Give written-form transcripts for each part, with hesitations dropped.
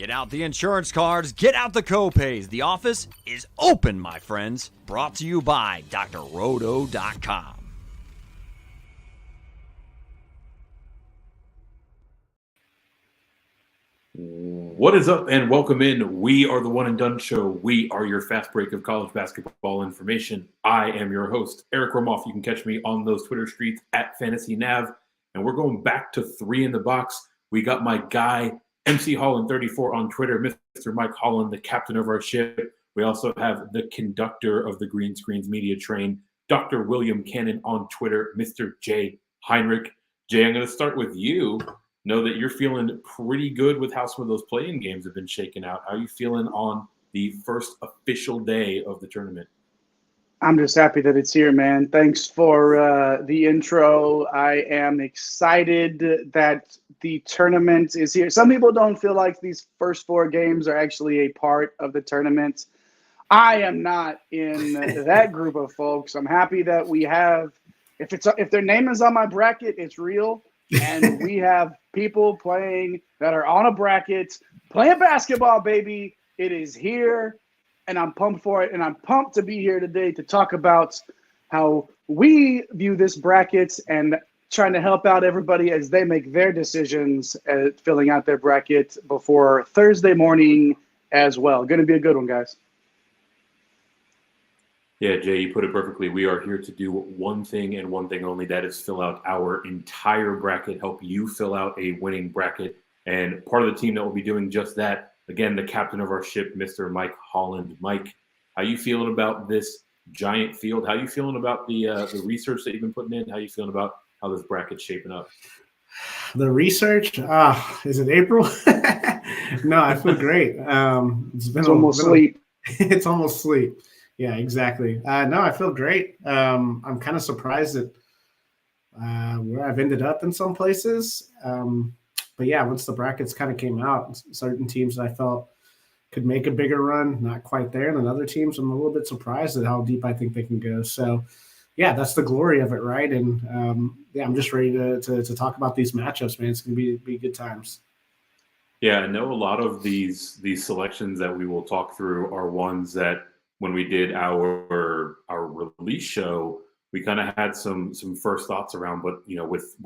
Get out the insurance cards, get out the copays. The office is open, my friends. Brought to you by drroto.com. What is up, and welcome in. We are the One and Done Show. We are your fast break of college basketball information. I am your host, Eric Romoff. You can catch me on those Twitter streets at FantasyNav. And we're going back to 3 in the box. We got my guy, MC Holland34 on Twitter, Mr. Mike Holland, the captain of our ship. We also have the conductor of the Green Screens Media Train, Dr. William Cannon on Twitter, Mr. Jay Heinrich. Jay, I'm going to start with you. Know that you're feeling pretty good with how some of those play-in games have been shaken out. How are you feeling on the first official day of the tournament? I'm just happy that it's here, man. Thanks for the intro. I am excited that the tournament is here. Some people don't feel like these first 4 games are actually a part of the tournament. I am not in that group of folks. I'm happy that we have, if their name is on my bracket, it's real. And we have people playing that are on a bracket, playing basketball, baby. It is here, and I'm pumped for it. And I'm pumped to be here today to talk about how we view this bracket and trying to help out everybody as they make their decisions at filling out their bracket before Thursday morning as well. Going to be a good one, guys. Yeah, Jay, you put it perfectly. We are here to do one thing and one thing only. That is fill out our entire bracket, help you fill out a winning bracket. And part of the team that will be doing just that, again, the captain of our ship, Mr. Mike Holland. Mike, how you feeling about this giant field? How you feeling about the research that you've been putting in? How you feeling about how this bracket's shaping up? The research? Is it April? No, I feel great. It's almost sleep. It's almost sleep. Yeah, exactly. No, I feel great. I'm kind of surprised at where I've ended up in some places. But yeah, once the brackets kind of came out, certain teams that I felt could make a bigger run, not quite there. And then other teams, I'm a little bit surprised at how deep I think they can go. So yeah, that's the glory of it, right? And yeah, I'm just ready to talk about these matchups, man. It's going to be good times. Yeah, I know a lot of these selections that we will talk through are ones that when we did our release show, we kind of had some first thoughts around, but you know, with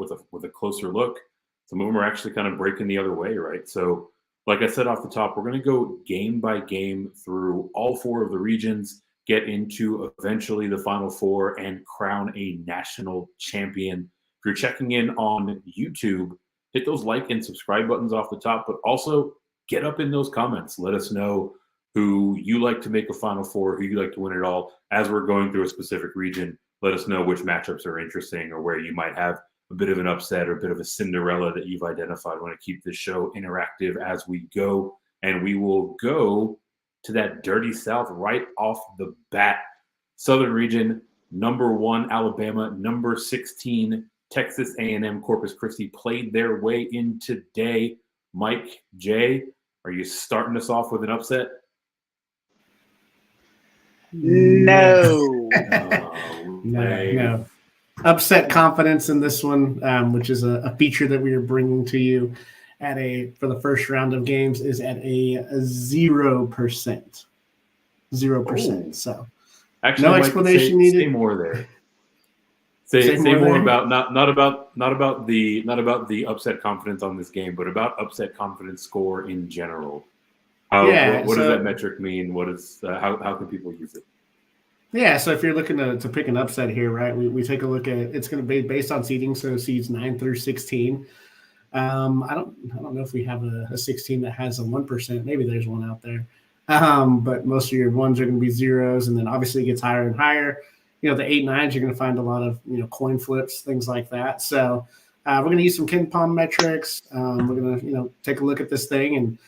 a closer look, some of them are actually kind of breaking the other way, right? So, like I said off the top, we're going to go game by game through all 4 of the regions, get into eventually the Final 4, and crown a national champion. If you're checking in on YouTube, hit those like and subscribe buttons off the top, but also get up in those comments. Let us know who you like to make a Final 4, who you like to win it all. As we're going through a specific region, let us know which matchups are interesting or where you might have a bit of an upset or a bit of a Cinderella that you've identified. I want to keep this show interactive as we go. And we will go to that dirty South right off the bat. Southern region, number 1, Alabama, number 16, Texas A&M Corpus Christi played their way in today. Mike, Jay, are you starting us off with an upset? No. No. Upset confidence in this one, which is a feature that we are bringing to you for the first round of games, is at a 0%. 0%. Ooh. So actually, no explanation needed. Say more there. Say more about not about the upset confidence on this game, but about upset confidence score in general. What does that metric mean? What is how can people use it? Yeah, so if you're looking to pick an upset here, right, we take a look at it's going to be based on seeding, so seeds 9 through 16. I don't know if we have a 16 that has a 1%. Maybe there's one out there, but most of your ones are going to be zeros, and then obviously it gets higher and higher. You know, the 8, 9s, you're going to find a lot of coin flips, things like that. So we're going to use some Ken Palm metrics. We're going to take a look at this thing, and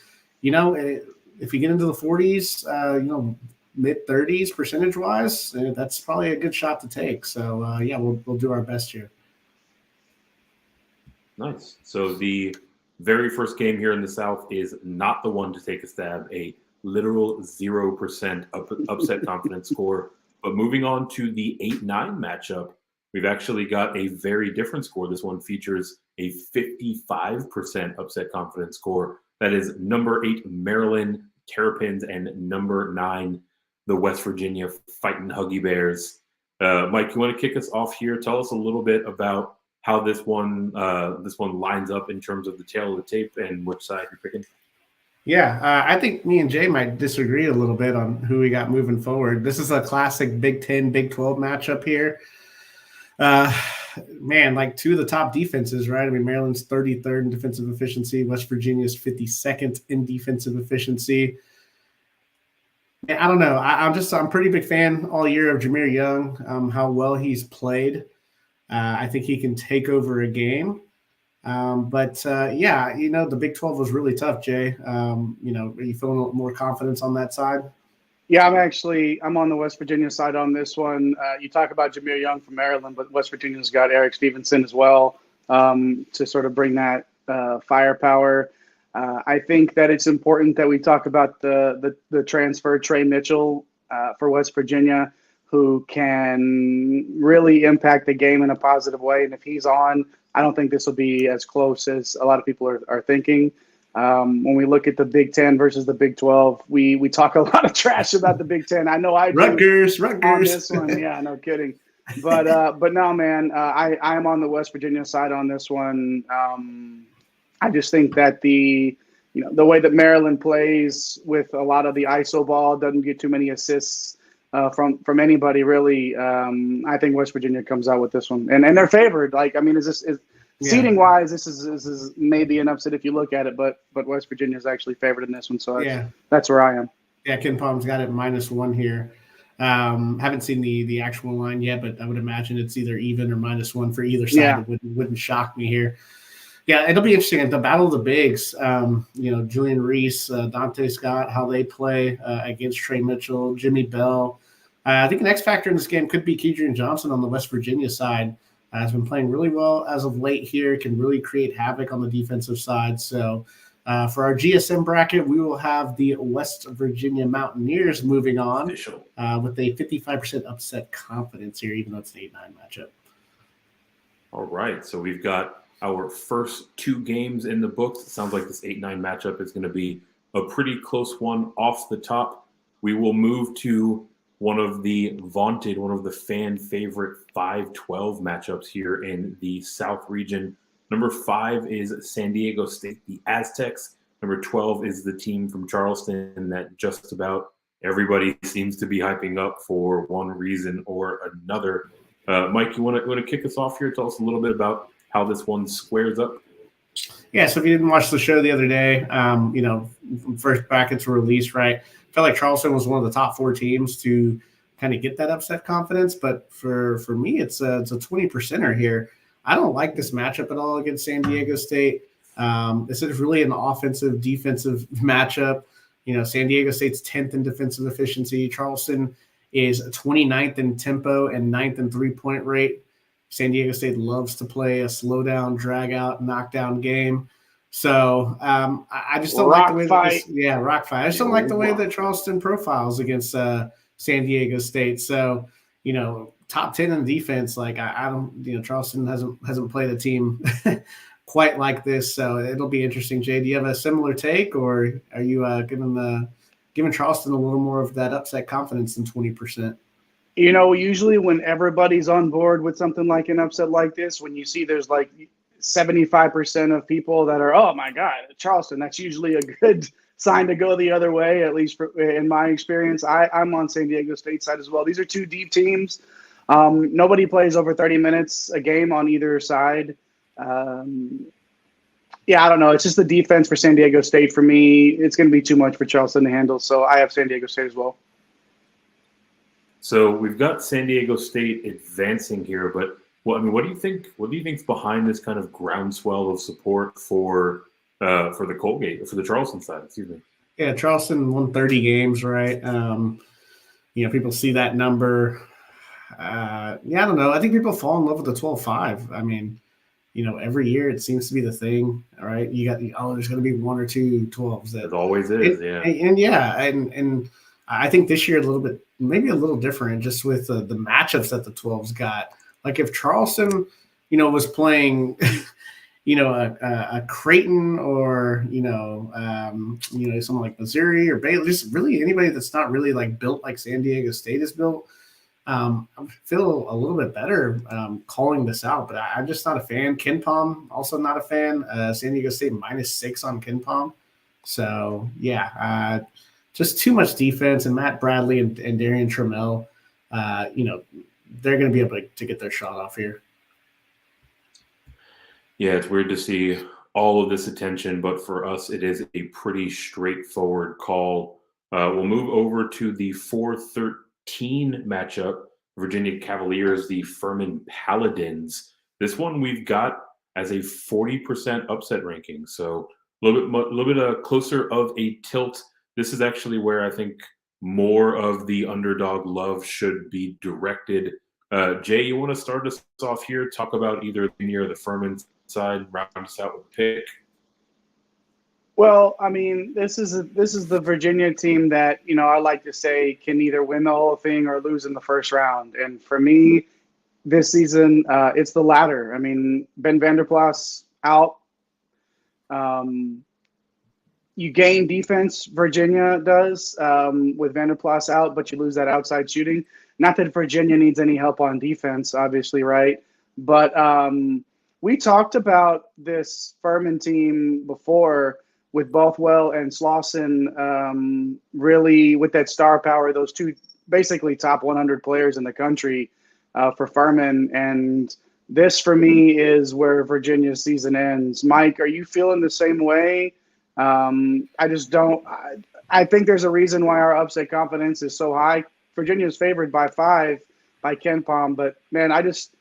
if you get into the 40s, mid 30s percentage wise, that's probably a good shot to take. So yeah, we'll do our best here. Nice. So the very first game here in the South is not the one to take a stab, a literal 0% upset confidence score. But moving on to the 8-9 matchup, we've actually got a very different score. This one features a 55% upset confidence score. That is number 8, Maryland Terrapins, and number 9, the West Virginia Fighting Huggy Bears. Mike, you want to kick us off here? Tell us a little bit about how this one lines up in terms of the tail of the tape and which side you're picking. Yeah, I think me and Jay might disagree a little bit on who we got moving forward. This is a classic Big 10, Big 12 matchup here. Man, like two of the top defenses, right? I mean, Maryland's 33rd in defensive efficiency. West Virginia's 52nd in defensive efficiency. And I don't know. I'm a pretty big fan all year of Jameer Young, how well he's played. I think he can take over a game. Yeah, the Big 12 was really tough, Jay. Are you feeling more confidence on that side? Yeah, I'm on the West Virginia side on this one. You talk about Jameer Young from Maryland, but West Virginia's got Eric Stevenson as well to sort of bring that firepower. I think that it's important that we talk about the transfer Trey Mitchell for West Virginia, who can really impact the game in a positive way. And if he's on, I don't think this will be as close as a lot of people are thinking. When we look at the Big 10 versus the Big 12, we talk a lot of trash about the Big 10. I know I do Rutgers on this one. Yeah, no kidding. But no, man, I'm on the West Virginia side on this one. I just think that the way that Maryland plays with a lot of the ISO ball, doesn't get too many assists from anybody really. I think West Virginia comes out with this one, and they're favored. Seating wise, this is maybe an upset if you look at it, but West Virginia is actually favored in this one, so that's where I am. Yeah, Ken Palm's got it -1 here. Haven't seen the actual line yet, but I would imagine it's either even or -1 for either side. Yeah. It wouldn't shock me here. Yeah, it'll be interesting at the Battle of the Bigs. Julian Reese, Dante Scott, how they play against Trey Mitchell, Jimmy Bell. I think an X factor in this game could be Kedrian Johnson on the West Virginia side. Has been playing really well as of late here, can really create havoc on the defensive side. So for our GSM bracket, we will have the West Virginia Mountaineers moving on with a 55% upset confidence here, even though it's an 8-9 matchup. All right, so we've got our first 2 games in the books. It sounds like this 8-9 matchup is going to be a pretty close one off the top. We will move to one of the fan favorite 5-12 matchups here in the South region. Number 5 is San Diego State, the Aztecs. Number 12 is the team from Charleston that just about everybody seems to be hyping up for one reason or another. Mike, you want to kick us off here? Tell us a little bit about how this one squares up. Yeah, so if you didn't watch the show the other day, first brackets were released, right? I felt like Charleston was one of the top 4 teams to kind of get that upset confidence. But for me, it's a 20%er here. I don't like this matchup at all against San Diego State. This is really an offensive, defensive matchup. San Diego State's 10th in defensive efficiency. Charleston is 29th in tempo and 9th in three-point rate. San Diego State loves to play a slow down, drag out, knockdown game. So I just don't like the way that rock fight. I just don't like the way that Charleston profiles against San Diego State. So, top 10 in defense, like I don't, Charleston hasn't played a team quite like this. So it'll be interesting. Jay, do you have a similar take, or are you giving Charleston a little more of that upset confidence than 20%? Usually when everybody's on board with something like an upset like this, when you see there's like 75% of people that are, oh my God, Charleston, that's usually a good sign to go the other way, at least in my experience. I'm on San Diego State side as well. These are 2 deep teams. Nobody plays over 30 minutes a game on either side. I don't know. It's just the defense for San Diego State for me. It's going to be too much for Charleston to handle. So I have San Diego State as well. So we've got San Diego State advancing here, but what do you think? What do you think's behind this kind of groundswell of support for the Colgate, for the Charleston side? Excuse me. Yeah, Charleston won 30 games, right? People see that number. I don't know. I think people fall in love with the 12-5. I mean, every year it seems to be the thing. All right, you got there's going to be 1 or 2 12s. It always is, And I think this year maybe a little different, just with the matchups that the 12s got. Like if Charleston, was playing, a Creighton or someone like Missouri or Baylor, just really anybody that's not really like built like San Diego State is built. I feel a little bit better calling this out, but I'm just not a fan. KenPom, also not a fan. San Diego State -6 on KenPom. So, yeah, just too much defense. And Matt Bradley and Darian Trammell, they're going to be able to get their shot off here. Yeah, it's weird to see all of this attention, but for us, it is a pretty straightforward call. We'll move over to the 4-13 matchup. Virginia Cavaliers, the Furman Paladins. This one we've got as a 40% upset ranking, so a little bit closer of a tilt. This is actually where I think more of the underdog love should be directed. Jay, you want to start us off here? Talk about either the near the Furman side, round us out with a pick. Well, I mean, this is the Virginia team that, I like to say can either win the whole thing or lose in the first round. And for me, this season, it's the latter. I mean, Ben Vanderplas out. You gain defense, Virginia does, with Vanderplas out, but you lose that outside shooting. Not that Virginia needs any help on defense, obviously, right? But we talked about this Furman team before with Bothwell and Slauson, really with that star power, those two basically top 100 players in the country for Furman. And this, for me, is where Virginia's season ends. Mike, are you feeling the same way? I just don't. I think there's a reason why our upset confidence is so high. Virginia is favored by 5 by KenPom, but man, I just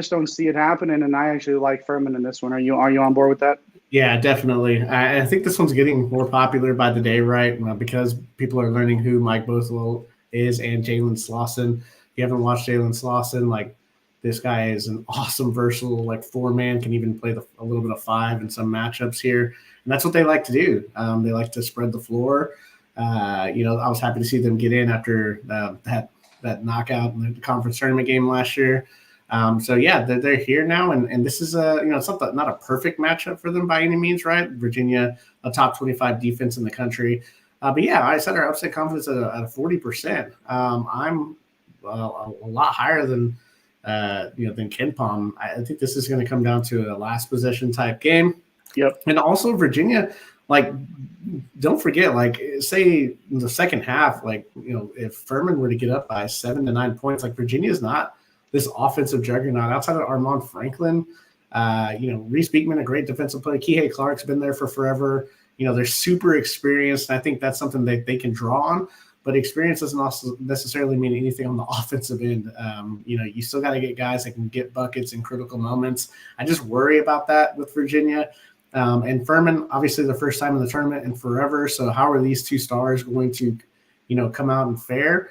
don't see it happening, and I actually like Furman in this one. Are you on board with that? Yeah, definitely. I think this one's getting more popular by the day, right? Because people are learning who Mike Bothwell is and Jalen Slauson. If you haven't watched Jalen Slauson, like, this guy is an awesome, versatile, like, 4-man, can even play a little bit of 5 in some matchups here. And that's what they like to do. They like to spread the floor. I was happy to see them get in after that knockout in the conference tournament game last year. So yeah, they're here now, and this is it's not a perfect matchup for them by any means, right? Virginia, a top 25 defense in the country, but yeah, I said our upset confidence at a 40%. I'm a lot higher than KenPom. I think this is going to come down to a last possession type game. Yep, and also Virginia. Like, don't forget, like, say in the second half, like, if Furman were to get up by 7 to 9 points, like, Virginia is not this offensive juggernaut outside of Armand Franklin. Reese Beekman, a great defensive player. Kihei Clark's been there for forever. They're super experienced. And I think that's something that they can draw on. But experience doesn't also necessarily mean anything on the offensive end. You still got to get guys that can get buckets in critical moments. I just worry about that with Virginia. And Furman, obviously the first time in the tournament in forever. So how are these two stars going to, come out and fare?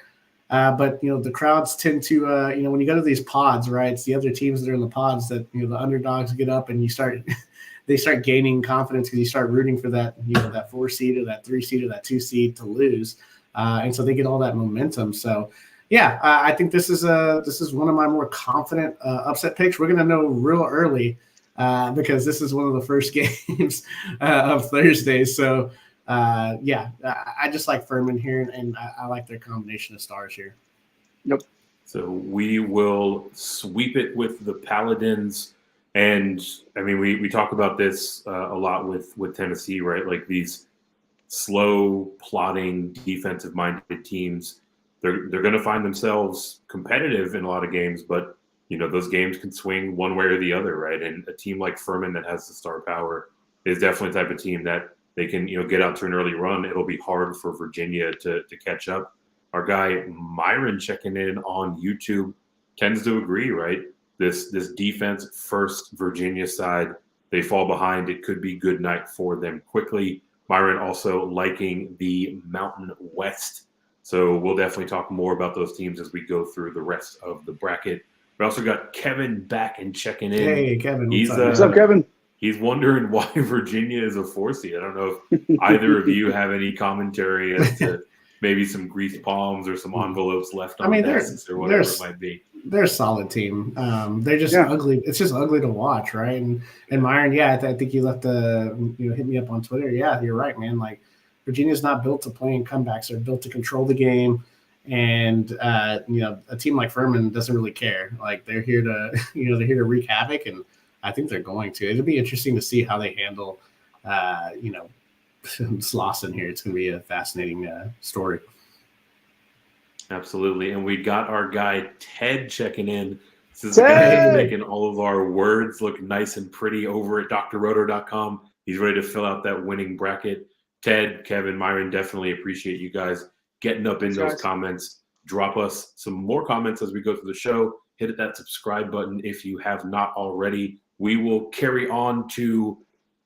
But the crowds tend to, when you go to these pods, right, it's the other teams that are in the pods that, the underdogs get up and they start gaining confidence because you start rooting for that, that 4 seed or that 3 seed or that 2 seed to lose. And so they get all that momentum. So yeah, I think this is one of my more confident upset picks. We're going to know real early because this is one of the first games of Thursday. So yeah, I just like Furman here, and I like their combination of stars here. Yep. So we will sweep it with the Paladins. And I mean, we talk about this a lot with Tennessee, right? Like, these slow, plotting, defensive-minded teams, they're going to find themselves competitive in a lot of games, but those games can swing one way or the other, right? And a team like Furman that has the star power is definitely the type of team that they can, get out to an early run. It'll be hard for Virginia to catch up. Our guy Myron checking in on YouTube tends to agree, right? This defense first Virginia side, they fall behind. It could be good night for them quickly. Myron also liking the Mountain West. So we'll definitely talk more about those teams as we go through the rest of the bracket. We also got Kevin back and checking in. Hey, Kevin. What's up, Kevin? He's wondering why Virginia is a 4 seed. I don't know if either of you have any commentary as to maybe some greased palms or some envelopes left on desks or whatever it might be. they're a solid team. They're just ugly. It's just ugly to watch, right? And Myron, I think you left hit me up on Twitter. Yeah, you're right, man. Like Virginia's not built to play in comebacks. They're built to control the game. And a team like Furman doesn't really care. Like they're here to they're here to wreak havoc, and I think they're going to. It'll be interesting to see how they handle Slauson here. It's going to be a fascinating story. Absolutely. And we got our guy Ted checking in. This is the guy who's making all of our words look nice and pretty over at drroto.com. He's ready to fill out that winning bracket. Ted, Kevin, Myron, definitely appreciate you guys getting up in those comments. Drop us some more comments as we go through the show. Hit that subscribe button if you have not already. We will carry on to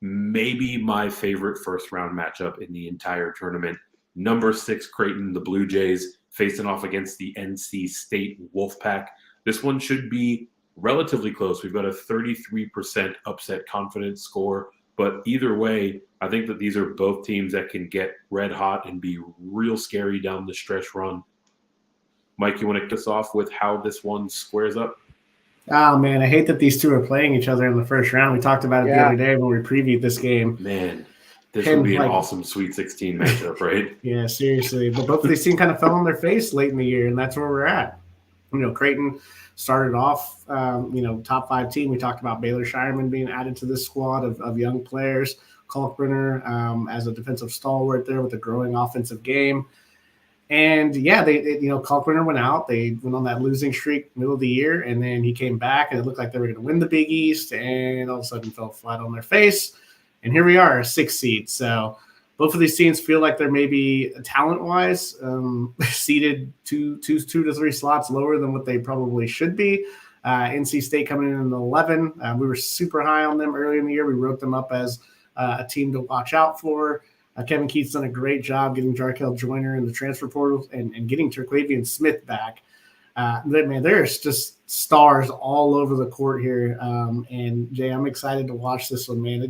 maybe my favorite first round matchup in the entire tournament. Number 6 Creighton, the Blue Jays, facing off against the NC State Wolfpack. This one should be relatively close. We've got a 33% upset confidence score. But either way, I think that these are both teams that can get red hot and be real scary down the stretch run. Mike, you want to kick us off with how this one squares up? Oh, man, I hate that these two are playing each other in the first round. We talked about it the other day when we previewed this game. Man, this would be an awesome Sweet 16 matchup, right? Yeah, seriously. But both of these teams kind of fell on their face late in the year, and that's where we're at. Creighton started off, top 5 team. We talked about Baylor Shireman being added to this squad of young players. Kalkbrenner as a defensive stalwart there with a growing offensive game. And, Kalkbrenner went out. They went on that losing streak middle of the year, and then he came back, and it looked like they were going to win the Big East, and all of a sudden fell flat on their face. And here we are, a 6th seed. So both of these teams feel like they're maybe talent-wise seeded two to 3 slots lower than what they probably should be. NC State coming in 11. We were super high on them early in the year. We wrote them up as a team to watch out for. Kevin Keith's done a great job getting Jarkel Joyner in the transfer portal and getting Terquavian Smith back. There's just stars all over the court here. And Jay, I'm excited to watch this one, man.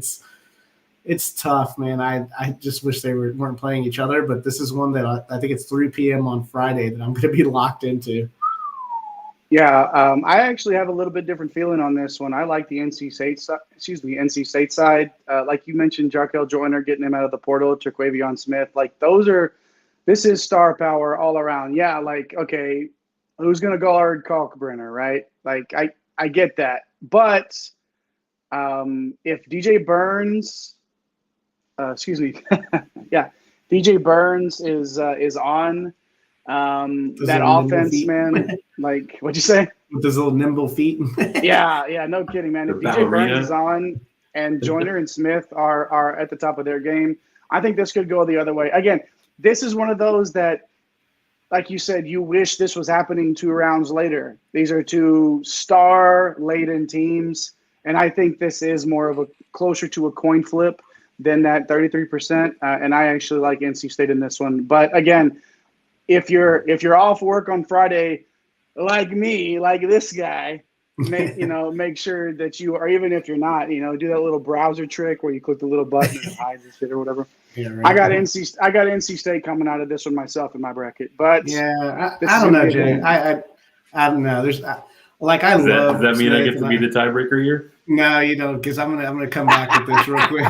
It's tough, man. I just wish they weren't playing each other, but this is one that I think it's 3 p.m. on Friday that I'm going to be locked into. Yeah, I actually have a little bit different feeling on this one. I like the NC State side. Like you mentioned, Jarkel Joyner, getting him out of the portal, Terquavion Smith. Like this is star power all around. Yeah, like, okay, who's going to guard Kalkbrenner, right? Like, I get that. But if DJ Burns DJ Burns is on that offense, man. Like, what'd you say? With those little nimble feet. yeah, no kidding, man. If DJ Burns is on and Joyner and Smith are at the top of their game, I think this could go the other way. Again, this is one of those that, like you said, you wish this was happening 2 rounds later. These are 2 star-laden teams, and I think this is more of a closer to a coin flip than that 33%. And I actually like NC State in this one. But again, if you're off work on Friday, like me, like this guy, make sure that you, or even if you're not, do that little browser trick where you click the little button and it hides the shit or whatever. Yeah, right. I got NC State coming out of this one myself in my bracket, but yeah, I don't know, Jay. I don't know. Does that mean I get to be the tiebreaker here? No, you don't, because I'm gonna come back with this real quick.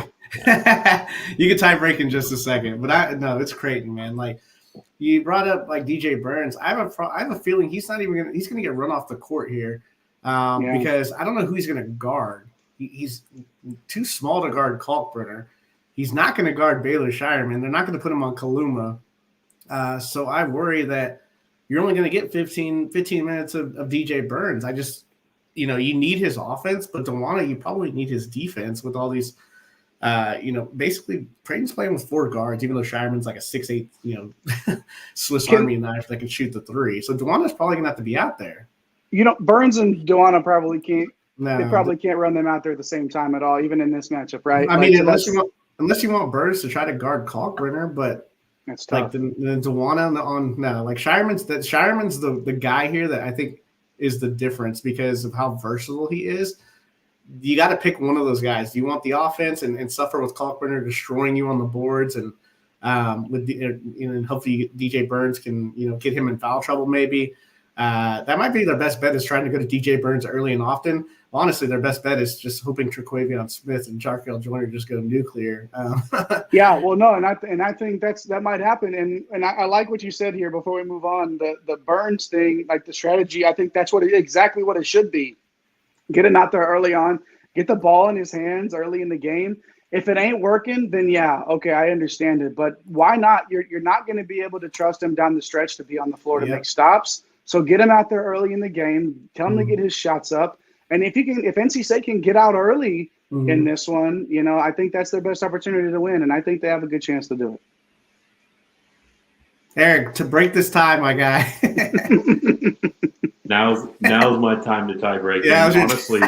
You can tie break in just a second, but it's Creighton, man. Like, you brought up like DJ Burns. I have a feeling he's gonna get run off the court here, because I don't know who he's gonna guard. He's too small to guard Kalkbrenner. He's not gonna guard Baylor Shireman. They're not gonna put him on Kaluma. So I worry that you're only gonna get 15 minutes of DJ Burns. I just, you need his offense, but DeWanna, you probably need his defense with all these. Basically Creighton's playing with 4 guards, even though Shireman's like a 6'8", Swiss Army knife that can shoot the 3. So DeWanna's probably gonna have to be out there. Burns and DeWanna probably can't. No, they probably can't run them out there at the same time at all, even in this matchup, right? I mean, unless you want Burns to try to guard Kalkbrenner, but that's tough. Like the DeWanna like Shireman's the guy here that I think is the difference because of how versatile he is. You got to pick one of those guys. Do you want the offense and suffer with Kalkbrenner destroying you on the boards and hopefully DJ Burns can get him in foul trouble maybe, That might be their best bet is trying to go to DJ Burns early and often. Honestly, their best bet is just hoping Traquavion Smith and Jarkel Joyner just go nuclear. Yeah, well, no, and I think that might happen. And I like what you said here before we move on. The Burns thing, like the strategy, I think that's exactly what it should be. Get him out there early on, get the ball in his hands early in the game. If it ain't working, then yeah, okay, I understand it. But why not? You're not going to be able to trust him down the stretch to be on the floor to make stops. So get him out there early in the game. Tell him to get his shots up. And if NC State can get out early in this one, I think that's their best opportunity to win, and I think they have a good chance to do it. Eric, to break this tie, my guy. Now's my time to tie break. Yeah, honestly,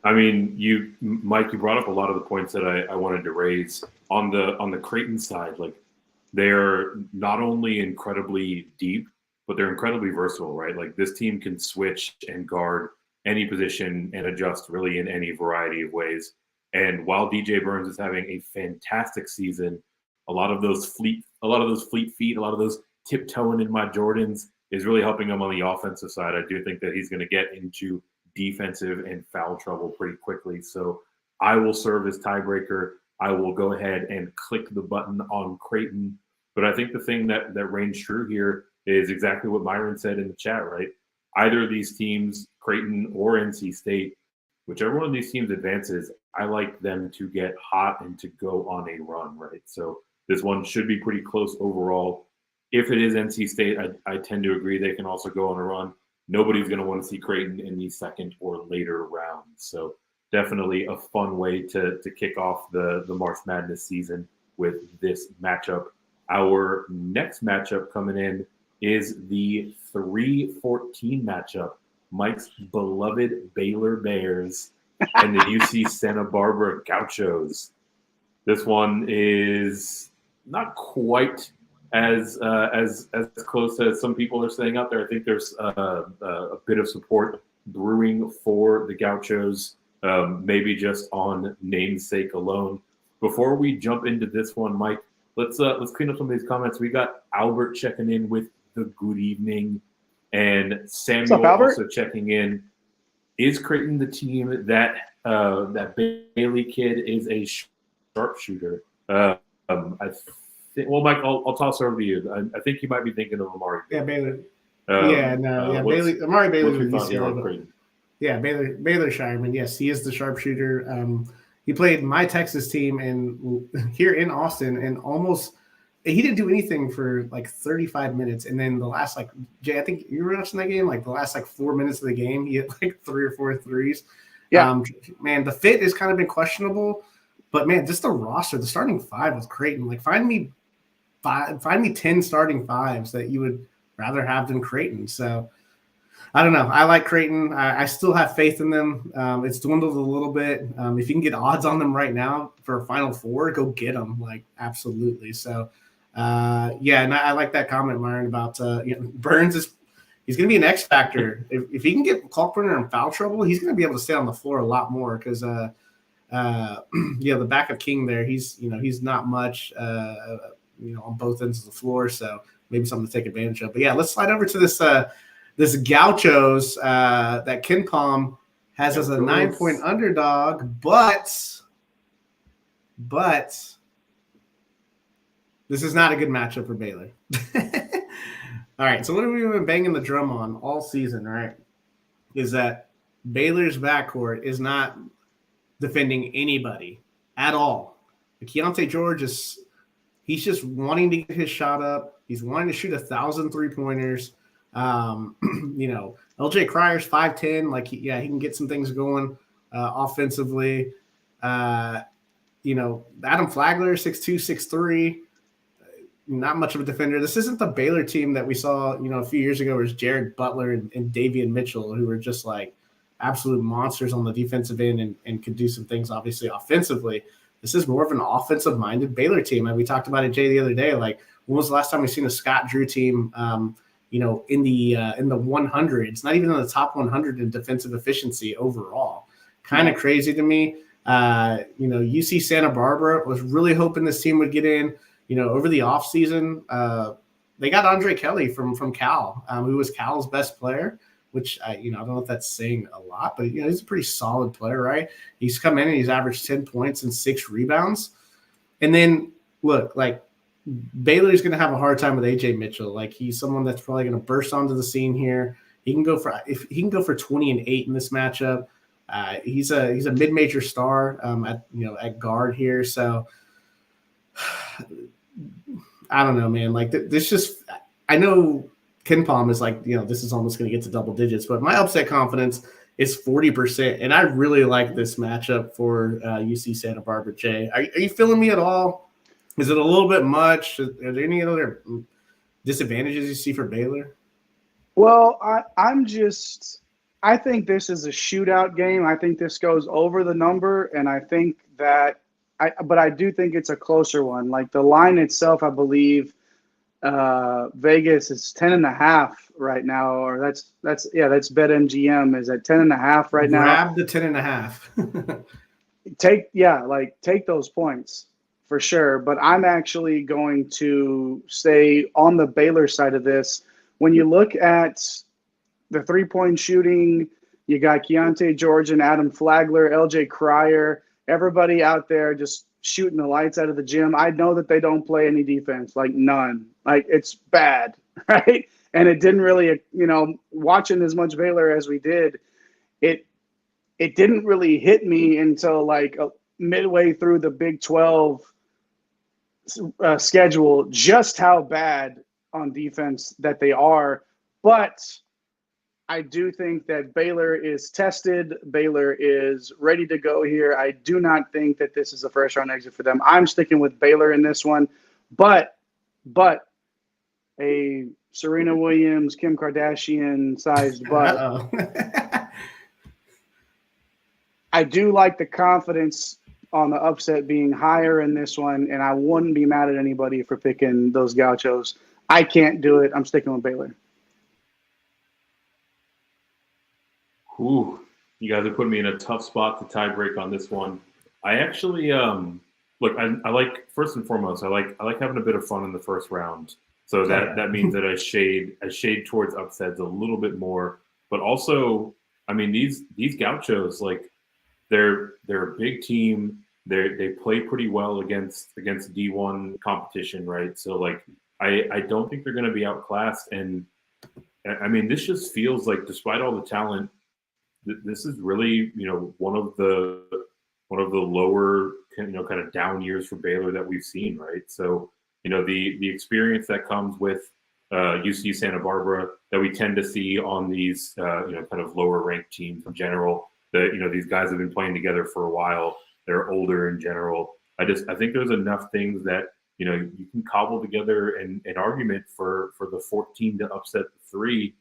I mean, Mike, you brought up a lot of the points that I wanted to raise on the Creighton side. Like, they're not only incredibly deep, but they're incredibly versatile, right? Like, this team can switch and guard any position and adjust really in any variety of ways. And while DJ Burns is having a fantastic season, a lot of those fleet feet, a lot of those tiptoeing in my Jordans is really helping him on the offensive side. I do think that he's going to get into defensive and foul trouble pretty quickly. So I will serve as tiebreaker. I will go ahead and click the button on Creighton. But I think the thing that reigns true here is exactly what Myron said in the chat, right? Either of these teams, Creighton or NC State, whichever one of these teams advances, I like them to get hot and to go on a run, right? So this one should be pretty close overall. If it is NC State, I tend to agree they can also go on a run. Nobody's going to want to see Creighton in the second or later rounds. So definitely a fun way to kick off the March Madness season with this matchup. Our next matchup coming in is the 3-14 matchup. Mike's beloved Baylor Bears and the UC Santa Barbara Gauchos. This one is not quite as close as some people are saying out there. I think there's a bit of support brewing for the Gauchos, maybe just on namesake alone. Before we jump into this one, Mike, let's clean up some of these comments. We got Albert checking in with the good evening, and Samuel also checking in. Is Creighton the team that Bailey kid is a sharpshooter? I think. Well, Mike, I'll toss over to you. I think you might be thinking of Amari. Yeah, Baylor. Bailey. Amari Bailey was UCLA. Yeah, Baylor Shireman. Yes, he is the sharpshooter. He played my Texas team here in Austin, and he didn't do anything for like 35 minutes. And then the last, Jay, I think you were watching that game, the last 4 minutes of the game, he hit 3 or 4 threes. Yeah. Man, the fit has kind of been questionable, but man, just the roster, the starting five with Creighton, find me 10 starting fives that you would rather have than Creighton. So I don't know. I like Creighton. I still have faith in them. It's dwindled a little bit. If you can get odds on them right now for a Final Four, go get them. Absolutely. So, and I like that comment, Myron, about Burns he's going to be an X factor. If he can get Kalkbrenner in foul trouble, he's going to be able to stay on the floor a lot more because, the back of King there, he's not much, on both ends of the floor. So maybe something to take advantage of. But yeah, let's slide over to this Gauchos that Ken Palm has as a 9-point underdog, but this is not a good matchup for Baylor. All right, so what have we been banging the drum on all season, right, is that Baylor's backcourt is not defending anybody at all. Keontae George he's just wanting to get his shot up. He's wanting to shoot 1,000 3-pointers. LJ Cryer's 5'10", he can get some things going offensively. Adam Flagler, 6'2", 6'3", not much of a defender. This isn't the Baylor team that we saw, a few years ago, where it was Jared Butler and Davian Mitchell, who were just absolute monsters on the defensive end and could do some things, obviously, offensively. This is more of an offensive-minded Baylor team. And we talked about it, Jay, the other day. When was the last time we've seen a Scott Drew team, in the 100s, not even in the top 100 in defensive efficiency overall? Kind of crazy to me. UC Santa Barbara was really hoping this team would get in. Over the offseason, they got Andre Kelly from Cal, who was Cal's best player, which I don't know if that's saying a lot, but he's a pretty solid player, right? He's come in and he's averaged 10 points and 6 rebounds. And then look, like Baylor's going to have a hard time with AJ Mitchell. Like he's someone that's probably going to burst onto the scene here. He can go for 20 and 8 in this matchup. He's a mid-major star at guard here. So I don't know, man. Like this just I know KenPom is like, this is almost going to get to double digits, but my upset confidence is 40%. And I really like this matchup for UC Santa Barbara. Jay, are you feeling me at all? Is it a little bit much? Are there any other disadvantages you see for Baylor? Well, I think this is a shootout game. I think this goes over the number, and I think that but I do think it's a closer one. Like the line itself, I believe Vegas is 10.5 right now, or that's BetMGM is at 10.5 right now. Grab the 10.5. Take those points for sure. But I'm actually going to stay on the Baylor side of this. When you look at the 3-point shooting, you got Keontae George and Adam Flagler, LJ Cryer, everybody out there just shooting the lights out of the gym. I know that they don't play any defense, like none. Like it's bad, right? And it didn't really, watching as much Baylor as we did, it didn't really hit me until like midway through the Big 12 schedule, just how bad on defense that they are. But I do think that Baylor is tested. Baylor is ready to go here. I do not think that this is a first-round exit for them. I'm sticking with Baylor in this one. But a Serena Williams, Kim Kardashian-sized butt. I do like the confidence on the upset being higher in this one, and I wouldn't be mad at anybody for picking those Gauchos. I can't do it. I'm sticking with Baylor. Ooh, you guys are putting me in a tough spot to tie break on this one. I actually look. I like, first and foremost, I like having a bit of fun in the first round. So that means that I shade towards upsets a little bit more. But also, I mean, these Gauchos, like they're a big team. They play pretty well against D1 competition, right? So like I don't think they're going to be outclassed. And I mean, this just feels like, despite all the talent, this is really, one of the lower, kind of down years for Baylor that we've seen, right? So, the experience that comes with UC Santa Barbara that we tend to see on these, kind of lower ranked teams in general, that, these guys have been playing together for a while. They're older in general. I think there's enough things that, you can cobble together an argument for the 14 to upset the 3.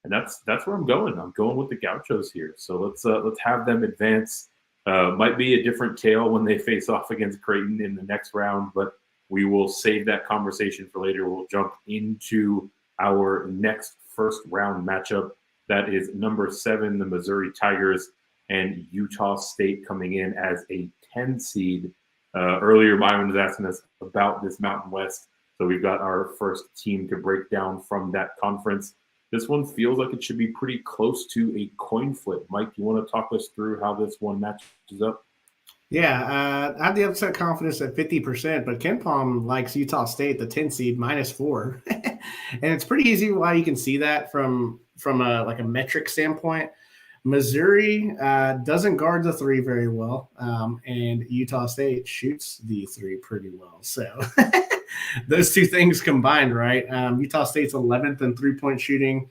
And that's where I'm going. I'm going with the Gauchos here. So let's have them advance. Might be a different tale when they face off against Creighton in the next round, but we will save that conversation for later. We'll jump into our next first round matchup. That is number 7, the Missouri Tigers, and Utah State coming in as a 10 seed. Earlier, Byron was asking us about this Mountain West. So we've got our first team to break down from that conference. This one feels like it should be pretty close to a coin flip. Mike, you want to talk us through how this one matches up? Yeah, I have the upset confidence at 50%, but KenPom likes Utah State, the 10 seed, -4. And it's pretty easy why you can see that from a metric standpoint. Missouri doesn't guard the 3 very well, and Utah State shoots the 3 pretty well. So those two things combined, right? Utah State's 11th in 3-point shooting.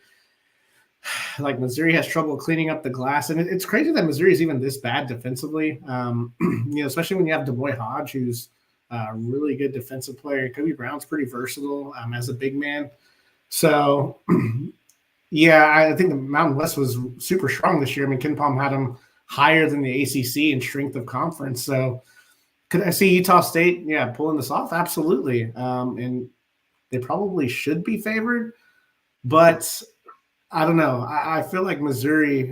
Like Missouri has trouble cleaning up the glass, and it's crazy that Missouri is even this bad defensively. Especially when you have DeBoy Hodge, who's a really good defensive player. Kobe Brown's pretty versatile as a big man. So, yeah, I think the Mountain West was super strong this year. I mean, KenPom had them higher than the ACC in strength of conference. So, could I see Utah State, pulling this off? Absolutely. And they probably should be favored, but I don't know. I feel like Missouri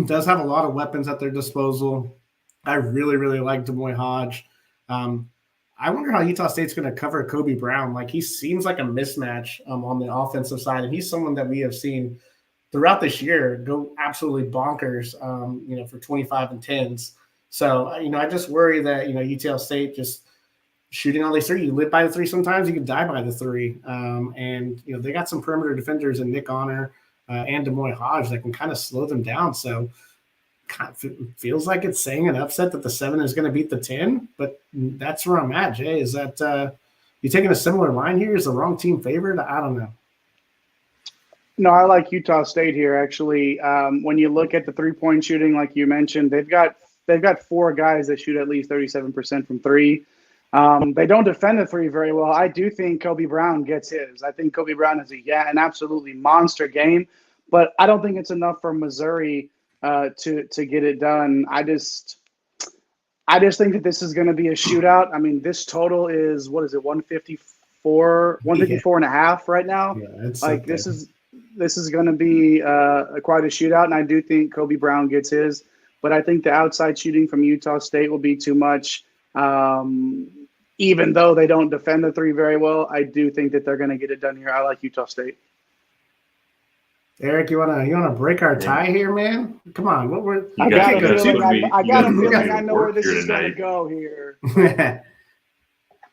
does have a lot of weapons at their disposal. I really, really like DeBoy Hodge. I wonder how Utah State's going to cover Kobe Brown. Like, he seems like a mismatch on the offensive side, and he's someone that we have seen throughout this year go absolutely bonkers, for 25 and 10s. So, I just worry that, Utah State just shooting all these three. You live by the three sometimes, you can die by the three. And they got some perimeter defenders in Nick Honor and Demoy Hodge that can kind of slow them down. So, feels like it's saying an upset that the 7 is going to beat the 10, but that's where I'm at, Jay. Is that you taking a similar line here? Is the wrong team favored? I don't know. No, I like Utah State here, actually. When you look at the three-point shooting, like you mentioned, they've got 4 guys that shoot at least 37% from three. They don't defend the three very well. I do think Kobe Brown gets his. I think Kobe Brown has an absolutely monster game, but I don't think it's enough for Missouri to get it done. I just think that this is going to be a shootout. I mean, this total is, 154 and a half right now. Yeah, like this is going to be quite a shootout, and I do think Kobe Brown gets his, but I think the outside shooting from Utah State will be too much. Even though they don't defend the three very well, I do think that they're going to get it done here. I like Utah State. Eric, you wanna break our tie here, man? Come on, I got a feeling I know where this is going to go here.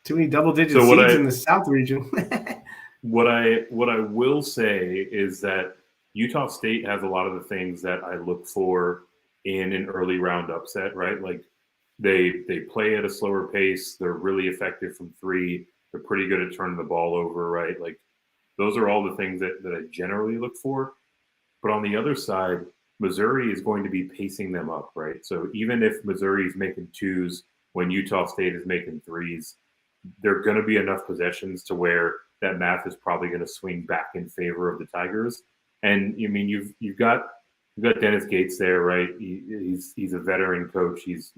Too many double-digit seeds in the South region. What I will say is that Utah State has a lot of the things that I look for in an early round upset, right? Like they play at a slower pace. They're really effective from three. They're pretty good at turning the ball over, right? Like those are all the things that I generally look for. But on the other side, Missouri is going to be pacing them up, right? So even if Missouri is making twos when Utah State is making threes, there are going to be enough possessions to where that math is probably going to swing back in favor of the Tigers. And I mean, you've got Dennis Gates there, right? He's a veteran coach. He's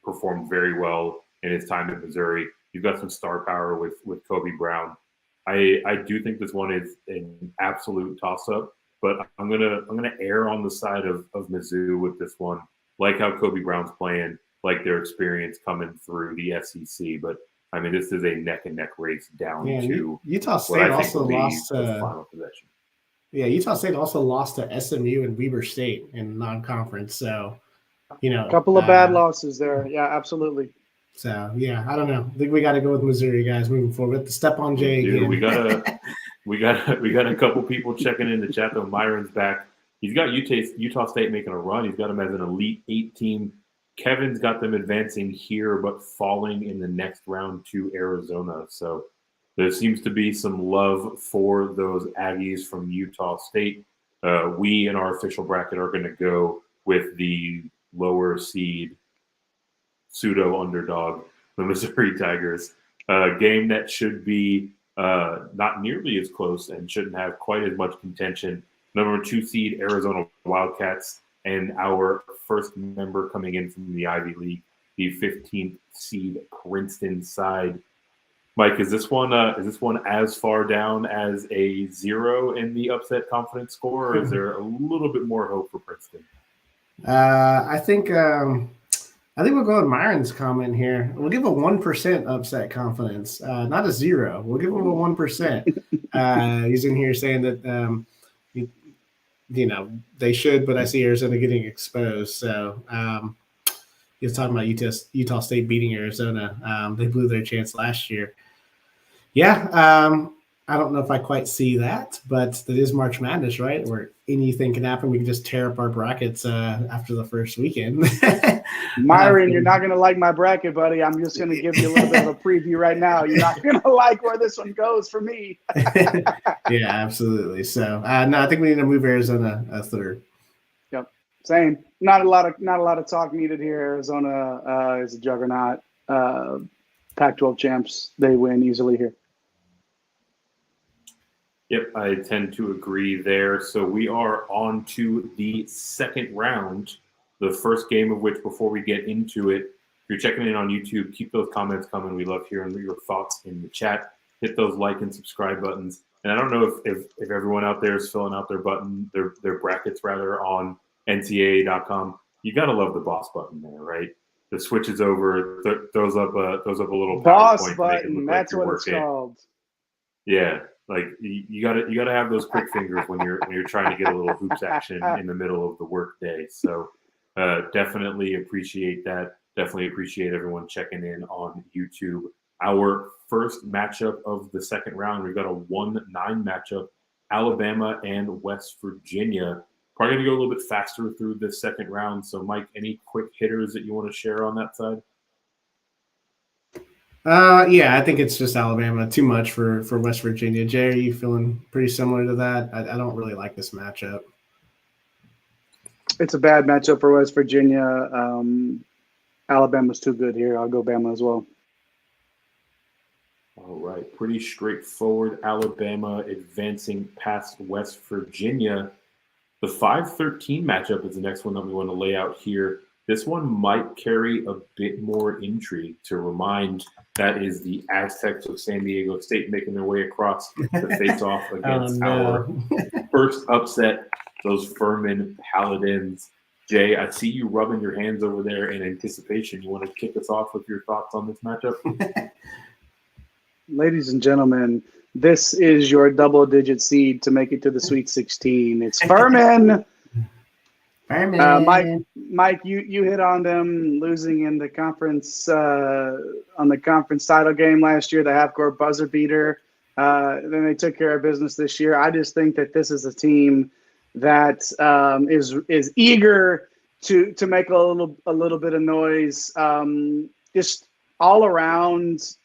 performed very well in his time at Missouri. You've got some star power with Kobe Brown. I do think this one is an absolute toss-up, but I'm gonna err on the side of Mizzou with this one. Like how Kobe Brown's playing, like their experience coming through the SEC. But I mean, this is a neck and neck race down to Utah State also lost the final possession. Yeah, Utah State also lost to SMU and Weber State in non-conference. So, a couple of bad losses there. Yeah, absolutely. So yeah, I don't know. I think we got to go with Missouri, guys, moving forward. The step on Jay again. We got a couple people checking in the chat though. Myron's back. He's got Utah State making a run. He's got them as an Elite 8 team. Kevin's got them advancing here, but falling in the next round to Arizona. So there seems to be some love for those Aggies from Utah State. We in our official bracket are going to go with the lower seed pseudo underdog, the Missouri Tigers. Game that should be not nearly as close and shouldn't have quite as much contention. Number 2 seed Arizona Wildcats and our first member coming in from the Ivy League, the 15th seed Princeton side. Mike, is this one as far down as a 0 in the upset confidence score, or is there a little bit more hope for Princeton? I think we'll go with Myron's comment here. We'll give a 1% upset confidence, not a 0. We'll give him a 1%. He's in here saying that they should, but I see Arizona getting exposed. So he was talking about Utah State beating Arizona. They blew their chance last year. Yeah, I don't know if I quite see that, but it is March Madness, right? Where anything can happen. We can just tear up our brackets after the first weekend. Myron, you're not going to like my bracket, buddy. I'm just going to give you a little bit of a preview right now. You're not going to like where this one goes for me. Yeah, absolutely. So, no, I think we need to move Arizona third. Yep, same. Not a lot of talk needed here. Arizona is a juggernaut. Pac-12 champs. They win easily here. Yep, I tend to agree there. So we are on to the second round, the first game of which, before we get into it, if you're checking in on YouTube, keep those comments coming. We love hearing your thoughts in the chat. Hit those like and subscribe buttons. And I don't know if everyone out there is filling out their brackets rather on NCAA.com. You got to love the boss button there, right? switches over, throws up a little boss PowerPoint button. to make it look That's like you're what it's working. called. Yeah, like you gotta have those quick fingers when you're trying to get a little hoops action in the middle of the work day. So definitely appreciate that. Definitely appreciate everyone checking in on YouTube. Our first matchup of the second round, we've got a 1-9 matchup, Alabama and West Virginia. Probably going to go a little bit faster through this second round. So, Mike, any quick hitters that you want to share on that side? Yeah, I think it's just Alabama. Too much for West Virginia. Jay, are you feeling pretty similar to that? I don't really like this matchup. It's a bad matchup for West Virginia. Alabama's too good here. I'll go Bama as well. All right, pretty straightforward. Alabama advancing past West Virginia. The 5-13 matchup is the next one that we want to lay out here. This one might carry a bit more intrigue. To remind, that is the Aztecs of San Diego State making their way across the face-off against our first upset, those Furman Paladins. Jay, I see you rubbing your hands over there in anticipation. You want to kick us off with your thoughts on this matchup? Ladies and gentlemen, this is your double-digit seed to make it to the Sweet 16. It's Furman. Mike, you hit on them losing in the conference on the conference title game last year, the half-court buzzer beater. Then they took care of business this year. I just think that this is a team that is eager to make a little bit of noise. Just all around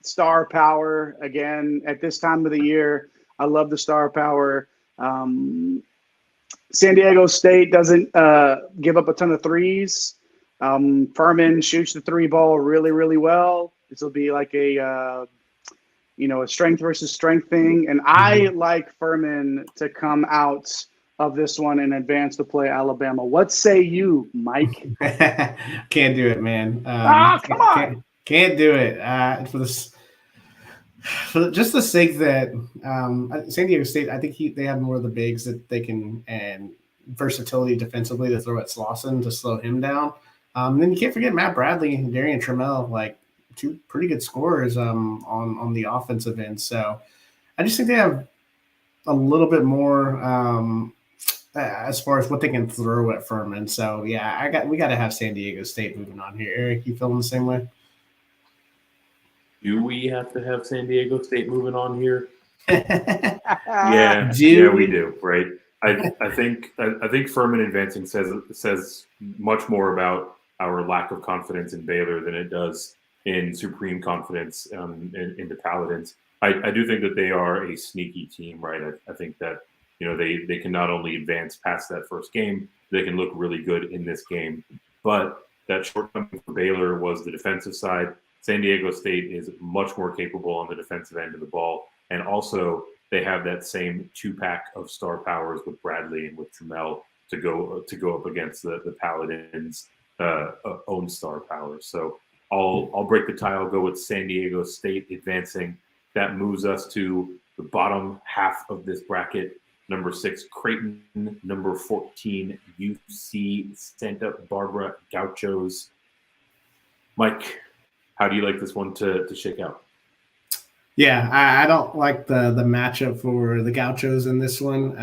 star power again at this time of the year. I love the star power. San Diego State doesn't give up a ton of threes. Furman shoots the three ball really, really well. This will be like a strength versus strength thing. And I like Furman to come out of this one and advance to play Alabama. What say you, Mike? Can't do it, man. Come on. Can't do it. For just the sake that San Diego State, I think they have more of the bigs that they can and versatility defensively to throw at Slauson to slow him down. Then you can't forget Matt Bradley and Darian Trammell, like two pretty good scorers on the offensive end. So I just think they have a little bit more as far as what they can throw at Furman. So yeah, we got to have San Diego State moving on here. Eric, you feeling the same way? Do we have to have San Diego State moving on here? Yeah, we do, right? I think Furman advancing says much more about our lack of confidence in Baylor than it does in supreme confidence in the Paladins. I do think that they are a sneaky team, right? I think that they can not only advance past that first game, they can look really good in this game. But that shortcoming for Baylor was the defensive side. San Diego State is much more capable on the defensive end of the ball. And also, they have that same two-pack of star powers with Bradley and with Trammell to go up against the Paladins' own star powers. So I'll break the tie. I'll go with San Diego State advancing. That moves us to the bottom half of this bracket. Number 6, Creighton. Number 14, UC Santa Barbara Gauchos. Mike, how do you like this one to shake out? Yeah, I don't like the matchup for the Gauchos in this one.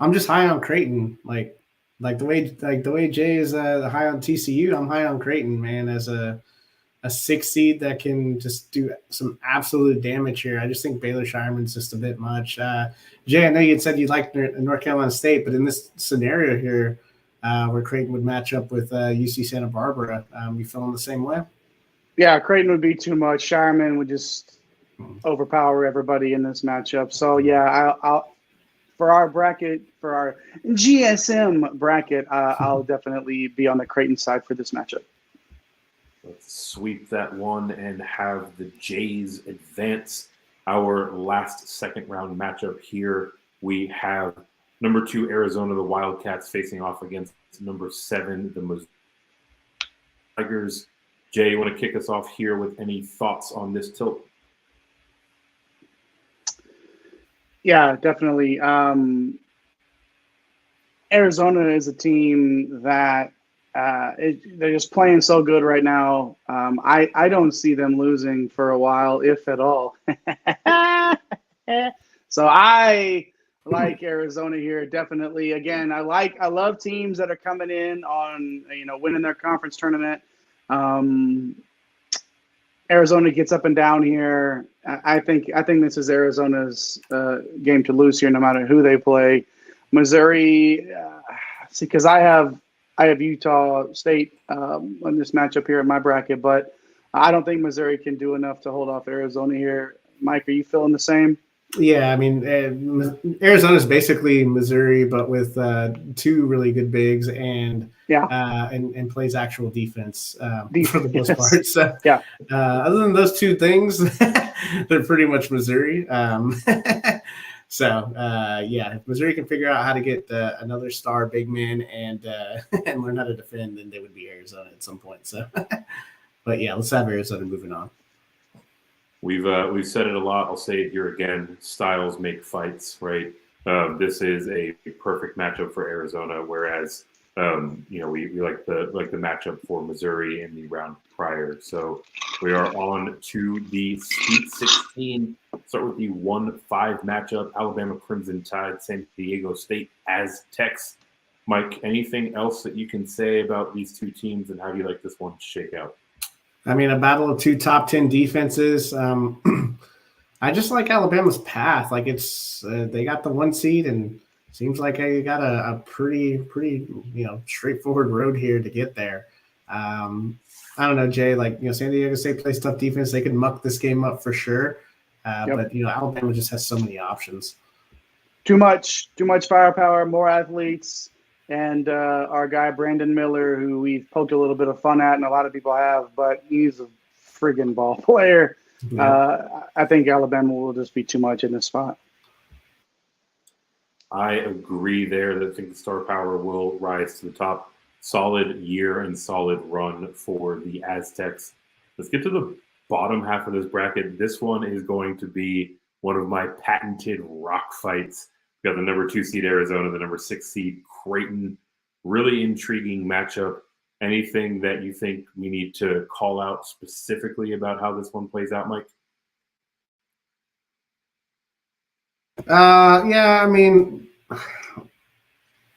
I'm just high on Creighton, like the way Jay is high on TCU. I'm high on Creighton, man, as a 6 seed that can just do some absolute damage here. I just think Baylor Shireman's just a bit much. Jay, I know you had said you liked North Carolina State, but in this scenario here, where Creighton would match up with UC Santa Barbara, you feeling the same way? Yeah, Creighton would be too much. Shireman would just overpower everybody in this matchup. So yeah, I'll for our bracket, for our GSM bracket, I'll definitely be on the Creighton side for this matchup. Let's sweep that one and have the Jays advance. Our last second round matchup here, we have number 2 Arizona, the Wildcats, facing off against number 7, the Missouri Tigers. Jay, you want to kick us off here with any thoughts on this tilt? Yeah, definitely. Arizona is a team that They're just playing so good right now. I don't see them losing for a while, if at all. So I like Arizona here, definitely. Again, I love teams that are coming in on winning their conference tournament. Arizona gets up and down here. I think this is Arizona's game to lose here, no matter who they play. Missouri, because I have Utah State in this matchup here in my bracket, but I don't think Missouri can do enough to hold off Arizona here. Mike, are you feeling the same? Yeah, I mean, Arizona is basically Missouri, but with two really good bigs and plays actual defense for the most part. So, other than those two things, they're pretty much Missouri. So, if Missouri can figure out how to get another star big man and learn how to defend, then they would be Arizona at some point. So, but yeah, let's have Arizona moving on. We've said it a lot. I'll say it here again. Styles make fights, right? This is a perfect matchup for Arizona, whereas we like the matchup for Missouri in the round prior. So we are on to the Sweet 16. Start with the 1-5 matchup: Alabama Crimson Tide, San Diego State Aztecs. Mike, anything else that you can say about these two teams, and how do you like this one to shake out? I mean, a battle of two top 10 defenses. I just like Alabama's path. Like they got the 1 seed, and seems like they got a pretty straightforward road here to get there. I don't know, Jay. San Diego State plays tough defense. They can muck this game up for sure. But Alabama just has so many options. Too much firepower, more athletes. And our guy, Brandon Miller, who we've poked a little bit of fun at, and a lot of people have, but he's a friggin' ball player. Yeah. I think Alabama will just be too much in this spot. I agree there. I think the star power will rise to the top. Solid year and solid run for the Aztecs. Let's get to the bottom half of this bracket. This one is going to be one of my patented rock fights. We got the number 2 seed Arizona, the number 6 seed Creighton. Really intriguing matchup. Anything that you think we need to call out specifically about how this one plays out, Mike? I mean,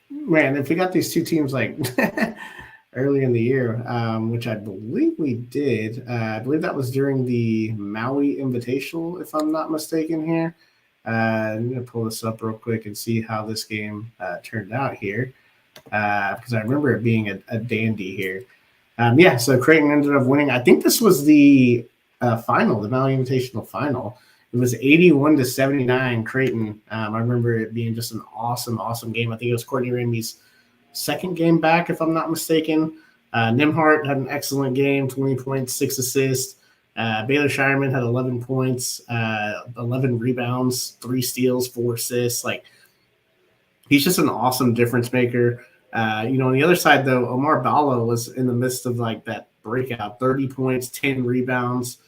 man, if we got these two teams like early in the year, which I believe we did, I believe that was during the Maui Invitational, if I'm not mistaken here. I'm going to pull this up real quick and see how this game turned out here, because I remember it being a dandy here. So Creighton ended up winning. I think this was the final, the Maui Invitational final. It was 81-79 Creighton. I remember it being just an awesome game. I think it was Courtney Ramey's second game back, if I'm not mistaken. Nimhart had an excellent game, 20 points, 6 assists. Baylor Shireman had 11 points, 11 rebounds, 3 steals, 4 assists. He's just an awesome difference maker. On the other side, though, Omar Ballo was in the midst of that breakout, 30 points, 10 rebounds.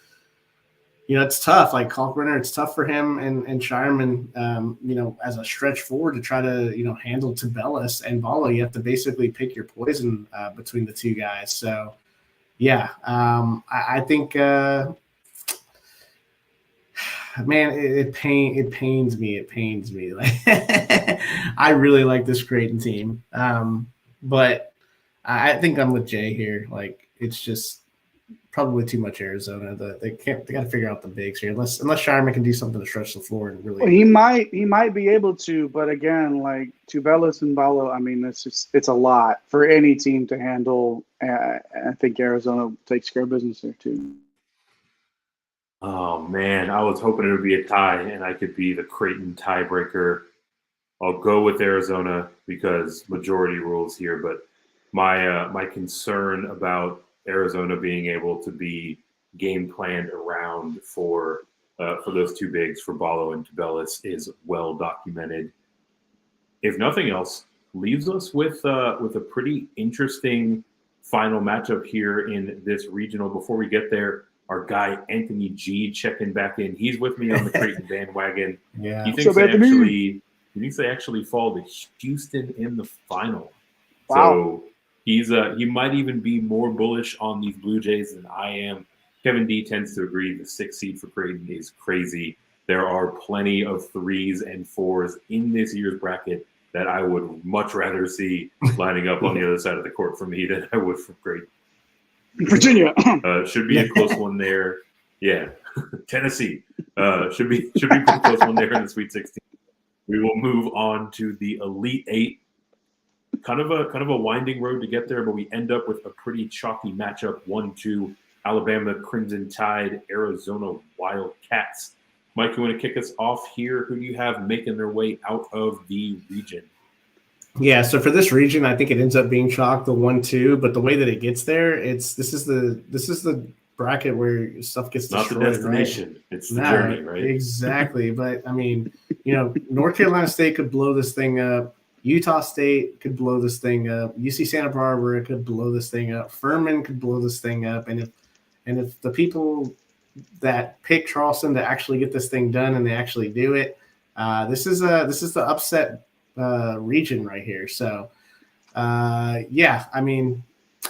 It's tough. Kalkbrenner, it's tough for him and Shireman, as a stretch forward to try to, handle Tubelis and Ballo. You have to basically pick your poison between the two guys. So, I think, man, it pains me. It pains me. I really like this Creighton team, but I think I'm with Jay here. It's just probably too much Arizona. They got to figure out the bigs here, unless Shireman can do something to stretch the floor and really. Well, he might be able to, but again, Tubelis and Ballo, I mean, it's a lot for any team to handle. I think Arizona takes care of business there too. Oh man, I was hoping it would be a tie and I could be the Creighton tiebreaker. I'll go with Arizona because majority rules here, but my concern about Arizona being able to be game planned around for those two bigs, for Ballo and Tubelis, is well documented. If nothing else, leaves us with a pretty interesting final matchup here in this regional. Before we get there, our guy Anthony G checking back in. He's with me on the Creighton bandwagon. Yeah, he thinks they actually fall to Houston in the final. Wow. He might even be more bullish on these Blue Jays than I am. Kevin D tends to agree the 6th seed for Creighton is crazy. There are plenty of 3s and 4s in this year's bracket that I would much rather see lining up on the other side of the court for me than I would for Creighton. Virginia should be a close one there. Yeah, Tennessee should be a pretty close one there in the Sweet 16. We will move on to the Elite 8. Kind of a winding road to get there, but we end up with a pretty chalky matchup: 1-2 Alabama Crimson Tide, Arizona Wildcats. Mike, you want to kick us off here? Who do you have making their way out of the region? Yeah, so for this region, I think it ends up being chalk, the 1-2, but the way that it gets there, this is the bracket where stuff gets destroyed. Not the destination, right? It's the journey, right? Exactly. But I mean, North Carolina State could blow this thing up. Utah State could blow this thing up. UC Santa Barbara could blow this thing up. Furman could blow this thing up. And if the people that pick Charleston to actually get this thing done and they actually do it, this is the upset region right here. So yeah, I mean,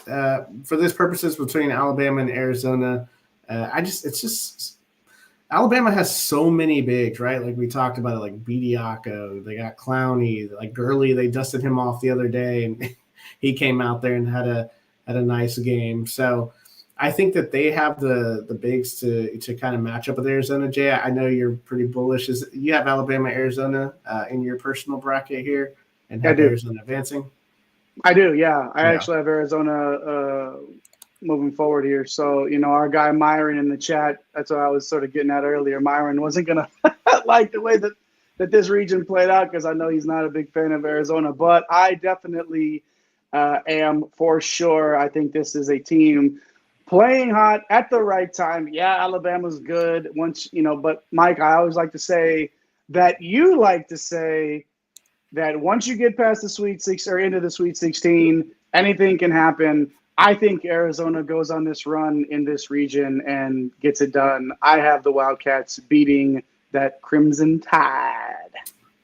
for this purposes between Alabama and Arizona, Alabama has so many bigs, right? Like we talked about it, like Bediako, they got Clowney, like Gurley, they dusted him off the other day and he came out there and had a nice game. So I think that they have the bigs to kind of match up with Arizona. Jay, I know you're pretty bullish. You have Alabama, Arizona in your personal bracket here, and have Arizona advancing? I do, yeah. I actually have Arizona moving forward here. So, our guy Myron in the chat, that's what I was sort of getting at earlier. Myron wasn't going to like the way that this region played out because I know he's not a big fan of Arizona. But I definitely am for sure. I think this is a team playing hot at the right time. Yeah, Alabama's good. But Mike, I always like to say that you like to say that once you get past the Sweet 6 or into the Sweet 16, anything can happen. I think Arizona goes on this run in this region and gets it done. I have the Wildcats beating that Crimson Tide.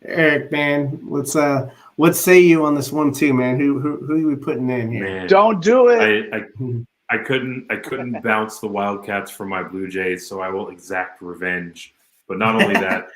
Eric, man, what say you on this one too, man? Who are we putting in here? Man, don't do it. I couldn't bounce the Wildcats from my Blue Jays, so I will exact revenge. But not only that,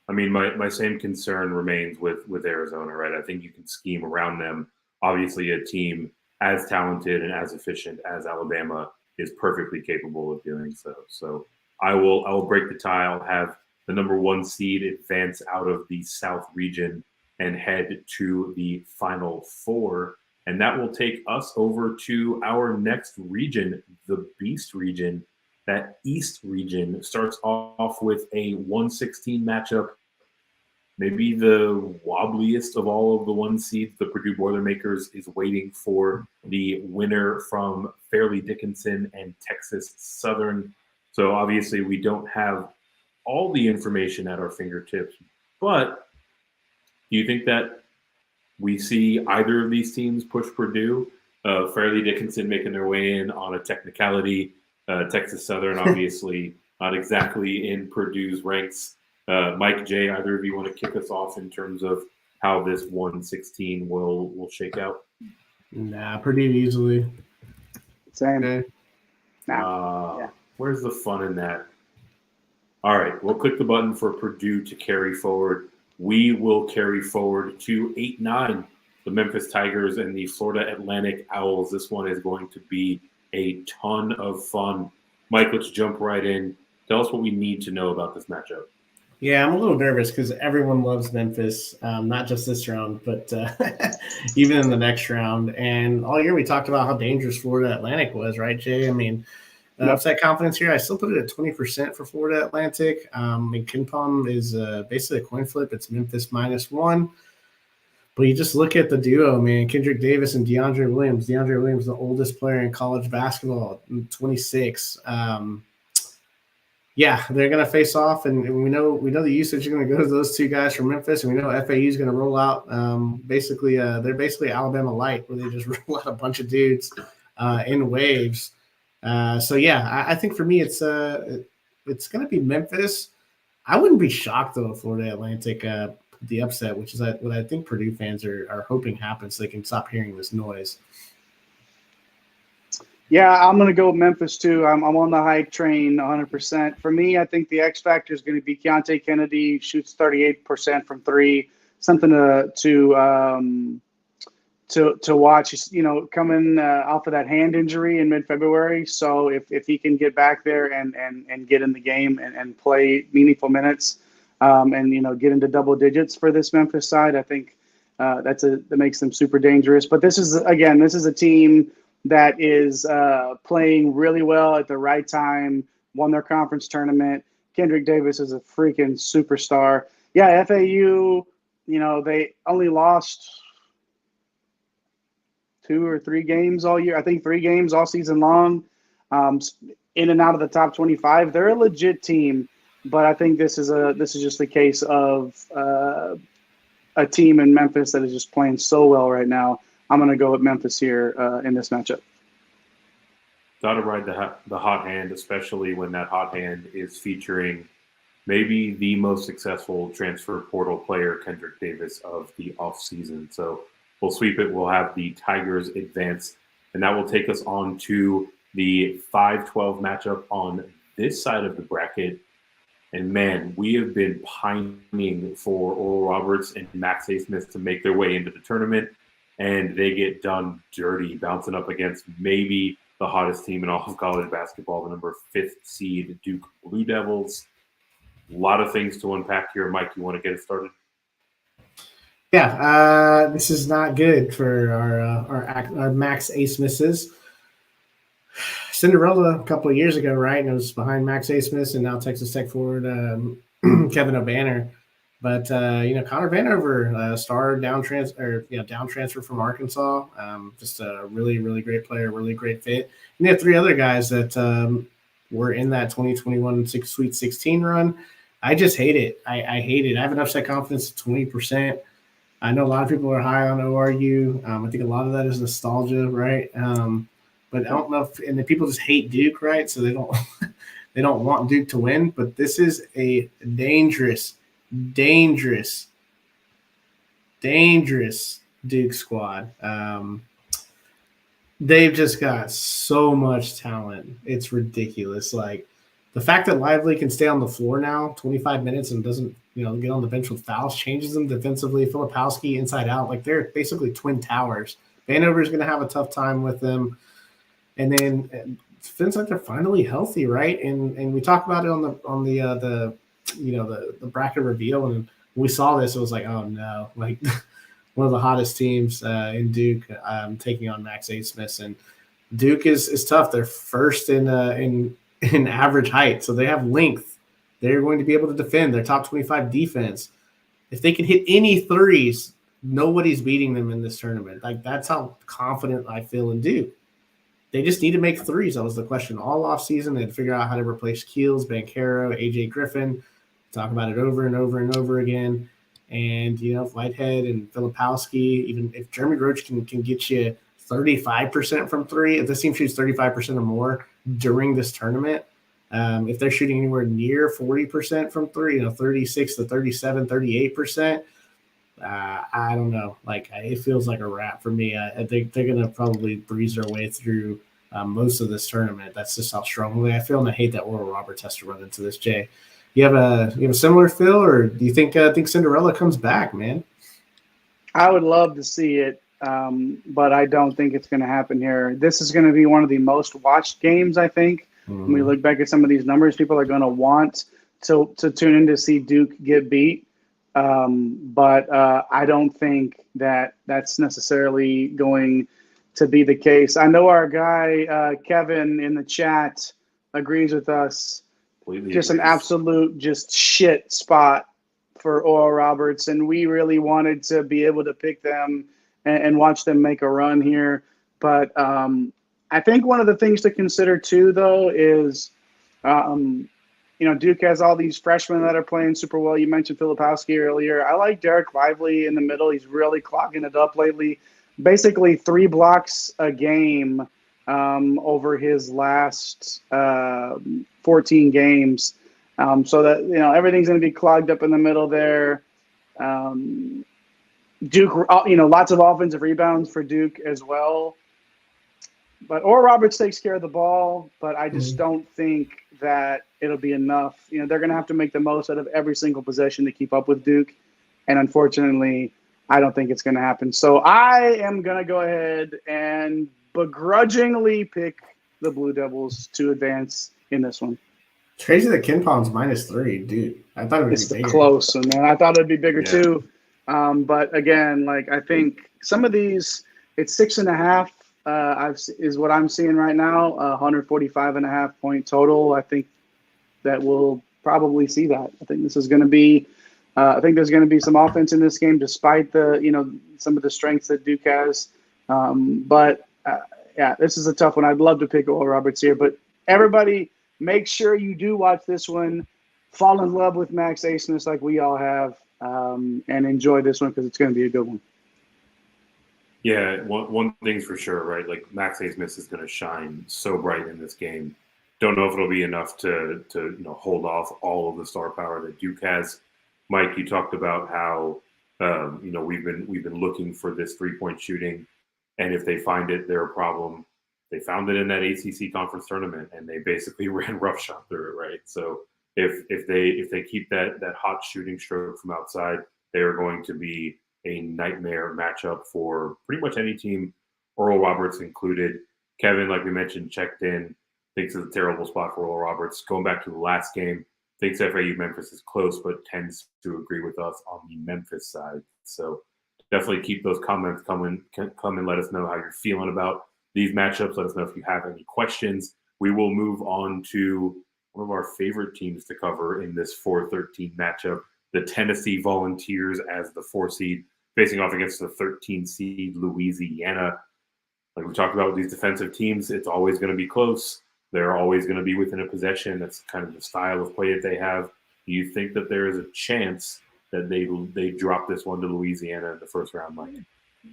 I mean, my same concern remains with Arizona, right? I think you can scheme around them. Obviously, a team as talented and as efficient as Alabama is perfectly capable of doing so. So I will break the tie. I'll have the number 1 seed advance out of the South region and head to the Final Four. And that will take us over to our next region, the Beast region. That East region starts off with a 1-16 matchup, maybe the wobbliest of all of the 1 seeds. The Purdue Boilermakers is waiting for the winner from Fairleigh Dickinson and Texas Southern. So obviously we don't have all the information at our fingertips, but do you think that we see either of these teams push Purdue? Fairleigh Dickinson making their way in on a technicality. Texas Southern, obviously, not exactly in Purdue's ranks. Mike, Jay, either of you want to kick us off in terms of how this 1-16 will shake out? Nah, pretty easily. Same. Okay. Yeah. Where's the fun in that? All right, we'll click the button for Purdue to carry forward. We will carry forward to 8-9, the Memphis Tigers and the Florida Atlantic Owls. This one is going to be a ton of fun. Mike, let's jump right in. Tell us what we need to know about this matchup. Yeah, I'm a little nervous because everyone loves Memphis, not just this round, but even in the next round. And all year we talked about how dangerous Florida Atlantic was, right, Jay? I mean, upset confidence here, I still put it at 20% for Florida Atlantic. And KenPom is basically a coin flip. It's Memphis -1. But you just look at the duo, man, Kendrick Davis and DeAndre Williams. DeAndre Williams, the oldest player in college basketball, 26. Yeah, they're going to face off, and we know the usage is going to go to those two guys from Memphis, and we know FAU is going to roll out. They're basically Alabama light, where they just roll out a bunch of dudes in waves. So yeah, I think for me it's going to be Memphis. I wouldn't be shocked though if Florida Atlantic the upset, which is what I think Purdue fans are hoping happens, so they can stop hearing this noise. Yeah, I'm going to go with Memphis too. I'm on the hype train 100%. For me, I think the X factor is going to be Keontae Kennedy, shoots 38% from three. Something to watch. He's, coming off of that hand injury in mid-February. So if he can get back there and get in the game and play meaningful minutes, and get into double digits for this Memphis side, I think that makes them super dangerous. But this is a team that is playing really well at the right time, won their conference tournament. Kendrick Davis is a freaking superstar. Yeah, FAU, they only lost 2 or 3 games all year. I think 3 games all season long, in and out of the top 25. They're a legit team, but I think this is just the case of a team in Memphis that is just playing so well right now. I'm going to go with Memphis here in this matchup. Got to ride the hot hand, especially when that hot hand is featuring maybe the most successful transfer portal player, Kendrick Davis, of the offseason. So we'll sweep it. We'll have the Tigers advance, and that will take us on to the 5-12 matchup on this side of the bracket. And man, we have been pining for Oral Roberts and Max Smith to make their way into the tournament, and they get done dirty, bouncing up against maybe the hottest team in all of college basketball, the number 5th seed Duke Blue Devils. A lot of things to unpack here. Mike, you want to get it started? Yeah, this is not good for our Max Smiths. Cinderella a couple of years ago, right? And it was behind Max Smith and now Texas Tech forward Kevin O'Banner. But Connor Vanover, star down transfer from Arkansas, just a really, really great player, really great fit. And they have 3 other guys that were in that 2021 Sweet 16 run. I just hate it. I hate it. I have an upset confidence of 20%. I know a lot of people are high on ORU. I think a lot of that is nostalgia, right? But I don't know and the people just hate Duke, right? So they don't want Duke to win. But this is a dangerous Duke squad. They've just got so much talent. It's ridiculous. Like the fact that Lively can stay on the floor now 25 minutes and doesn't, get on the bench with fouls changes them defensively. Filipowski inside out, like they're basically twin towers. Vanover is going to have a tough time with them. And then it feels like they're finally healthy, right? And we talked about it on the bracket reveal, and when we saw this, it was like, oh no, like one of the hottest teams in Duke taking on Max Smith, and Duke is tough. They're first in average height, so they have length. They're going to be able to defend. Their top 25 defense. If they can hit any threes, nobody's beating them in this tournament. Like that's how confident I feel in Duke. They just need to make threes. That was the question all offseason. They had to figure out how to replace Keels, Banchero, AJ Griffin. Talk about it over and over and over again. And, Whitehead and Filipowski, even if Jeremy Roach can get you 35% from 3, if this team shoots 35% or more during this tournament, if they're shooting anywhere near 40% from 3, 36 to 37, 38%, I don't know. Like it feels like a wrap for me. I think they're going to probably breeze their way through most of this tournament. That's just how strongly I feel, and I hate that Oral Roberts has to run into this. Jay, you have a similar feel, or do you think Cinderella comes back, man? I would love to see it, but I don't think it's going to happen here. This is going to be one of the most watched games, I think. When we look back at some of these numbers, people are going to want to tune in to see Duke get beat. But I don't think that's necessarily going to be the case. I know our guy, Kevin, in the chat agrees with us. Just an absolute shit spot for Oral Roberts, and we really wanted to be able to pick them and watch them make a run here. But I think one of the things to consider too, though, is Duke has all these freshmen that are playing super well. You mentioned Filipowski earlier. I like Derek Lively in the middle. He's really clogging it up lately. Basically 3 blocks a game over his last 14 games. So that, everything's going to be clogged up in the middle there. Duke, lots of offensive rebounds for Duke as well. But Oral Roberts takes care of the ball, but I just don't think that it'll be enough. They're going to have to make the most out of every single possession to keep up with Duke. And unfortunately, I don't think it's going to happen. So I am going to go ahead and begrudgingly pick the Blue Devils to advance in this one. It's crazy that Ken Palm's -3, dude. I thought it would be bigger. Close, man. I thought it'd be bigger too. But again, I think some of these, it's 6.5 is what I'm seeing right now. 145.5 point total. I think that we'll probably see that. I think this is going to be. I think there's going to be some offense in this game, despite some of the strengths that Duke has. But this is a tough one. I'd love to pick Oral Roberts here, but everybody, make sure you do watch this one. Fall in love with Max Aceness like we all have, and enjoy this one because it's going to be a good one. Yeah, one thing's for sure, right? Like Max Aceness is going to shine so bright in this game. Don't know if it'll be enough to hold off all of the star power that Duke has. Mike, you talked about how we've been looking for this 3-point shooting, and if they find it, they're a problem. They found it in that ACC conference tournament, and they basically ran roughshod through it, right? So if they keep that hot shooting stroke from outside, they are going to be a nightmare matchup for pretty much any team, Oral Roberts included. Kevin, like we mentioned, checked in, thinks it's a terrible spot for Oral Roberts. Going back to the last game, thinks FAU Memphis is close, but tends to agree with us on the Memphis side. So definitely keep those comments coming. Come and let us know how you're feeling about these matchups. Let us know if you have any questions. We will move on to one of our favorite teams to cover in this 4-13 matchup, the Tennessee Volunteers as the 4 seed, facing off against the 13 seed Louisiana. Like we talked about with these defensive teams, it's always going to be close. They're always going to be within a possession. That's kind of the style of play that they have. Do you think that there is a chance that they drop this one to Louisiana in the first round, Mike?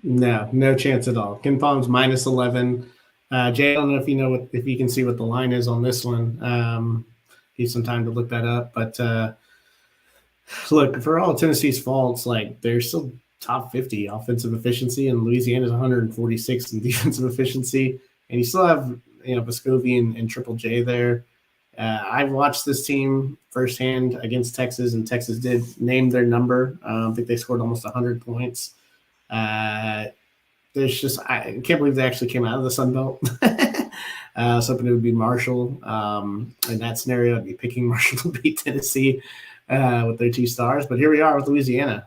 No chance at all. Ken Palm's -11. Jay, I don't know if you can see what the line is on this one. Need some time to look that up. But look, for all Tennessee's faults, they're still top 50 offensive efficiency, and Louisiana's 146 in defensive efficiency. And you still have Vescovi and Triple J there. I've watched this team firsthand against Texas, and Texas did name their number. I think they scored almost 100 points. I can't believe they actually came out of the Sun Belt. Something it would be Marshall. In that scenario, I'd be picking Marshall to beat Tennessee with their 2 stars. But here we are with Louisiana.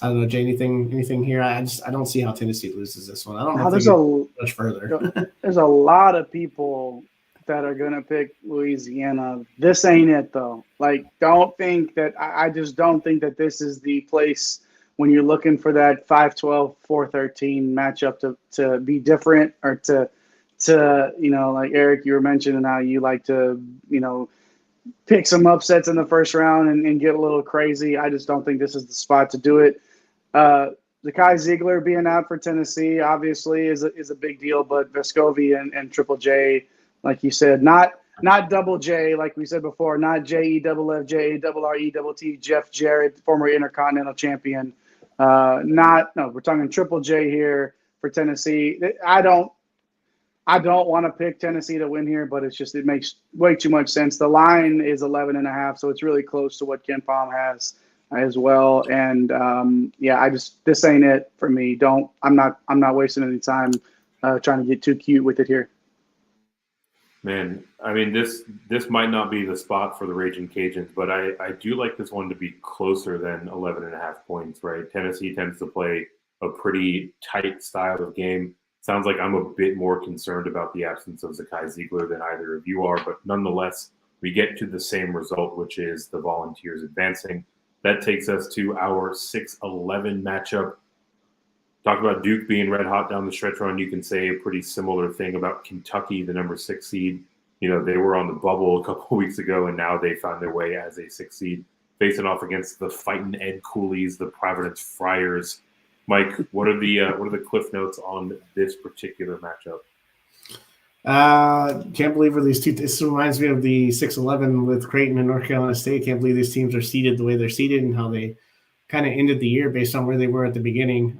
I don't know, Jay, anything here? I don't see how Tennessee loses this one. I don't know if they go much further. There's a lot of people that are going to pick Louisiana. This ain't it, though. Don't think that – I just don't think that this is the place when you're looking for that 5-12, 4-13 matchup to be different or to like Eric, you were mentioning how you like to, pick some upsets in the first round and get a little crazy. I just don't think this is the spot to do it. Zakai Ziegler being out for Tennessee obviously is a big deal, but Vescovi and Triple J, like you said, not Double J, like we said before, not JEFFJARRETT, Jeff Jarrett, former Intercontinental champion. We're talking Triple J here for Tennessee. I don't want to pick Tennessee to win here, but it makes way too much sense. The line is 11.5, so it's really close to what Ken Palm has as well. And this ain't it for me. I'm not wasting any time trying to get too cute with it here. Man, I mean, this might not be the spot for the Raging Cajuns, but I do like this one to be closer than 11.5 points, right? Tennessee tends to play a pretty tight style of game. Sounds like I'm a bit more concerned about the absence of Zakai Ziegler than either of you are, but nonetheless, we get to the same result, which is the Volunteers advancing. That takes us to our 6-11 matchup. Talk about Duke being red hot down the stretch run. You can say a pretty similar thing about Kentucky, the number 6 seed. They were on the bubble a couple of weeks ago, and now they found their way as a 6 seed, facing off against the Fighting Ed Coolies, the Providence Friars. Mike, what are the cliff notes on this particular matchup? Can't believe where these two. This reminds me of the 6-11 with Creighton and North Carolina State. Can't believe these teams are seeded the way they're seeded and how they kind of ended the year based on where they were at the beginning.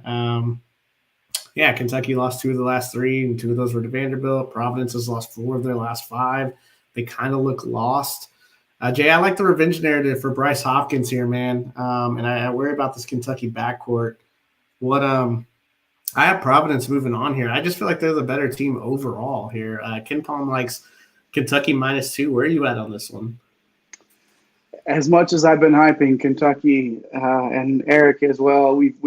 Yeah, Kentucky lost 2 of the last 3, and 2 of those were to Vanderbilt. Providence has lost 4 of their last 5. They kind of look lost. Jay, I like the revenge narrative for Bryce Hopkins here, man. And I worry about this Kentucky backcourt. I have Providence moving on here. I just feel like they're the better team overall here. Ken Palm likes Kentucky -2. Where are you at on this one? As much as I've been hyping Kentucky and Eric as well, we've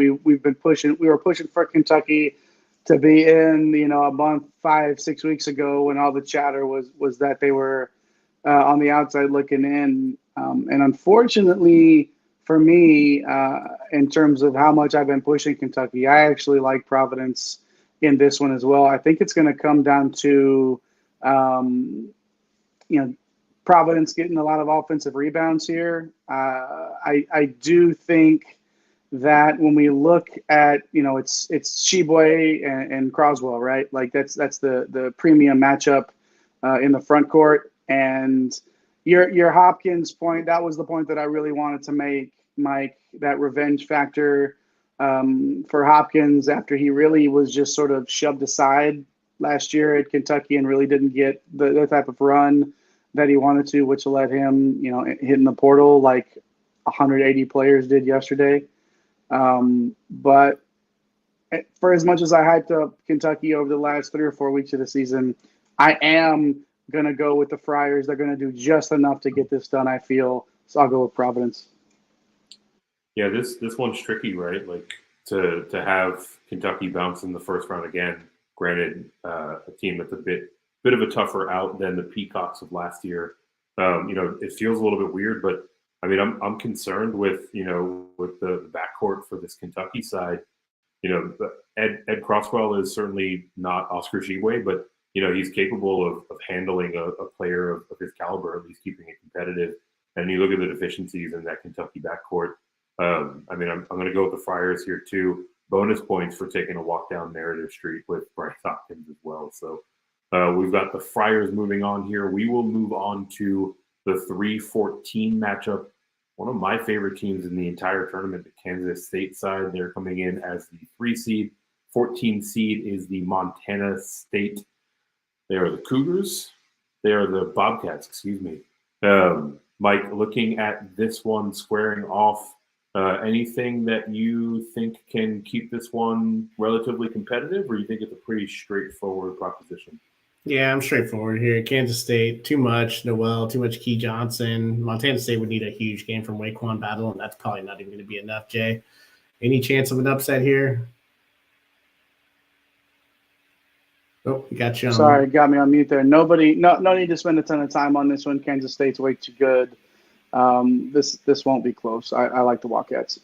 been pushing. We were pushing for Kentucky to be in, a month, 5-6 weeks ago when all the chatter was that they were on the outside looking in. And unfortunately for me, in terms of how much I've been pushing Kentucky, I actually like Providence in this one as well. I think it's going to come down to, Providence getting a lot of offensive rebounds here. I do think that when we look at, it's Sheboy and Croswell, right? Like that's the premium matchup in the front court. And your Hopkins point, that was the point that I really wanted to make, Mike, that revenge factor for Hopkins after he really was just sort of shoved aside last year at Kentucky and really didn't get the type of run that he wanted to, which led him, hitting the portal like 180 players did yesterday. But for as much as I hyped up Kentucky over the last 3 or 4 weeks of the season, I am going to go with the Friars. They're going to do just enough to get this done, I feel. So I'll go with Providence. Yeah, this one's tricky, right? Like to have Kentucky bounce in the first round again. Granted, a team that's a bit of a tougher out than the Peacocks of last year. It feels a little bit weird, but I mean, I'm concerned with the backcourt for this Kentucky side. Ed Crosswell is certainly not Oscar Tshiebwe, but he's capable of handling a player of his caliber, at least keeping it competitive. And you look at the deficiencies in that Kentucky backcourt. I'm going to go with the Friars here too. Bonus points for taking a walk down narrative street with Bryce Hopkins as well. So we've got the Friars moving on here. We will move on to the 3-14 matchup. One of my favorite teams in the entire tournament, the Kansas State side. They're coming in as the 3 seed. 14 seed is the Montana State. They are the Cougars. They are the Bobcats, excuse me. Mike, looking at this one squaring off, anything that you think can keep this one relatively competitive, or you think it's a pretty straightforward proposition? Yeah, I'm straightforward here. Kansas State, too much Noel, too much Key Johnson. Montana State would need a huge game from Waquan Battle, and that's probably not even going to be enough, Jay. Any chance of an upset here? Oh, we got you on. Sorry, got me on mute there. No need to spend a ton of time on this one. Kansas State's way too good. This won't be close. I like the Wildcats.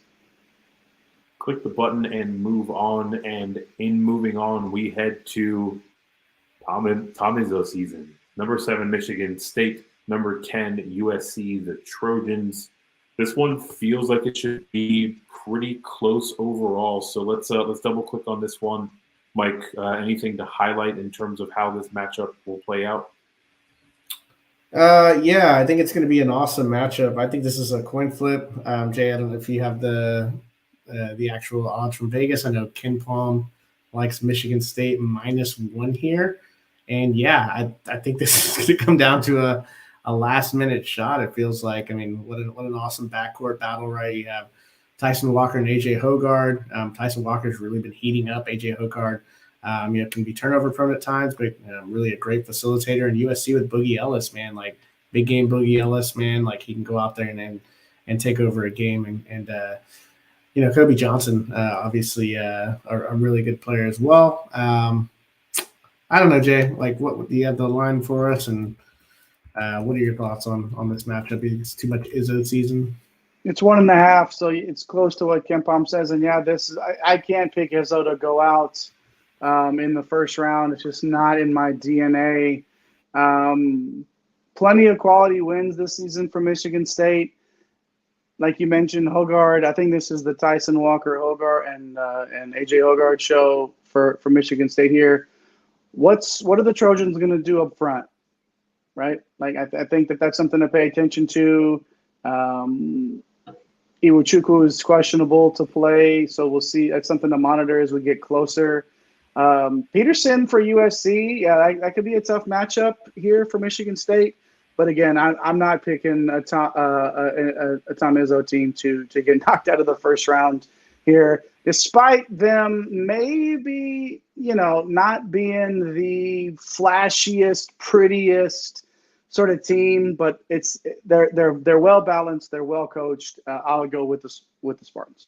Click the button and move on. And in moving on, we head to Tom Izzo season. Number 7, Michigan State. Number 10, USC, the Trojans. This one feels like it should be pretty close overall. So let's double click on this one. Mike, anything to highlight in terms of how this matchup will play out? Yeah, I think it's going to be an awesome matchup. I think this is a coin flip. Jay, I don't know if you have the actual odds from Vegas. I know Ken Palm likes Michigan State -1 here. And yeah, I think this is going to come down to a last-minute shot, it feels like. I mean, what an awesome backcourt battle, right? You have Tyson Walker and A.J. Hoggard. Tyson Walker's really been heating up. A.J. Hoggard, can be turnover-prone at times, but really a great facilitator. And USC with Boogie Ellis, man, like big game Boogie Ellis, man, like he can go out there and take over a game. And Kobe Johnson, obviously a really good player as well. I don't know, Jay, like what do you have the line for us? And what are your thoughts on this matchup? It's too much Izzo season. It's 1.5, so it's close to what Ken Palm says. And yeah, I can't pick Izzo to go out in the first round. It's just not in my DNA. Plenty of quality wins this season for Michigan State. Like you mentioned, Hoggard. I think this is the Tyson Walker Hoggard and AJ Hoggard show for Michigan State here. What are the Trojans going to do up front? Right? Like I think that's something to pay attention to. Iwuchukwu is questionable to play, so we'll see. That's something to monitor as we get closer. Peterson for USC, yeah, that could be a tough matchup here for Michigan State. But again, I'm not picking a Tom Izzo team to get knocked out of the first round here, despite them maybe not being the flashiest, prettiest sort of team, but they're well balanced, they're well coached. I'll go with the Spartans.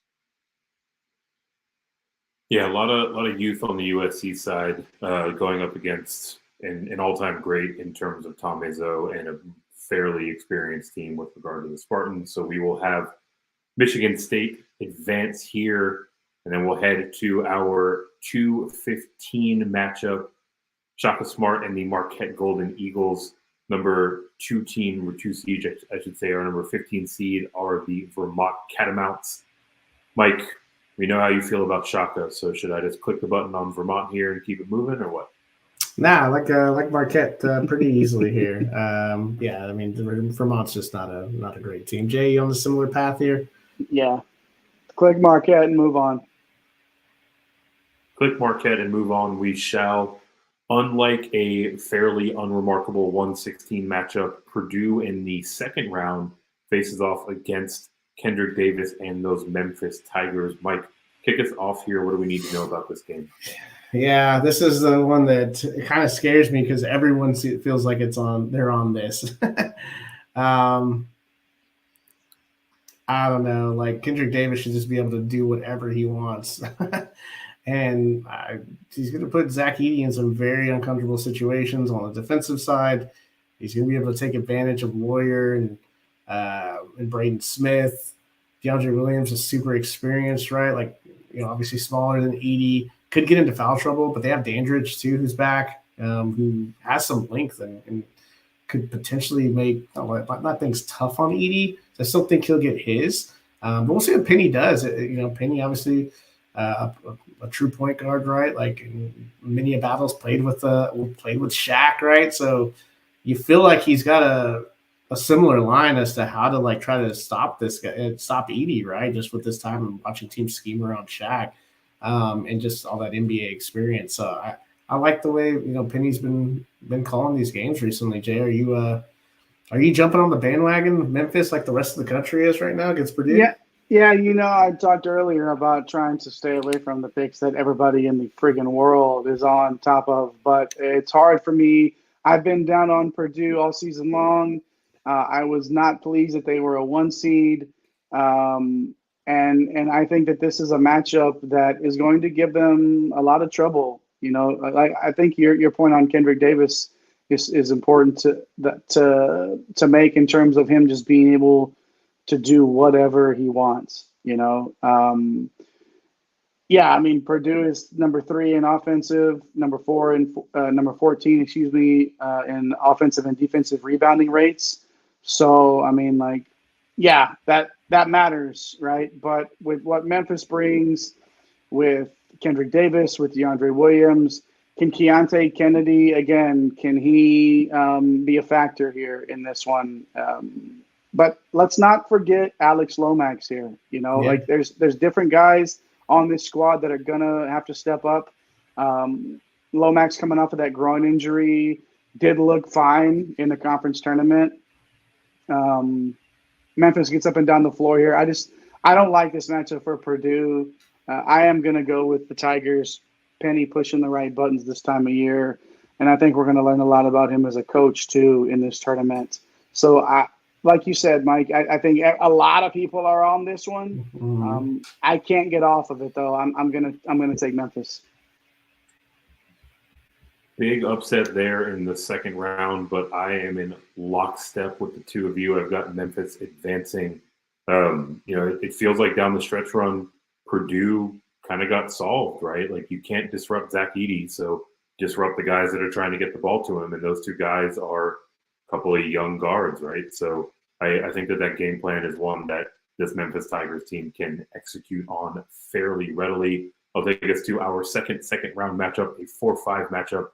Yeah, a lot of youth on the USC side going up against an all-time great in terms of Tom Izzo and a fairly experienced team with regard to the Spartans. So we will have Michigan State advance here, and then we'll head to our 2:15 matchup. Shaka Smart and the Marquette Golden Eagles, number 2 team, or 2 seed, I should say, our number 15 seed are the Vermont Catamounts. Mike, we know how you feel about Shaka, so should I just click the button on Vermont here and keep it moving, or what? Nah, like Marquette pretty easily here. Yeah, I mean Vermont's just not a great team. Jay, you on the similar path here? Yeah, click Marquette and move on. Click Marquette and move on. We shall. Unlike a fairly unremarkable 1-16 matchup, Purdue in the second round faces off against Kendrick Davis and those Memphis Tigers. Mike, kick us off here. What do we need to know about this game? Yeah, this is the one that kind of scares me because everyone feels like they're on this. I don't know. Like Kendrick Davis should just be able to do whatever he wants. And he's going to put Zach Edey in some very uncomfortable situations on the defensive side. He's going to be able to take advantage of Lawyer and Braden Smith. DeAndre Williams is super experienced, right? Like, obviously smaller than Edey. Could get into foul trouble, but they have Dandridge too, who's back, who has some length and could potentially make not things tough on Edey. I still think he'll get his, but we'll see what Penny does. Penny obviously a true point guard, right? Like in many battles played with Shaq, right? So you feel like he's got a similar line as to how to try to stop this guy, stop Edey, right? Just with this time and watching teams scheme around Shaq. And just all that NBA experience. So I like the way Penny's been calling these games recently. Jay, are you jumping on the bandwagon of Memphis like the rest of the country is right now against Purdue? Yeah. I talked earlier about trying to stay away from the picks that everybody in the friggin' world is on top of, but it's hard for me. I've been down on Purdue all season long. I was not pleased that they were a 1 seed. And I think that this is a matchup that is going to give them a lot of trouble. I think your point on Kendrick Davis is important to make in terms of him just being able to do whatever he wants. Purdue is number 3 in offensive, number 4 and number 14, in offensive and defensive rebounding rates. So that matters, right? But with what Memphis brings, with Kendrick Davis, with DeAndre Williams, can Keontae Kennedy, again, can he be a factor here in this one? But let's not forget Alex Lomax here. There's different guys on this squad that are going to have to step up. Lomax coming off of that groin injury did look fine in the conference tournament. Memphis gets up and down the floor here. I don't like this matchup for Purdue. I am going to go with the Tigers. Penny pushing the right buttons this time of year. And I think we're going to learn a lot about him as a coach too in this tournament. So like you said, Mike, I think a lot of people are on this one. Mm-hmm. I can't get off of it though. I'm gonna take Memphis. Big upset there in the second round, but I am in lockstep with the two of you. I've got Memphis advancing. It feels like down the stretch run, Purdue kind of got solved, right? Like you can't disrupt Zach Edey, so disrupt the guys that are trying to get the ball to him, and those two guys are a couple of young guards, right? So I think that game plan is one that this Memphis Tigers team can execute on fairly readily. I'll take us to our second round matchup, a 4-5 matchup.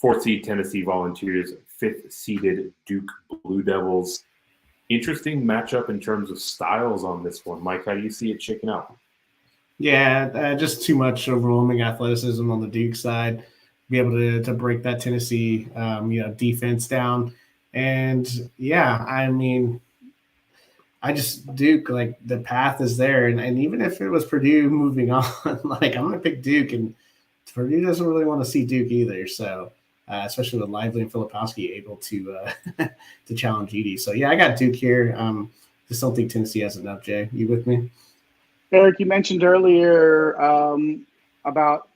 4th seed Tennessee Volunteers, 5th seeded Duke Blue Devils. Interesting matchup in terms of styles on this one. Mike, how do you see it shaking out? Yeah, just too much overwhelming athleticism on the Duke side. Be able to break that Tennessee defense down, and yeah, I mean, I just Duke, like the path is there, and even if it was Purdue moving on, like I'm gonna pick Duke, and Purdue doesn't really want to see Duke either. So especially with Lively and Filipowski able to to challenge Edie. So yeah, I got Duke here. Just don't think Tennessee has enough. Jay, you with me? Eric, you mentioned earlier about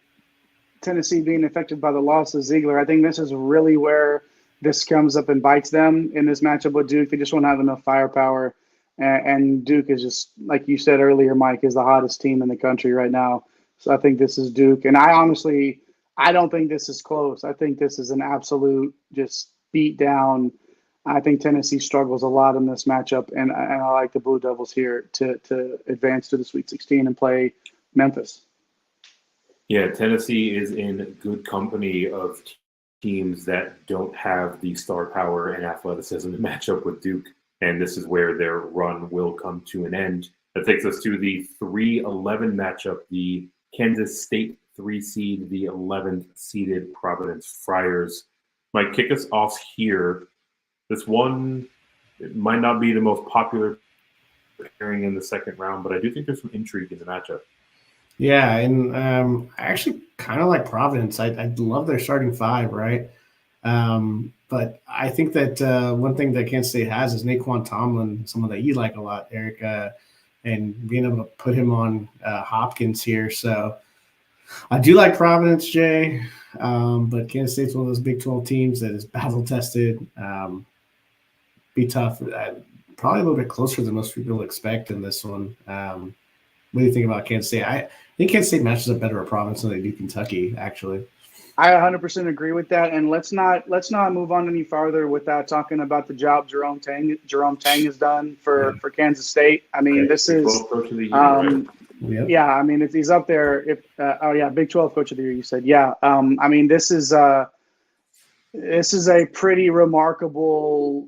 Tennessee being affected by the loss of Ziegler. I think this is really where this comes up and bites them in this matchup with Duke. They just won't have enough firepower. And Duke is just, like you said earlier, Mike, is the hottest team in the country right now. So I think this is Duke. And I don't think this is close. I think this is an absolute just beat down. I think Tennessee struggles a lot in this matchup, and I like the Blue Devils here to advance to the Sweet 16 and play Memphis. Yeah, Tennessee is in good company of teams that don't have the star power and athleticism to match up with Duke, and this is where their run will come to an end. That takes us to the 3-11 matchup, the Kansas State 3 seed, the 11th seeded Providence Friars. Mike, kick us off here. This one, it might not be the most popular pairing in the second round, but I do think there's some intrigue in the matchup. Yeah, and I actually kind of like Providence. I love their starting five, right? But I think that one thing that Kansas State has is Naquan Tomlin, someone that you like a lot, Eric, and being able to put him on Hopkins here. So I do like Providence, Jay, but Kansas State's one of those Big 12 teams that is battle-tested. Be tough. Probably a little bit closer than most people expect in this one. What do you think about Kansas State? I think Kansas State matches up better at Providence than they do Kentucky, actually. I 100% agree with that, and let's not move on any farther without talking about the job Jerome Tang has done for Kansas State. I mean, this is yeah. I mean, if he's up there, Big 12 Coach of the Year, you said, yeah. I mean, this is a pretty remarkable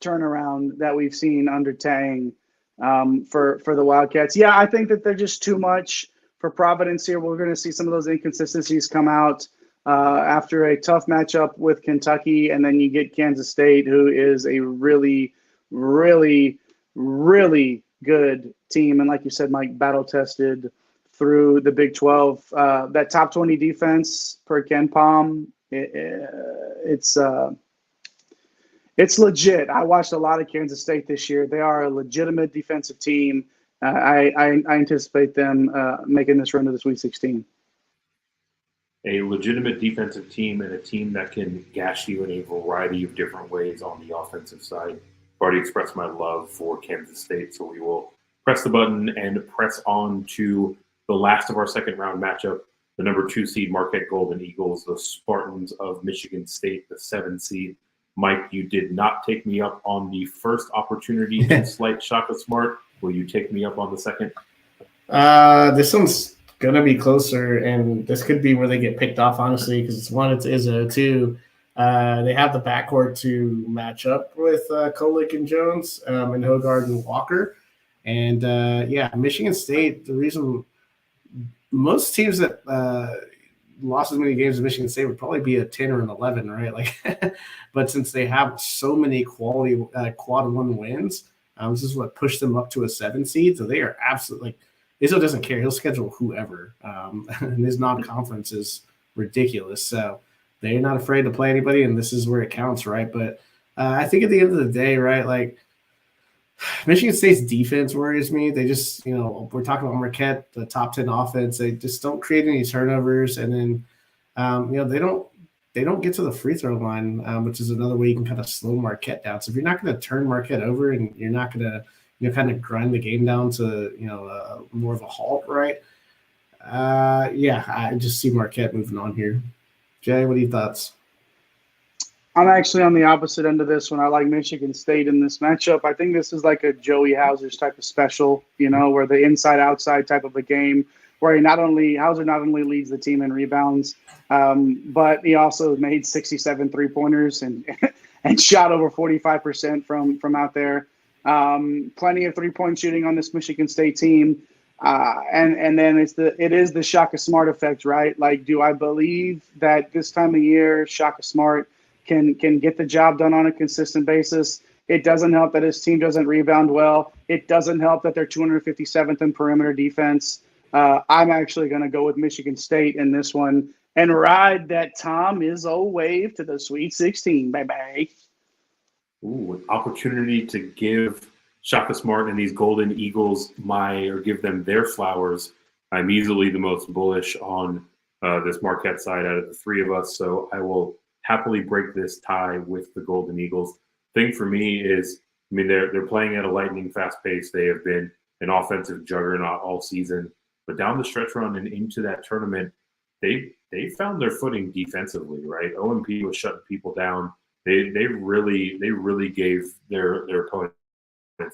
turnaround that we've seen under Tang for the Wildcats. Yeah, I think that they're just too much for Providence here. We're going to see some of those inconsistencies come out after a tough matchup with Kentucky, and then you get Kansas State, who is a really, really, really good team. And like you said, Mike, battle-tested through the Big 12. That top 20 defense per Ken Palm, it's legit. I watched a lot of Kansas State this year. They are a legitimate defensive team. I anticipate them making this run to the Sweet 16. A legitimate defensive team and a team that can gash you in a variety of different ways on the offensive side. I've already expressed my love for Kansas State, so we will press the button and press on to the last of our second round matchup, the number 2 seed Marquette Golden Eagles, the Spartans of Michigan State, the 7 seed. Mike, you did not take me up on the first opportunity to slight Shaka Smart. Will you take me up on the second? This one's going to be closer, and this could be where they get picked off, honestly, because it's Izzo. 2, they have the backcourt to match up with Kolick and Jones and Hogard and Walker. And, Michigan State, the reason most teams that lost as many games as Michigan State would probably be a 10 or an 11, right? Like, but since they have so many quality quad 1 wins, this is what pushed them up to a 7 seed. So they are absolutely like, Izzo doesn't care. He'll schedule whoever. And his non-conference is ridiculous. So they're not afraid to play anybody, and this is where it counts, right? But I think at the end of the day, right, like Michigan State's defense worries me. They just, we're talking about Marquette, the top 10 offense. They just don't create any turnovers. And then, they don't get to the free throw line, which is another way you can kind of slow Marquette down. So if you're not going to turn Marquette over and you're not going to, kind of grind the game down to, more of a halt, right? I just see Marquette moving on here. Jay, what are your thoughts? I'm actually on the opposite end of this one. I like Michigan State in this matchup. I think this is like a Joey Hauser's type of special, where the inside-outside type of a game, where Hauser not only leads the team in rebounds, but he also made 67 three-pointers and shot over 45% from out there. Plenty of three-point shooting on this Michigan State team. And then it is the Shaka Smart effect, right? Like, do I believe that this time of year Shaka Smart can get the job done on a consistent basis? It doesn't help that his team doesn't rebound well. It doesn't help that they're 257th in perimeter defense. I'm actually going to go with Michigan State in this one and ride that Tom Izzo wave to the Sweet 16, baby. Ooh, an opportunity to give Shaka Smart and these Golden Eagles give them their flowers. I'm easily the most bullish on this Marquette side out of the three of us, so I will happily break this tie with the Golden Eagles. Thing for me is, I mean, they're playing at a lightning fast pace. They have been an offensive juggernaut all season, but down the stretch run and into that tournament, they found their footing defensively, right? OMP was shutting people down. They really gave their opponents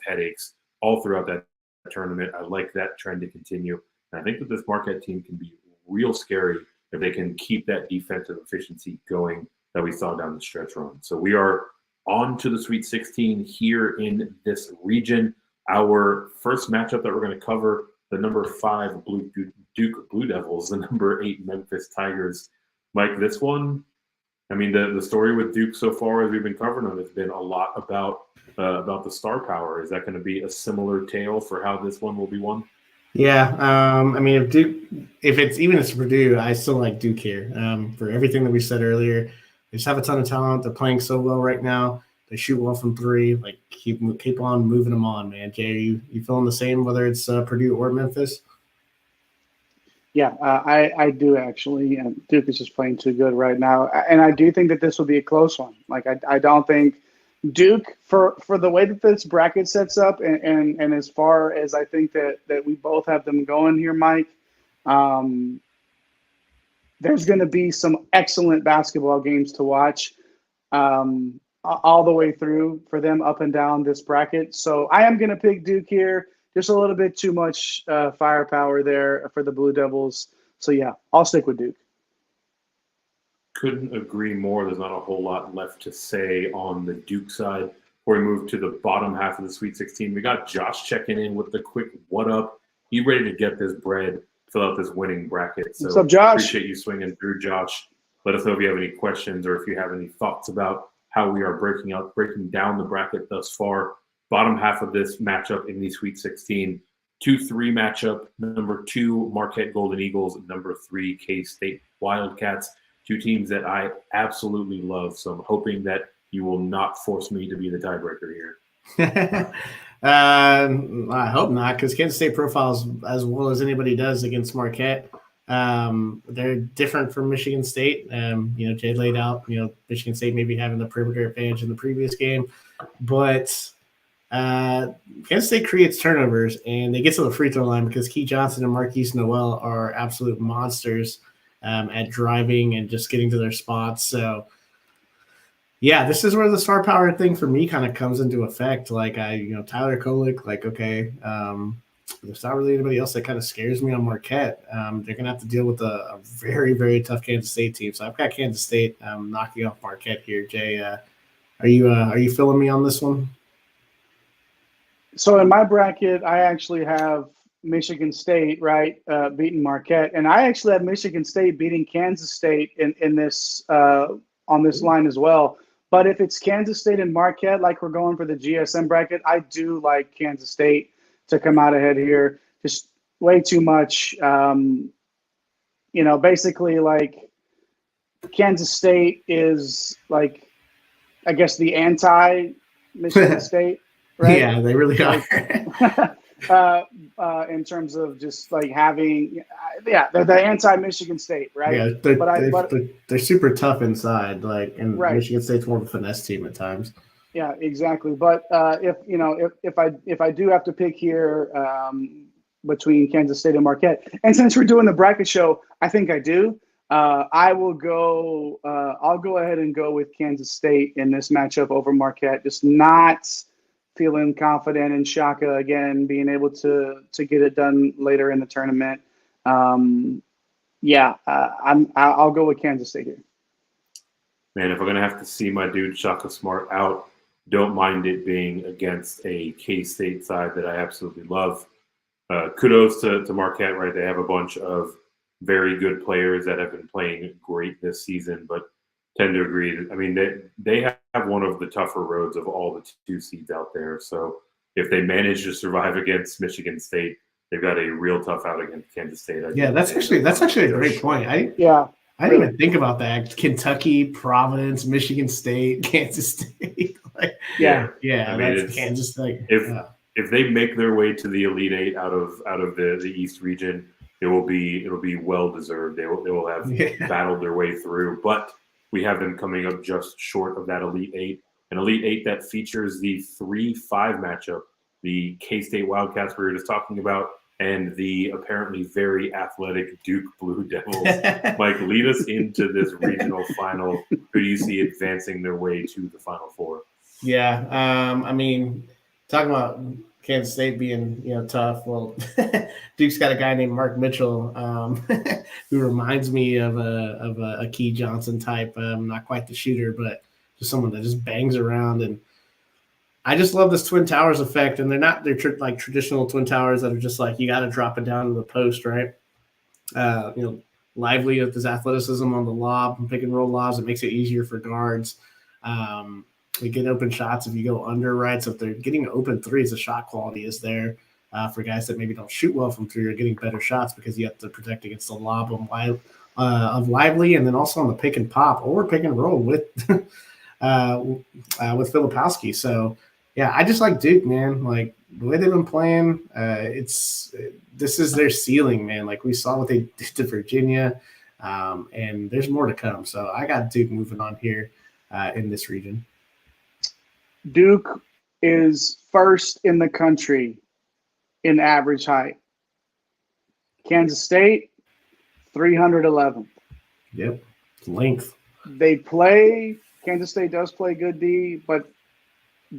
headaches all throughout that tournament. I like that trend to continue. And I think that this Marquette team can be real scary if they can keep that defensive efficiency going that we saw down the stretch run. So we are on to the Sweet 16 here in this region. Our first matchup that we're going to cover, the number 5 Duke Blue Devils, the number 8 Memphis Tigers. Mike, this one, I mean, the story with Duke so far as we've been covering them, it's been a lot about the star power. Is that going to be a similar tale for how this one will be won? Yeah, I mean, if it's Purdue, I still like Duke here for everything that we said earlier. They just have a ton of talent. They're playing so well right now. They shoot well from three. Like keep on moving them on, man. Jay, you feeling the same whether it's Purdue or Memphis? Yeah, I do actually. Duke is just playing too good right now, and I do think that this will be a close one. Like I don't think Duke, for the way that this bracket sets up, and as far as I think that we both have them going here, Mike, there's going to be some excellent basketball games to watch all the way through for them up and down this bracket. So I am going to pick Duke here. Just a little bit too much firepower there for the Blue Devils. So, yeah, I'll stick with Duke. Couldn't agree more. There's not a whole lot left to say on the Duke side. Before we move to the bottom half of the Sweet 16, we got Josh checking in with the quick what up. He ready to get this bread, fill out this winning bracket. So what's up, Josh? Appreciate you swinging through, Josh. Let us know if you have any questions or if you have any thoughts about how we are breaking down the bracket thus far. Bottom half of this matchup in the Sweet 16, 2-3 matchup, number 2 Marquette Golden Eagles, number 3 K-State Wildcats, two teams that I absolutely love. So I'm hoping that you will not force me to be the tiebreaker here. I hope not, because Kansas State profiles as well as anybody does against Marquette. They're different from Michigan State. Jay laid out, Michigan State maybe having the perimeter advantage in the previous game, but Kansas State creates turnovers and they get to the free throw line because Key Johnson and Marquise Noel are absolute monsters at driving and just getting to their spots. So, yeah, this is where the star power thing for me kind of comes into effect. Like Tyler Kolek, like, okay, there's not really anybody else that kind of scares me on Marquette. They're going to have to deal with a very, very tough Kansas State team. So I've got Kansas State knocking off Marquette here. Jay, are you feeling me on this one? So in my bracket, I actually have Michigan State, right, beating Marquette, and I actually have Michigan State beating Kansas State in this on this line as well. But if it's Kansas State and Marquette, like we're going for the GSM bracket, I do like Kansas State to come out ahead here. Just way too much. Basically, like Kansas State is like, I guess, the anti-Michigan State. Right? Yeah, they really are. In terms of just like having, they're the anti-Michigan State, right? Yeah, they're super tough inside, and right. Michigan State's more of a finesse team at times. Yeah, exactly. But if I do have to pick here between Kansas State and Marquette, and since we're doing the bracket show, I think I do. I will go. I'll go ahead and go with Kansas State in this matchup over Marquette. Just not feeling confident in Shaka again, being able to get it done later in the tournament. I'll go with Kansas State here. Man, if we're gonna have to see my dude Shaka Smart out, don't mind it being against a K-State side that I absolutely love. kudos to Marquette, right? They have a bunch of very good players that have been playing great this season, but tend to agree. I mean, they have one of the tougher roads of all the 2 seeds out there. So if they manage to survive against Michigan State, they've got a real tough out against Kansas State. That's actually a great point. I didn't even think about that. Kentucky, Providence, Michigan State, Kansas State. Yeah. I mean, that's Kansas State. If they make their way to the Elite Eight out of the East region, it'll be well deserved. They will have battled their way through, but we have them coming up just short of that Elite Eight. An Elite Eight that features the 3-5 matchup, the K-State Wildcats we were just talking about, and the apparently very athletic Duke Blue Devils. Mike, lead us into this regional final. Who do you see advancing their way to the Final Four? Yeah, I mean, talking about Kansas State being tough. Well, Duke's got a guy named Mark Mitchell who reminds me of a Key Johnson type. Not quite the shooter, but just someone that just bangs around. And I just love this Twin Towers effect. And they're like traditional Twin Towers that are just like you got to drop it down to the post, right? Lively with his athleticism on the lob and pick and roll lobs. It makes it easier for guards. We get open shots if you go under, right? So if they're getting open threes, the shot quality is there for guys that maybe don't shoot well from three or getting better shots because you have to protect against the lob of Lively, and then also on the pick and pop or pick and roll with Filipowski. So yeah, I just like Duke, man. Like the way they've been playing, this is their ceiling, man. Like we saw what they did to Virginia, and there's more to come. So I got Duke moving on here in this region. Duke is first in the country in average height. Kansas State, 311th. Yep, length. Kansas State does play good D, but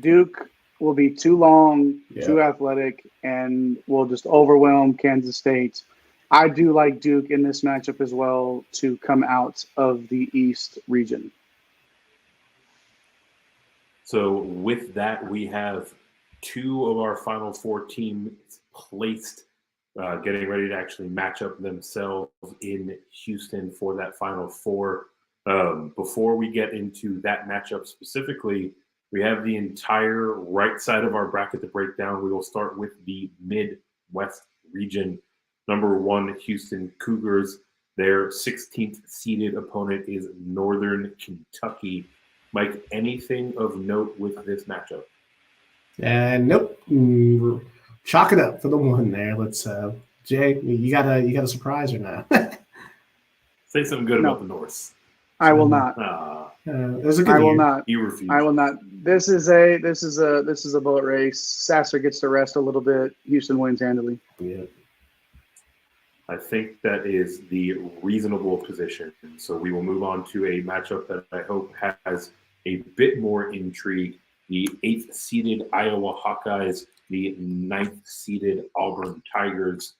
Duke will be too long, too athletic, and will just overwhelm Kansas State. I do like Duke in this matchup as well to come out of the East region. So with that, we have 2 of our Final Four teams placed, getting ready to actually match up themselves in Houston for that Final Four. Before we get into that matchup specifically, we have the entire right side of our bracket to break down. We will start with the Midwest region. Number 1, Houston Cougars. Their 16th seeded opponent is Northern Kentucky. Mike, anything of note with this matchup? Nope. Chalk it up for the one there. Let's Jay, you got a surprise or not? Say something good about the Norse. I will not. It was a good year. Will not. You refuse. I will not. This is a boat race. Sasser gets to rest a little bit. Houston wins handily. Yeah. I think that is the reasonable position. So we will move on to a matchup that I hope has a bit more intrigue. The 8th seeded Iowa Hawkeyes, the 9th seeded Auburn Tigers.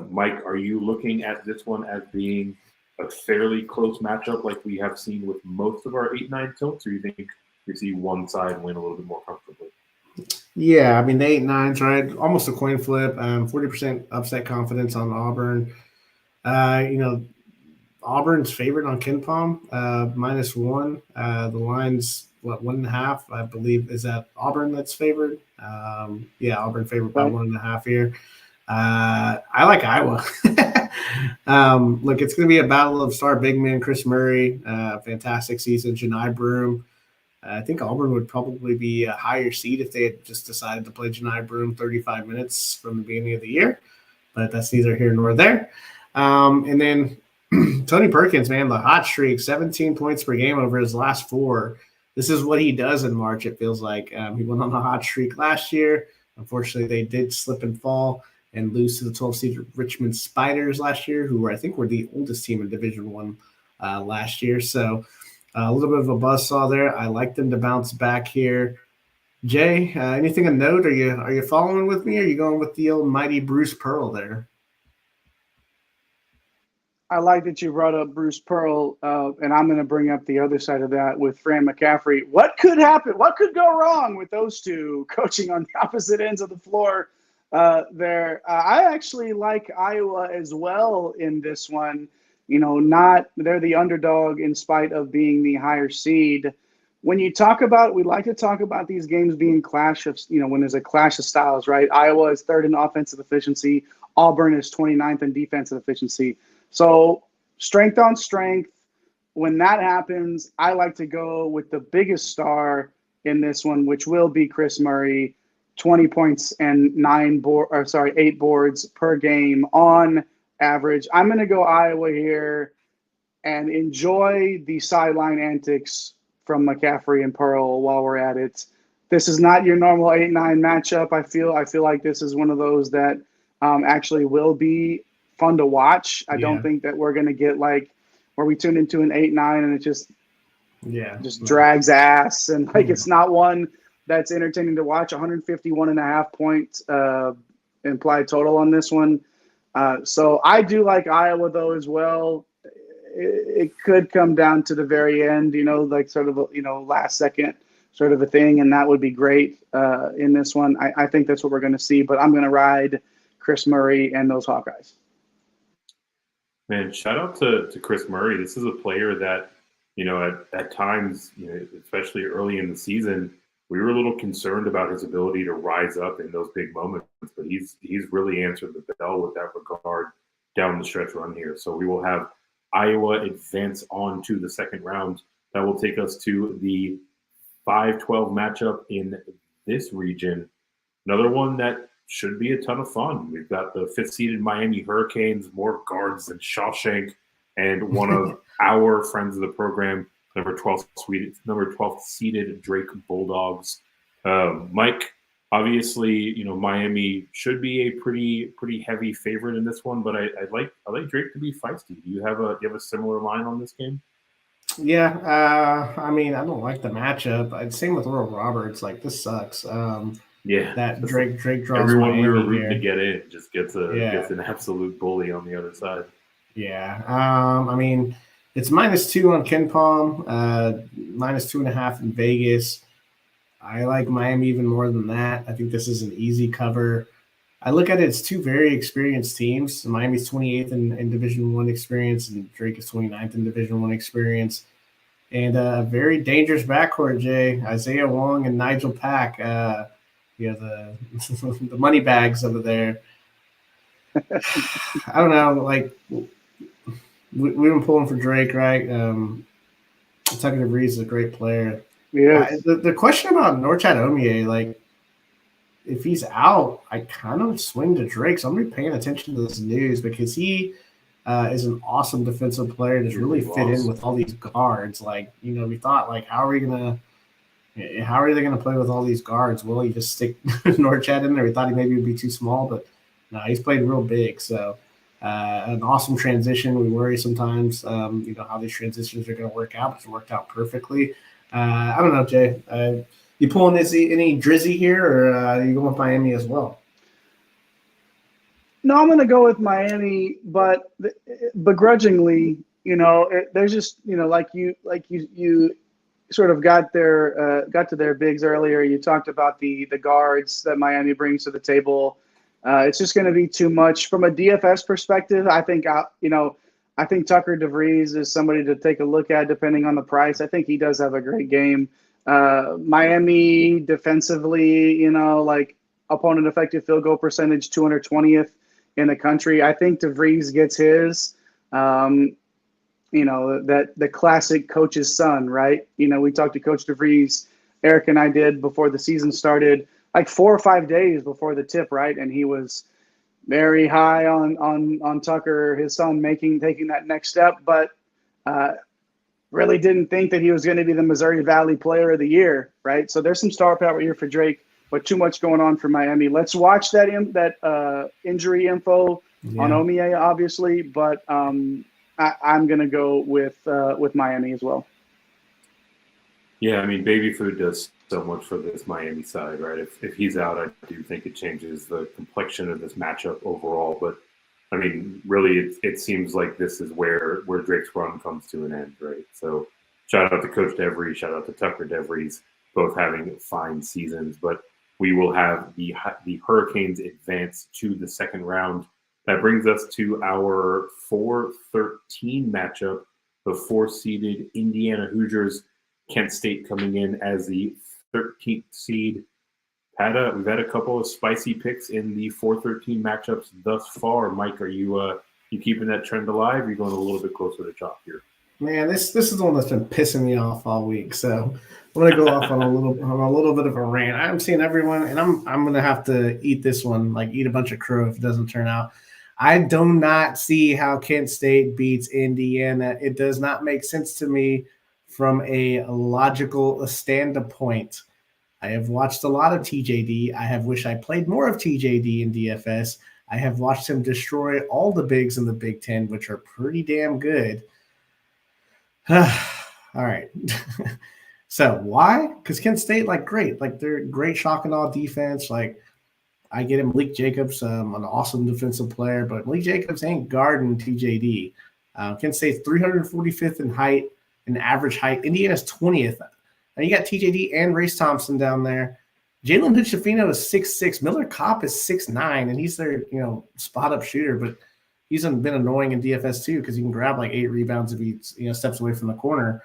Mike, are you looking at this one as being a fairly close matchup like we have seen with most of our 8-9 tilts, or you think we see one side win a little bit more comfortably? Yeah, I mean, the 8-9s, right? Almost a coin flip. 40% upset confidence on Auburn. Auburn's favored on KenPom, -1. The line's, 1.5, I believe. Is that Auburn that's favored? Auburn favored by 1.5 here. I like Iowa. Look, it's going to be a battle of star big man Chris Murray, fantastic season. Janai Broome. I think Auburn would probably be a higher seed if they had just decided to play Janai Broome 35 minutes from the beginning of the year, but that's neither here nor there. And then Tony Perkins, man, the hot streak, 17 points per game over his last 4. This is what he does in March, it feels like. He went on a hot streak last year. Unfortunately, they did slip and fall and lose to the 12-seed Richmond Spiders last year, who I think were the oldest team in Division I last year. So a little bit of a buzzsaw there. I like them to bounce back here. Jay, anything of note? Are you following with me? Or are you going with the old mighty Bruce Pearl there? I like that you brought up Bruce Pearl, and I'm going to bring up the other side of that with Fran McCaffrey. What could happen? What could go wrong with those two coaching on the opposite ends of the floor? there. I actually like Iowa as well in this one. Not they're the underdog in spite of being the higher seed. When you talk about, we like to talk about these games being clash of, when there's a clash of styles, right? Iowa is third in offensive efficiency. Auburn is 29th in defensive efficiency. So strength on strength. When that happens, I like to go with the biggest star in this one, which will be Chris Murray, 20 points and 8 boards per game on average. I'm going to go Iowa here and enjoy the sideline antics from McCaffrey and Pearl while we're at it. This is not your normal 8-9 matchup. I feel like this is one of those that actually will be fun to watch. I don't think that we're going to get like where we tune into an 8-9 and it just drags ass and it's not one that's entertaining to watch. 151.5 points implied total on this one. So I do like Iowa though as well. It could come down to the very end, like sort of last second sort of a thing, and that would be great in this one. I think that's what we're going to see, but I'm going to ride Chris Murray and those Hawkeyes. Man, shout out to Chris Murray. This is a player that, at times, especially early in the season, we were a little concerned about his ability to rise up in those big moments, but he's really answered the bell with that regard down the stretch run here. So we will have Iowa advance on to the second round. That will take us to the 5-12 matchup in this region. Another one that should be a ton of fun. We've got the 5th-seeded Miami Hurricanes, more guards than Shawshank, and one of our friends of the program, number 12th seeded Drake Bulldogs. Mike, obviously, Miami should be a pretty heavy favorite in this one, but I like Drake to be feisty. Do you have a similar line on this game? Yeah, I don't like the matchup. Same with Oral Roberts. Like, this sucks. That Drake draws everyone Miami we were rooting here. to get in just gets an absolute bully on the other side. Yeah, it's -2 on KenPom, -2.5 in Vegas. I like Miami even more than that. I think this is an easy cover. I look at it as two very experienced teams. Miami's 28th in Division I experience, and Drake is 29th in Division I experience. And a very dangerous backcourt, Jay. Isaiah Wong and Nigel Pack. The the money bags over there. I don't know. Like, we've been pulling for Drake, right? Tucker DeVries is a great player. Yeah. The question about Norchad Omier, like, if he's out, I kind of swing to Drake. So I'm going to be paying attention to this news because he is an awesome defensive player. Just really fit in with all these guards. Like, we thought, like, how are they going to play with all these guards? Will you just stick Norchad in there? We thought he maybe would be too small, but no, he's played real big. So an awesome transition. We worry sometimes, how these transitions are going to work out. It's worked out perfectly. I don't know, Jay. You pulling any Drizzy here, or you going with Miami as well? No, I'm going to go with Miami, but begrudgingly, there's just, like you sort of got to their bigs earlier. You talked about the guards that Miami brings to the table. It's just going to be too much from a DFS perspective. I think Tucker DeVries is somebody to take a look at depending on the price. I think he does have a great game. Miami defensively, opponent effective field goal percentage 220th in the country. I think DeVries gets his. The classic coach's son, right? We talked to Coach DeVries, Eric and I did before the season started, like 4 or 5 days before the tip, right? And he was very high on Tucker, his son, taking that next step, but really didn't think that he was going to be the Missouri Valley Player of the Year, right? So there's some star power here for Drake, but too much going on for Miami. Let's watch that injury info on Omier, obviously, but I'm going to go with Miami as well. Yeah, Baby Food does so much for this Miami side, right? If he's out, I do think it changes the complexion of this matchup overall. But really, it seems like this is where Drake's run comes to an end, right? So shout out to Coach DeVries, shout out to Tucker DeVries, both having fine seasons. But we will have the Hurricanes advance to the second round. That brings us to our 4-13 matchup. The 4-seeded Indiana Hoosiers, Kent State coming in as the 13th seed. We've had a couple of spicy picks in the 4-13 matchups thus far. Mike, are you keeping that trend alive? You're going a little bit closer to chalk here. Man, this is the one that's been pissing me off all week. So I'm gonna go off on a little bit of a rant. I'm seeing everyone, and I'm gonna have to eat this one, like eat a bunch of crow if it doesn't turn out. I do not see how Kent State beats Indiana. It does not make sense to me from a logical standpoint. I have watched a lot of TJD. I have wished I played more of TJD in DFS. I have watched him destroy all the bigs in the Big Ten, which are pretty damn good. All right. So why? Because Kent State, great. They're great shock and awe defense. I get him. Malik Jacobs, an awesome defensive player, but Malik Jacobs ain't guarding TJD. Kent State's 345th in height, in average height. Indiana's 20th. And you got TJD and Race Thompson down there. Jalen Hood-Schifino is 6'6". Miller Kopp is 6'9", and he's their spot-up shooter, but he's been annoying in DFS too because he can grab 8 rebounds if he steps away from the corner.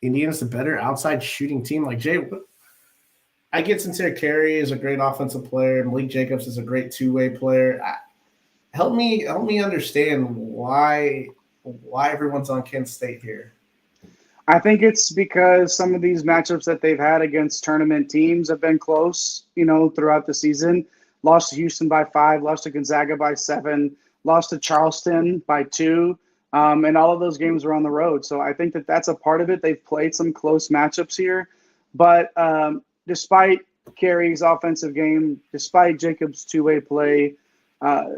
Indiana's the better outside shooting team. I get Sincere Carey is a great offensive player. Malik Jacobs is a great two-way player. Help me understand why everyone's on Kent State here. I think it's because some of these matchups that they've had against tournament teams have been close, throughout the season. Lost to Houston by 5, lost to Gonzaga by 7, lost to Charleston by 2, and all of those games were on the road. So I think that that's a part of it. They've played some close matchups here, but despite Carey's offensive game, despite Jacobs' two-way play,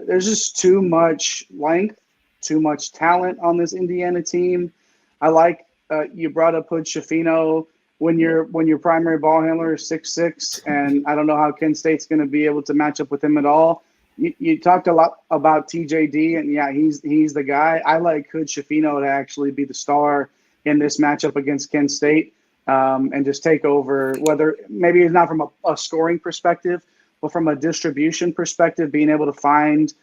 there's just too much length, too much talent on this Indiana team. I like you brought up Hood-Schifino. When your primary ball handler is 6'6", and I don't know how Kent State's going to be able to match up with him at all. You talked a lot about TJD, and yeah, he's the guy. I like Hood-Schifino to actually be the star in this matchup against Kent State. And just take over, whether maybe it's not from a scoring perspective, but from a distribution perspective, being able to find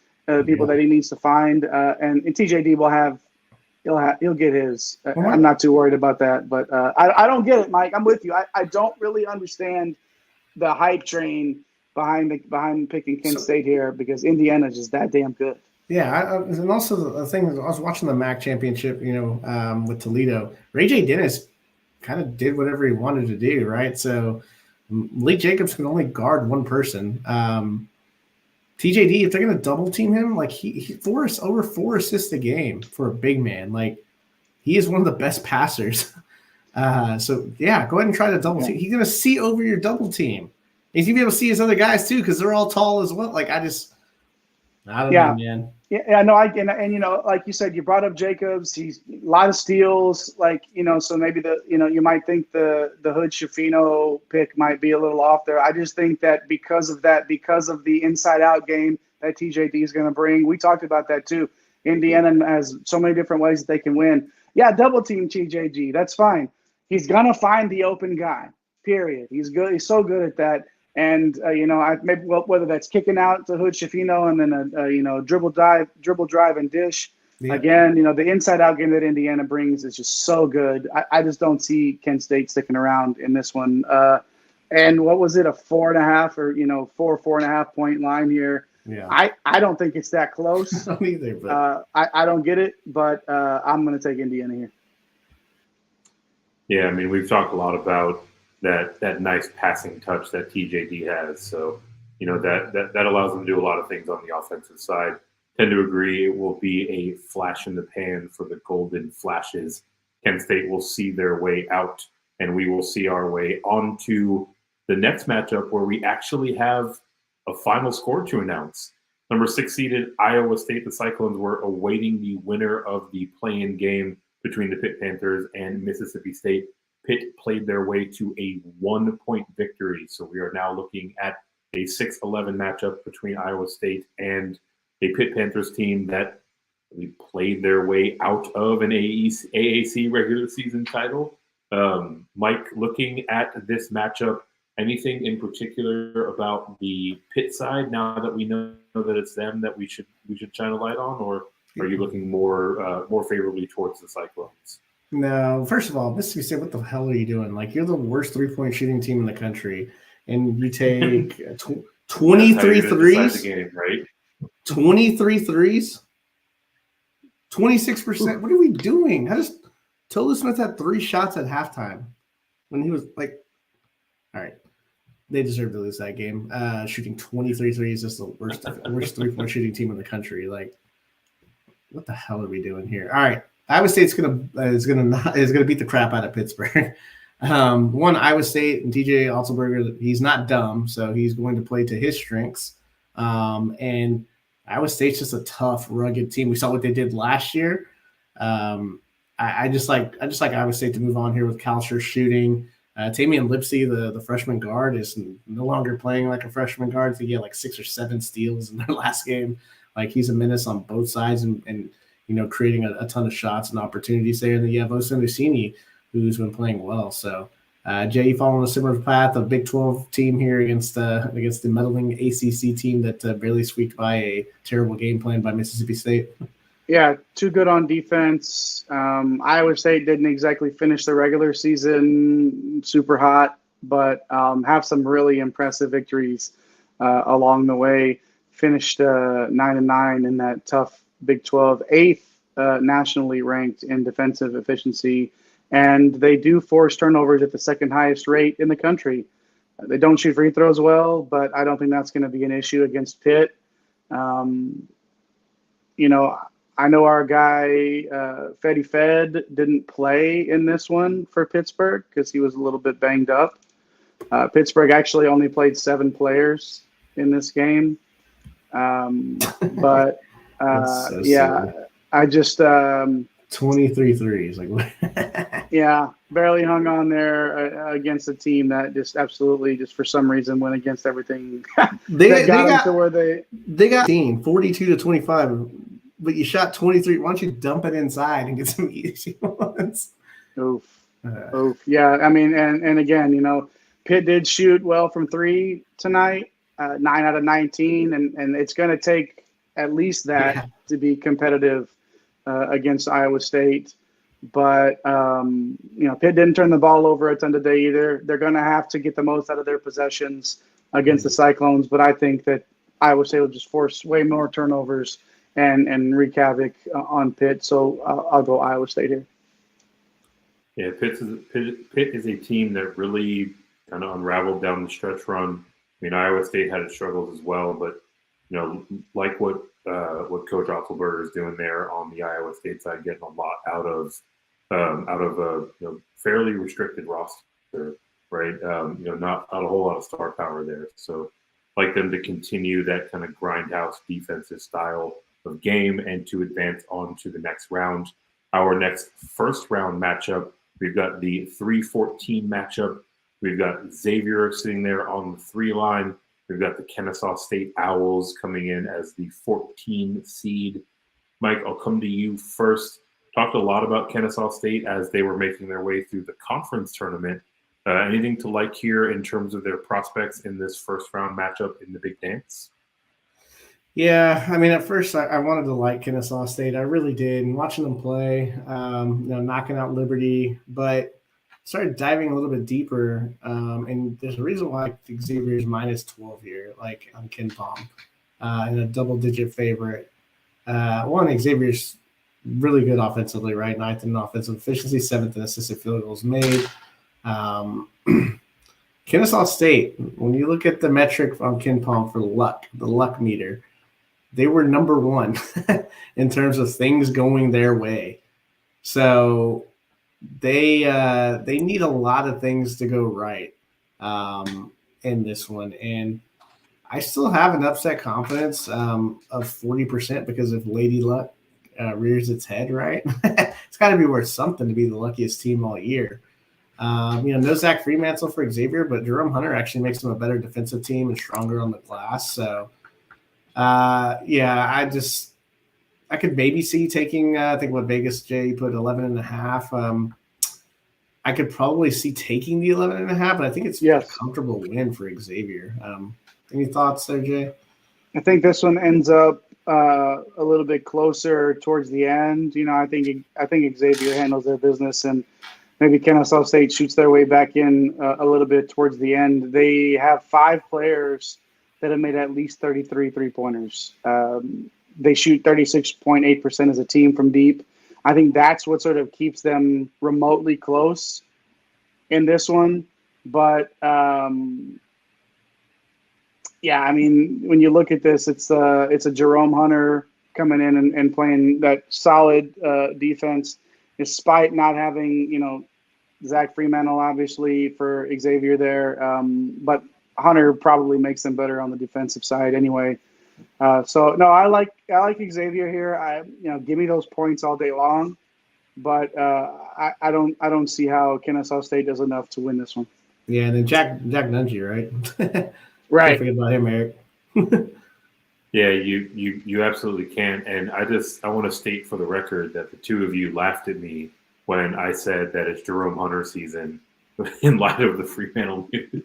people that he needs to find. And TJD he'll get his. I'm not too worried about that, but I don't get it, Mike. I'm with you. I don't really understand the hype train behind picking Kent State here because Indiana's just that damn good. Yeah, and also the thing is, I was watching the MAC championship, with Toledo. Ray J. Dennis kind of did whatever he wanted to do, right? So Malik Jacobs can only guard one person. TJD, if they're going to double team him, he over 4 assists a game for a big man. He is one of the best passers. So yeah, go ahead and try the double team. He's going to see over your double team. He's going to be able to see his other guys too because they're all tall as well. I don't know, man. Yeah, no, and like you said, you brought up Jacobs. He's a lot of steals, so maybe you might think the Hood-Schifino pick might be a little off there. I just think that because of the inside-out game that TJD is going to bring, we talked about that too. Indiana has so many different ways that they can win. Yeah, double team TJD, that's fine. He's going to find the open guy. Period. He's good. He's so good at that. And whether that's kicking out to Hood-Schifino and then a dribble drive and dish. Yeah. Again, the inside out game that Indiana brings is just so good. I just don't see Kent State sticking around in this one. And what was it, a 4.5 or 4.5 point line here? Yeah. I don't think it's that close. I don't either. But I don't get it, but I'm going to take Indiana here. Yeah, we've talked a lot about that nice passing touch that TJD has. So, that allows them to do a lot of things on the offensive side. Tend to agree it will be a flash in the pan for the Golden Flashes. Kent State will see their way out, and we will see our way onto the next matchup where we actually have a final score to announce. Number 6 seeded Iowa State, the Cyclones were awaiting the winner of the play-in game between the Pitt Panthers and Mississippi State. Pitt played their way to a 1-point victory. So we are now looking at a 6-11 matchup between Iowa State and a Pitt Panthers team that played their way out of an AAC regular season title. Mike, looking at this matchup, Anything in particular about the Pitt side now that we know that it's them that we should shine a light on, or are you looking more favorably towards the Cyclones? No, first of all, Mississippi State, what the hell are you doing? Like, you're the worst 3-point shooting team in the country, and you take 23 threes, game, right? 23 threes, 26%. What are we doing? Tolu Smith had 3 shots at halftime when he was like, all right, they deserve to lose that game. Shooting 23 threes is the worst 3-point shooting team in the country. Like, what the hell are we doing here? All right. Iowa State's gonna beat the crap out of Pittsburgh. Iowa State and TJ Otzelberger, he's not dumb, so he's going to play to his strengths. And Iowa State's just a tough, rugged team. We saw what they did last year. I just like Iowa State to move on here with Kalsher shooting. Tamian Lipsey, the freshman guard, is no longer playing like a freshman guard. He had like 6 or 7 steals in their last game. Like, he's a menace on both sides and creating a ton of shots and opportunities there. And then you have Osa Nusini, who's been playing well. So, Jay, you following a similar path, a Big 12 team here against the meddling ACC team that barely squeaked by a terrible game plan by Mississippi State. Yeah, too good on defense. Iowa State didn't exactly finish the regular season super hot, but have some really impressive victories along the way. Finished 9-9 in that tough Big 12, 8th nationally ranked in defensive efficiency, and they do force turnovers at the second highest rate in the country. They don't shoot free throws well, but I don't think that's going to be an issue against Pitt. I know our guy Fetty Fed didn't play in this one for Pittsburgh because he was a little bit banged up. Pittsburgh actually only played 7 players in this game. But silly. I just 23 threes, yeah, barely hung on there against a team that just absolutely, just for some reason, went against everything. They got them to where they got 42-25, but you shot 23. Why don't you dump it inside and get some easy ones? Oof. Yeah, I mean, and again, Pitt did shoot well from 3 tonight. 9 out of 19, and it's going to take at least that to be competitive against Iowa State. But, Pitt didn't turn the ball over a ton today either. They're going to have to get the most out of their possessions against the Cyclones, but I think that Iowa State will just force way more turnovers and wreak havoc on Pitt. So I'll go Iowa State here. Yeah, Pitt is a team that really kind of unraveled down the stretch run. I mean, Iowa State had its struggles as well, but like what Coach Otzelberger is doing there on the Iowa State side, getting a lot out of a fairly restricted roster, right? Not a whole lot of star power there. So, like them to continue that kind of grindhouse defensive style of game and to advance on to the next round. Our next first round matchup, we've got the 3-14 matchup. We've got Xavier sitting there on the 3 line. We've got the Kennesaw State Owls coming in as the 14 seed. Mike, I'll come to you first. Talked a lot about Kennesaw State as they were making their way through the conference tournament. Anything to like here in terms of their prospects in this first round matchup in the Big Dance? Yeah, I mean, at first I wanted to like Kennesaw State. I really did. And watching them play, knocking out Liberty, but started diving a little bit deeper, and there's a reason why Xavier's -12 here, like on KenPom, and a double-digit favorite. Xavier's really good offensively, right? 9th in offensive efficiency, 7th in assisted field goals made. Kennesaw State, when you look at the metric on KenPom for the luck meter, they were number 1 in terms of things going their way. So they need a lot of things to go right in this one, and I still have an upset confidence of 40% because if Lady Luck rears its head, right, it's got to be worth something to be the luckiest team all year. No Zach Freemantle for Xavier, but Jerome Hunter actually makes them a better defensive team and stronger on the glass. So I could maybe see taking, I think what Vegas Jay put 11.5. I could probably see taking the 11.5, but I think it's a comfortable win for Xavier. Any thoughts there, Jay? I think this one ends up a little bit closer towards the end. I think Xavier handles their business, and maybe Kennesaw State shoots their way back in a little bit towards the end. They have 5 players that have made at least 33 3-pointers. They shoot 36.8% as a team from deep. I think that's what sort of keeps them remotely close in this one. But, yeah, I mean, when you look at this, it's a Jerome Hunter coming in and playing that solid defense, despite not having, Zach Fremantle, obviously, for Xavier there. But Hunter probably makes them better on the defensive side anyway. So no, I like Xavier here. Give me those points all day long, but I don't see how Kennesaw State does enough to win this one. Yeah, and then Jack Nungy, right? Right. Can't forget about him, Eric. Yeah, you absolutely can. And I want to state for the record that the two of you laughed at me when I said that it's Jerome Hunter season in light of the Fremantle news.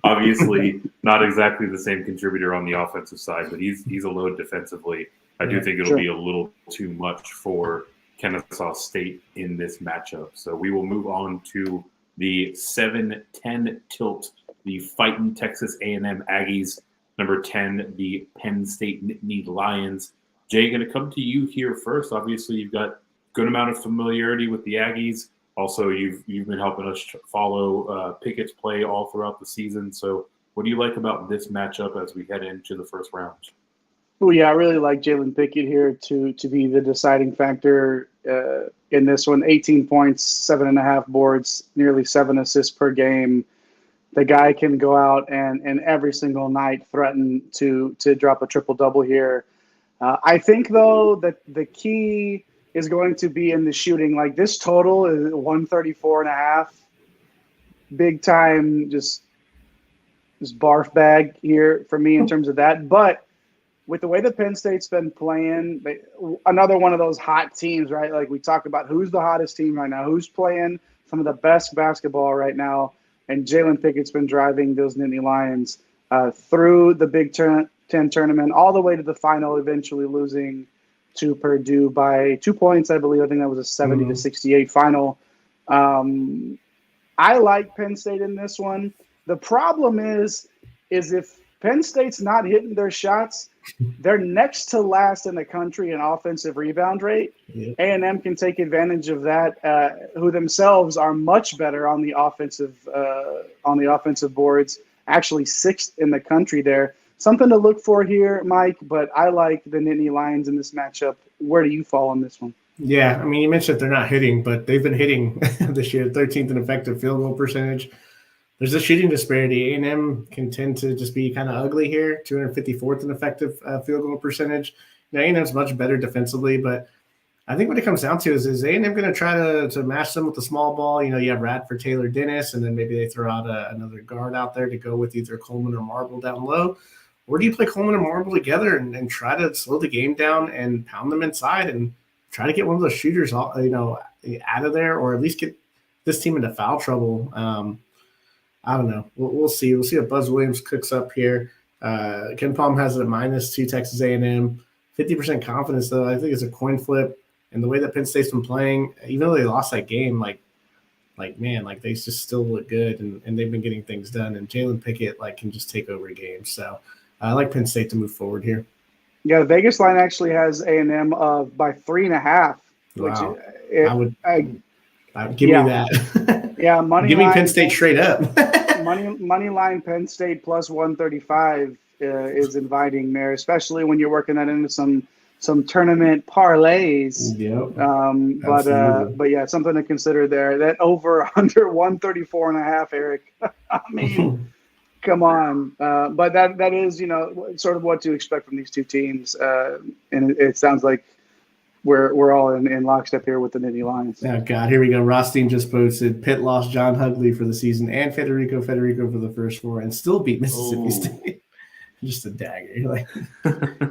Obviously, not exactly the same contributor on the offensive side, but he's a load defensively. I do think it'll be a little too much for Kennesaw State in this matchup. So we will move on to the 7-10 tilt, the fighting Texas A&M Aggies. Number 10, the Penn State Nittany Lions. Jay, going to come to you here first. Obviously, you've got a good amount of familiarity with the Aggies. Also, you've been helping us follow Pickett's play all throughout the season. So what do you like about this matchup as we head into the first round? Well, yeah, I really like Jalen Pickett here to be the deciding factor in this one. 18 points, 7.5 boards, nearly 7 assists per game. The guy can go out and every single night threaten to drop a triple-double here. I think, though, that the key is going to be in the shooting. Like, this total is 134.5. Big time, just barf bag here for me in terms of that. But with the way that Penn State's been playing, another one of those hot teams, right? Like, we talk about who's the hottest team right now, who's playing some of the best basketball right now. And Jalen Pickett's been driving those Nittany Lions through the Big Ten tournament, all the way to the final, eventually losing to Purdue by 2 points, I believe. I think that was a 70-68 final. I like Penn State in this one. The problem is if Penn State's not hitting their shots, they're next to last in the country in offensive rebound rate. Yep. A&M can take advantage of that, who themselves are much better on the offensive boards, actually 6th in the country there. Something to look for here, Mike, but I like the Nittany Lions in this matchup. Where do you fall on this one? Yeah, I mean, you mentioned they're not hitting, but they've been hitting this year, 13th in effective field goal percentage. There's a shooting disparity. A&M can tend to just be kind of ugly here, 254th in effective field goal percentage. Now, A&M's much better defensively, but I think what it comes down to is A&M going to try to match them with the small ball. You have Radford, Taylor, Dennis, and then maybe they throw out another guard out there to go with either Coleman or Marble down low. Or do you play Coleman and Marble together and try to slow the game down and pound them inside and try to get one of those shooters out of there, or at least get this team into foul trouble? I don't know. We'll see. We'll see what Buzz Williams cooks up here. Ken Palm has it at -2 Texas A&M. 50% confidence, though. I think it's a coin flip. And the way that Penn State's been playing, even though they lost that game, they just still look good, and they've been getting things done. And Jalen Pickett can just take over games. So I like Penn State to move forward here. Yeah, the Vegas line actually has A&M by 3.5. Wow. Which give me that. Yeah, money. Give me Penn State straight up. money line Penn State plus 135 is inviting there, especially when you're working that into some tournament parlays. Yep. But yeah, something to consider there. That over under 134.5, Eric. I mean, come on. But that is sort of what to expect from these two teams, and it sounds like we're all in lockstep here with the Nittany Lions. Oh, God, here we go. Rothstein just posted Pitt lost John Hugley for the season and Federico for the first 4 and still beat Mississippi State. Just a dagger.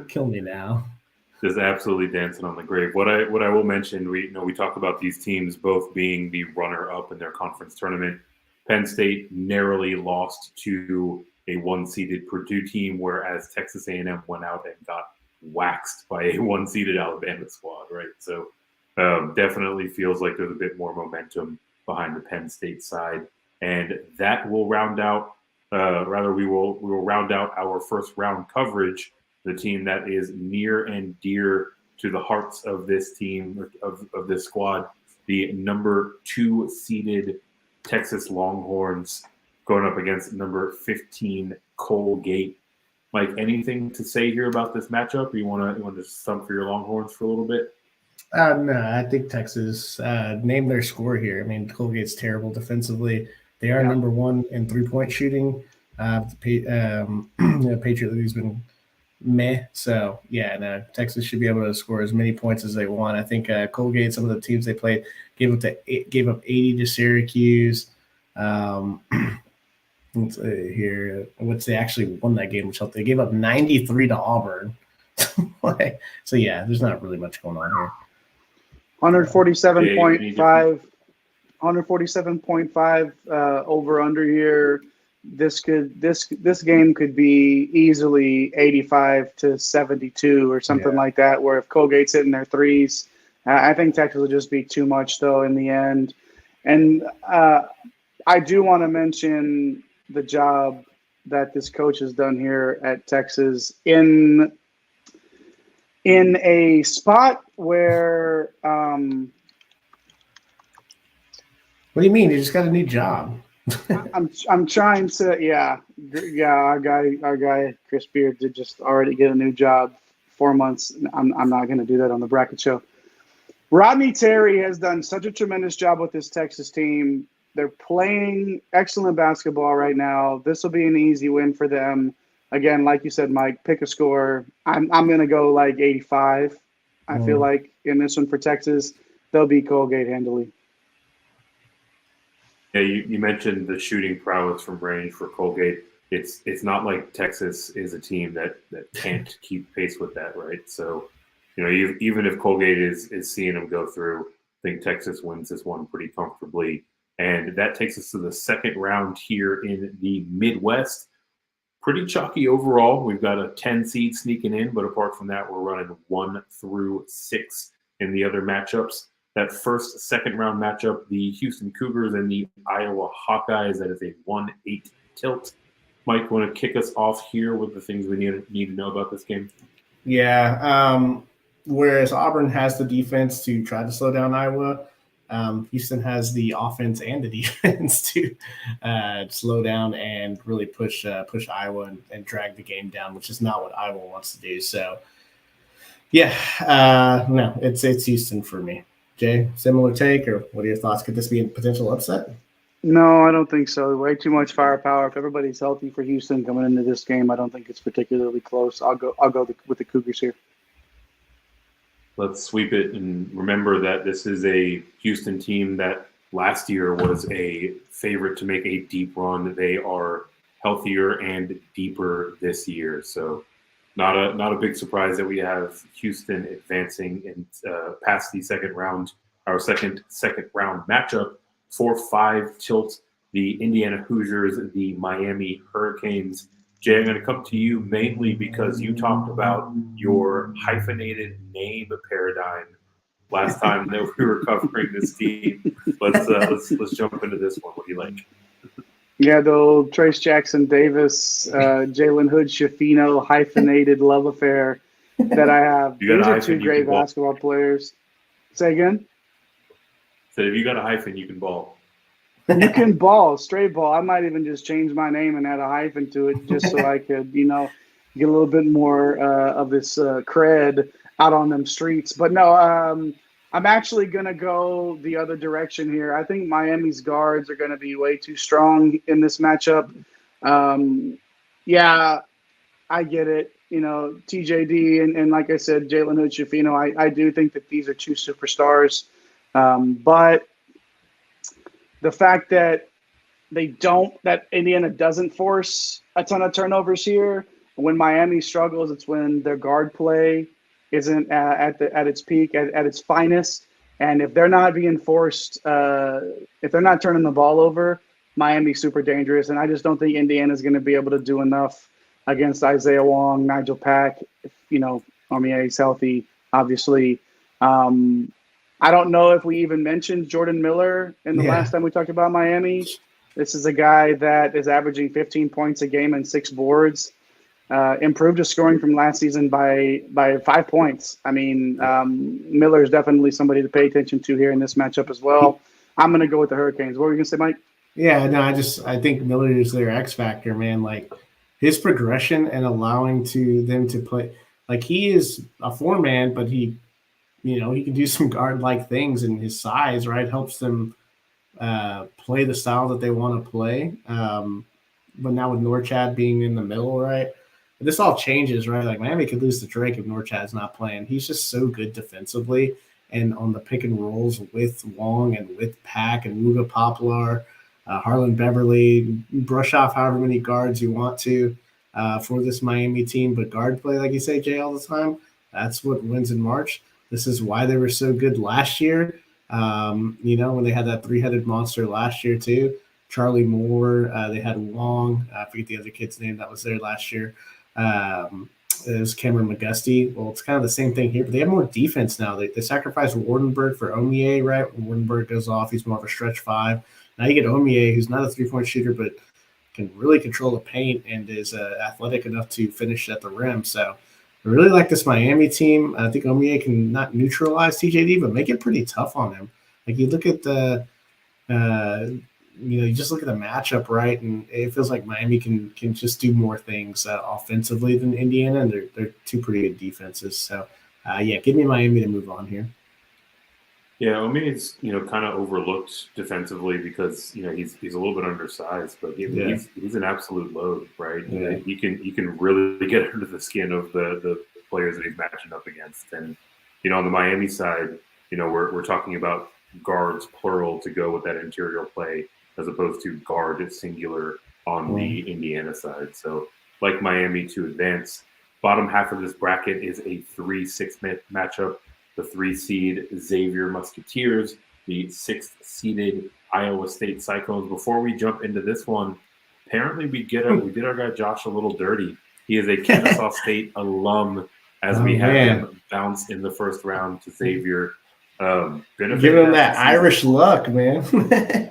Kill me now. Just absolutely dancing on the grave. What I will mention, we talk about these teams both being the runner-up in their conference tournament. Penn State narrowly lost to a one-seeded Purdue team, whereas Texas A&M went out and got waxed by a one-seeded Alabama squad, right? So definitely feels like there's a bit more momentum behind the Penn State side, and that will round out. We will round out our first round coverage. The team that is near and dear to the hearts of this team, of this squad, the number 2 seeded Texas Longhorns going up against number 15 Colgate. Mike, anything to say here about this matchup? You want to stump for your Longhorns for a little bit? No, I think Texas name their score here. I mean, Colgate's terrible defensively. They are number 1 in 3-point shooting. Patriot League's been meh. So, no, Texas should be able to score as many points as they want. I think Colgate, some of the teams they played, gave up 80 to Syracuse. Let's see here. What's they actually won that game, which helped. They gave up 93 to Auburn. So, there's not really much going on here. 147.5 over under here. This game could be easily 85 to 72 or something like that, where if Colgate's hitting their threes, I think Texas will just be too much though in the end. And I do want to mention the job that this coach has done here at Texas in a spot where what do you mean? You just got a new job. I'm trying to our guy Chris Beard did just already get a new job 4 months. I'm not going to do that on the bracket show. Rodney Terry has done such a tremendous job with this Texas team. They're playing excellent basketball right now. This will be an easy win for them. Again, like you said, Mike, pick a score. I'm going to go like 85. I feel like in this one for Texas, they'll beat Colgate handily. Yeah, you mentioned the shooting prowess from range for Colgate. It's not like Texas is a team that can't keep pace with that, right? So, even if Colgate is seeing them go through, I think Texas wins this one pretty comfortably. And that takes us to the second round here in the Midwest. Pretty chalky overall. We've got a 10 seed sneaking in, but apart from that, we're running 1 through 6 in the other matchups. That second round matchup, the Houston Cougars and the Iowa Hawkeyes, that is a 1-8 tilt. Mike, want to kick us off here with the things we need to know about this game? Yeah. Whereas Auburn has the defense to try to slow down Iowa, Houston has the offense and the defense to slow down and really push Iowa and drag the game down, which is not what Iowa wants to do. So, no, it's Houston for me. Jay, similar take, or what are your thoughts? Could this be a potential upset? No, I don't think so. Way too much firepower. If everybody's healthy for Houston coming into this game, I don't think it's particularly close. I'll go with the Cougars here. Let's sweep it and remember that this is a Houston team that last year was a favorite to make a deep run. They are healthier and deeper this year, so not a big surprise that we have Houston advancing and past the second round. Our second round matchup, 4-5 tilt the Indiana Hoosiers, the Miami Hurricanes. Jay, I'm going to come to you mainly because you talked about your hyphenated name paradigm last time that we were covering this team. Let's jump into this one. What do you like? Yeah, the old Trace Jackson Davis, Jalen Hood Schifino hyphenated love affair that I have. These are two great basketball players. Say again? So if you got a hyphen, you can ball. You can ball, straight ball. I might even just change my name and add a hyphen to it just so I could, get a little bit more of this cred out on them streets. But no, I'm actually going to go the other direction here. I think Miami's guards are going to be way too strong in this matchup. I get it. TJD and like I said, Jalen Hood Schifino, I do think that these are two superstars. But the fact that that Indiana doesn't force a ton of turnovers here, when Miami struggles, it's when their guard play isn't at its peak, at its finest. And if they're not being forced, if they're not turning the ball over, Miami's super dangerous. And I just don't think Indiana's going to be able to do enough against Isaiah Wong, Nigel Pack, if, Omie's healthy, obviously. I don't know if we even mentioned Jordan Miller in the last time we talked about Miami. This is a guy that is averaging 15 points a game and 6 boards. Improved his scoring from last season by 5 points. I mean, Miller is definitely somebody to pay attention to here in this matchup as well. I'm going to go with the Hurricanes. What were you going to say, Mike? Yeah, no, I think Miller is their X factor, man. Like his progression and allowing them to play. Like he is a 4-man, but he can do some guard-like things, and his size, right, helps them play the style that they want to play. But now with Norchad being in the middle, right, this all changes, right? Like Miami could lose to Drake if Norchad's not playing. He's just so good defensively and on the pick and rolls with Wong and with Pack and Muga Poplar, Harlan Beverly. Brush off however many guards you want to for this Miami team, but guard play, like you say, Jay, all the time, that's what wins in March. This is why they were so good last year. When they had that 3-headed monster last year too. Charlie Moore, they had Wong. I forget the other kid's name that was there last year. It was Cameron McGusty. Well, it's kind of the same thing here, but they have more defense now. They sacrificed Wardenberg for Omie, right? When Wardenberg goes off, he's more of a stretch 5. Now you get Omie, who's not a 3-point shooter, but can really control the paint and is athletic enough to finish at the rim. So I really like this Miami team. I think Omie can not neutralize TJD, but make it pretty tough on him. Like you look at you just look at the matchup, right, and it feels like Miami can just do more things offensively than Indiana, and they're two pretty good defenses. So, give me Miami to move on here. Yeah, Omie's kind of overlooked defensively because he's a little bit undersized, but he's an absolute load, right? Yeah. You can really get under the skin of the players that he's matching up against, and on the Miami side, we're talking about guards plural to go with that interior play as opposed to guard singular on the Indiana side. So like Miami to advance. Bottom half of this bracket is a 3-6 matchup. The 3 seed Xavier Musketeers, the 6th seeded Iowa State Cyclones. Before we jump into this one, apparently we did our guy Josh a little dirty. He is a Kennesaw State alum, as we had him bounce in the first round to Xavier. Give him that Irish luck, man.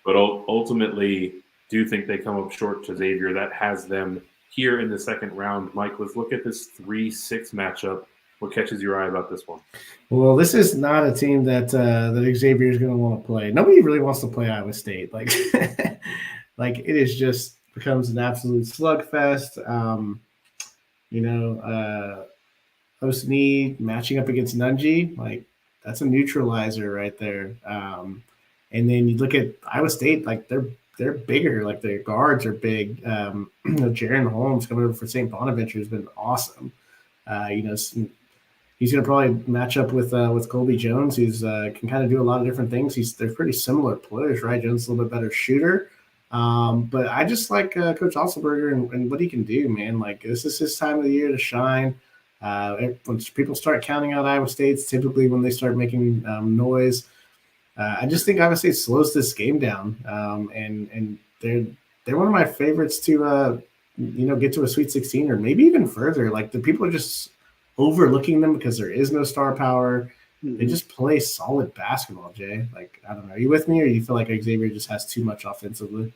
But ultimately, do think they come up short to Xavier. That has them here in the second round. Mike, let's look at this 3-6 matchup. What catches your eye about this one? Well, this is not a team that Xavier is going to want to play. Nobody really wants to play Iowa State. Like, like it is just becomes an absolute slugfest. Osni matching up against Nunji, like that's a neutralizer right there. And then you look at Iowa State, like they're bigger, like their guards are big. Jaron Holmes coming over for St. Bonaventure has been awesome. He's going to probably match up with Colby Jones, who's can kind of do a lot of different things. They're pretty similar players, right? Jones is a little bit better shooter. But I just like Coach Otzelberger and what he can do, man. Like this is his time of the year to shine. When people start counting out Iowa State's typically when they start making noise. I just think Iowa State slows this game down, and they're one of my favorites to get to a Sweet 16 or maybe even further. Like the people are just overlooking them because there is no star power. Mm-hmm. They just play solid basketball, Jay. Like I don't know, are you with me, or do you feel like Xavier just has too much offensively?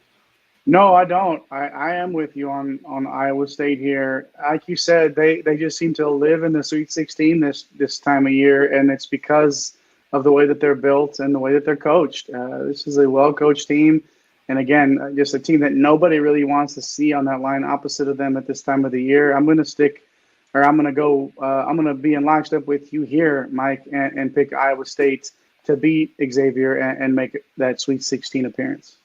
No, I don't. I am with you on Iowa State here. Like you said, they just seem to live in the Sweet 16 this time of year, and it's because of the way that they're built and the way that they're coached. This is a well-coached team. And again, just a team that nobody really wants to see on that line opposite of them at this time of the year. I'm going to be in lockstep with you here, Mike, and pick Iowa State to beat Xavier and make that Sweet 16 appearance.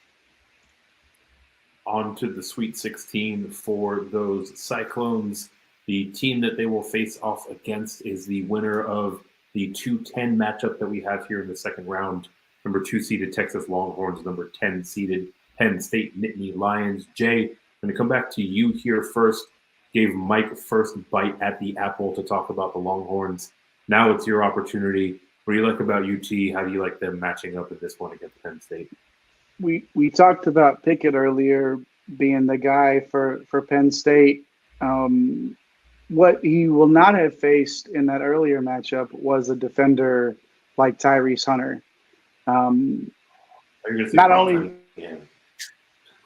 On to the Sweet 16 for those Cyclones. The team that they will face off against is the winner of the 2-10 matchup that we have here in the second round. Number 2 seeded Texas Longhorns, number 10 seeded Penn State Nittany Lions. Jay, I'm going to come back to you here first. gave Mike first bite at the apple to talk about the Longhorns. Now it's your opportunity. What do you like about UT? How do you like them matching up at this one against Penn State? We talked about Pickett earlier being the guy for Penn State. What he will not have faced in that earlier matchup was a defender like Tyrese Hunter. Not only,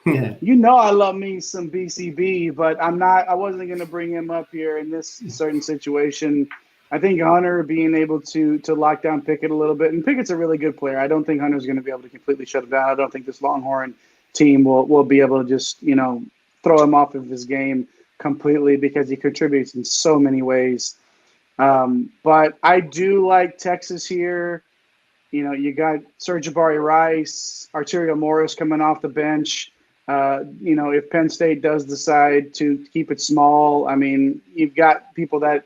you know, I love me some BCB, but I wasn't going to bring him up here in this certain situation. I think Hunter being able to lock down Pickett a little bit, and Pickett's a really good player. I don't think Hunter's going to be able to completely shut him down. I don't think this Longhorn team will be able to just, you know, throw him off of his game completely because he contributes in so many ways. But I do like Texas here. You know, you got Sir'Jabari Rice, Arterio Morris coming off the bench. You know, if Penn State does decide to keep it small, I mean, you've got people that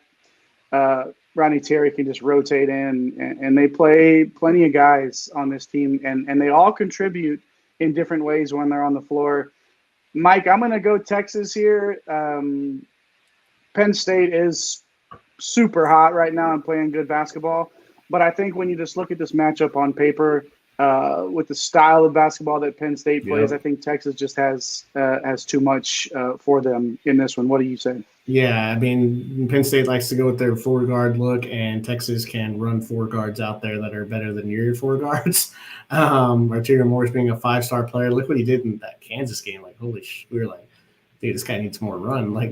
Ronnie Terry can just rotate in, and they play plenty of guys on this team, and they all contribute in different ways when they're on the floor. Mike, I'm going to go Texas here. Penn State is super hot right now and playing good basketball. But I think when you just look at this matchup on paper, with the style of basketball that Penn State plays, I think Texas just has too much for them in this one. What do you say? Yeah, I mean, Penn State likes to go with their four-guard look, and Texas can run four guards out there that are better than your four guards. Arterio Morris being a five-star player, look what he did in that Kansas game. Like, holy shit, we were like, dude, this guy needs more run. Like,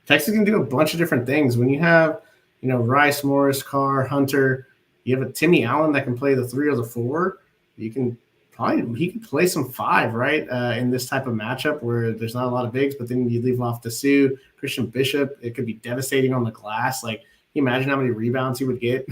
Texas can do a bunch of different things. When you have, you know, Rice, Morris, Carr, Hunter, you have a Timmy Allen that can play the 3 or the 4. You can he can play some 5, right, in this type of matchup where there's not a lot of bigs, but then you leave off Dessou, Christian Bishop. It could be devastating on the glass. Like, can you imagine how many rebounds he would get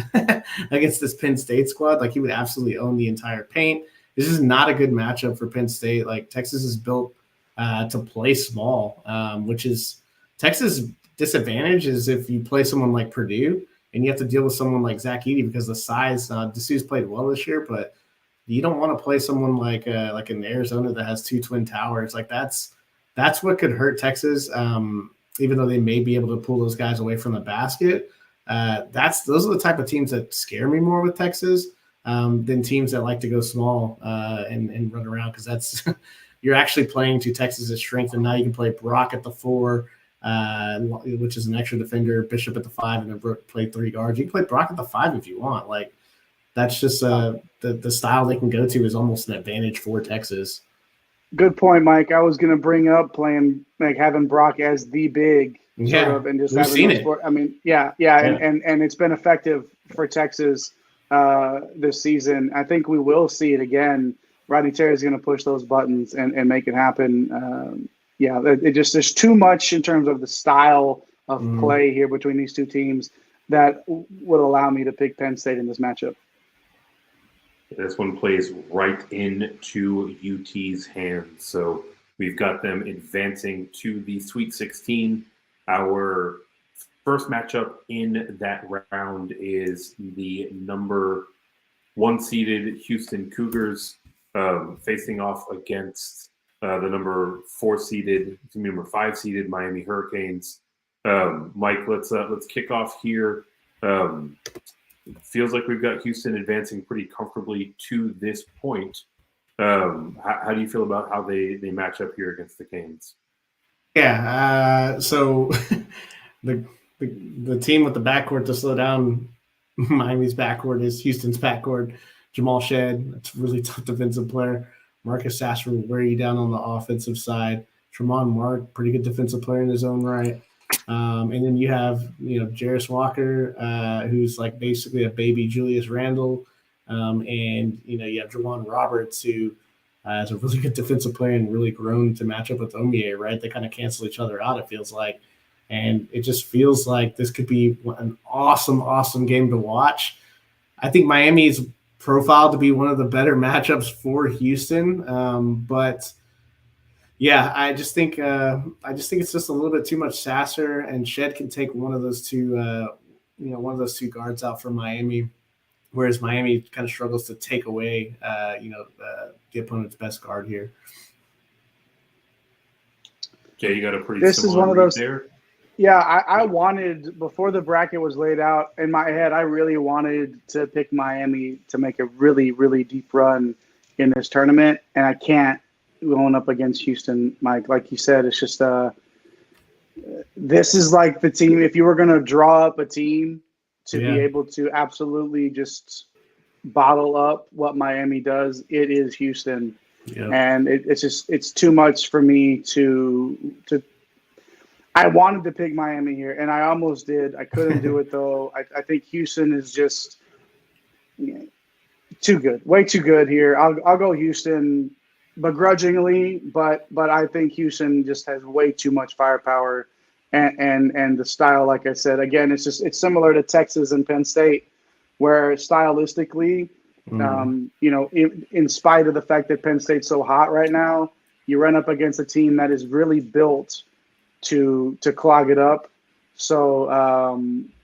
against this Penn State squad? Like, he would absolutely own the entire paint. This is not a good matchup for Penn State. Like, Texas is built to play small, which is Texas' disadvantage is if you play someone like Purdue and you have to deal with someone like Zach Edey because the size. Dessou's played well this year, but you don't want to play someone like in Arizona that has 2 twin towers. Like that's what could hurt Texas. Even though they may be able to pull those guys away from the basket, those are the type of teams that scare me more with Texas than teams that like to go small and run around, because that's you're actually playing to Texas's strength, and now you can play Brock at the 4, which is an extra defender, Bishop at the 5, and then play 3 guards. You can play Brock at the 5 if you want. Like, that's just the style they can go to is almost an advantage for Texas. Good point, Mike. I was going to bring up playing, like, having Brock as the big sort of, and just we've having seen those it. I mean, yeah. And it's been effective for Texas this season. I think we will see it again. Rodney Terry is going to push those buttons and make it happen. There's too much in terms of the style of play here between these two teams that would allow me to pick Penn State in this matchup. This one plays right into UT's hands. So we've got them advancing to the Sweet 16. Our first matchup in that round is the number 1 seeded Houston Cougars facing off against the number 5 seeded Miami Hurricanes. Mike, let's kick off here. Feels like we've got Houston advancing pretty comfortably to this point. How do you feel about how they match up here against the Canes? Yeah, so the team with the backcourt to slow down Miami's backcourt is Houston's backcourt. Jamal Shed, that's a really tough defensive player. Marcus Sasser will wear you down on the offensive side. Tremont Mark, pretty good defensive player in his own right. And then you have, Jarris Walker, who's like basically a baby Julius Randle. And, you have Juwan Roberts, who is a really good defensive player and really grown to match up with Omier, right? They kind of cancel each other out, it feels like. And it just feels like this could be an awesome, awesome game to watch. I think Miami's profiled to be one of the better matchups for Houston. But yeah, I just think it's just a little bit too much Sasser, and Shed can take one of those two guards out for Miami, whereas Miami kind of struggles to take away, the opponent's best guard here. Jay, you got a pretty This is similar one of read those. there. Yeah, I wanted, before the bracket was laid out in my head, I really wanted to pick Miami to make a really, really deep run in this tournament, and I can't going up against Houston, Mike. Like you said, it's just this is like the team. If you were going to draw up a team to be able to absolutely just bottle up what Miami does, it is Houston. Yep. And it's too much for me to I wanted to pick Miami here, and I almost did. I couldn't do it though. I think Houston is just too good, way too good here. I'll go Houston begrudgingly, but I think Houston just has way too much firepower, and the style. Like I said, again, it's similar to Texas and Penn State, where stylistically, in spite of the fact that Penn State's so hot right now, you run up against a team that is really built to clog it up. So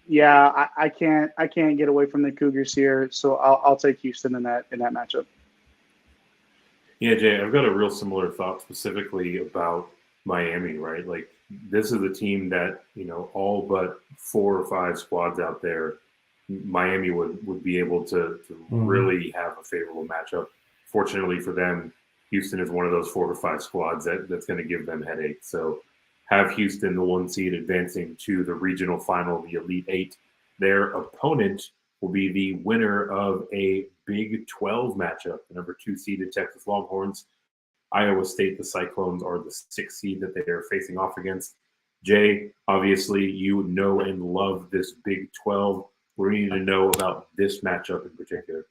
I can't get away from the Cougars here. So I'll take Houston in that matchup. Yeah, Jay, I've got a real similar thought specifically about Miami, right? Like, this is a team that, all but 4 or 5 squads out there, Miami would be able to really have a favorable matchup. Fortunately for them, Houston is one of those 4 or 5 squads that's going to give them headaches. So have Houston, the 1 seed, advancing to the regional final, the Elite 8. Their opponent will be the winner of a Big 12 matchup, the number 2 seeded Texas Longhorns. Iowa State, the Cyclones, are the 6th seed that they are facing off against. Jay, obviously, you know and love this Big 12. What do you need to know about this matchup in particular?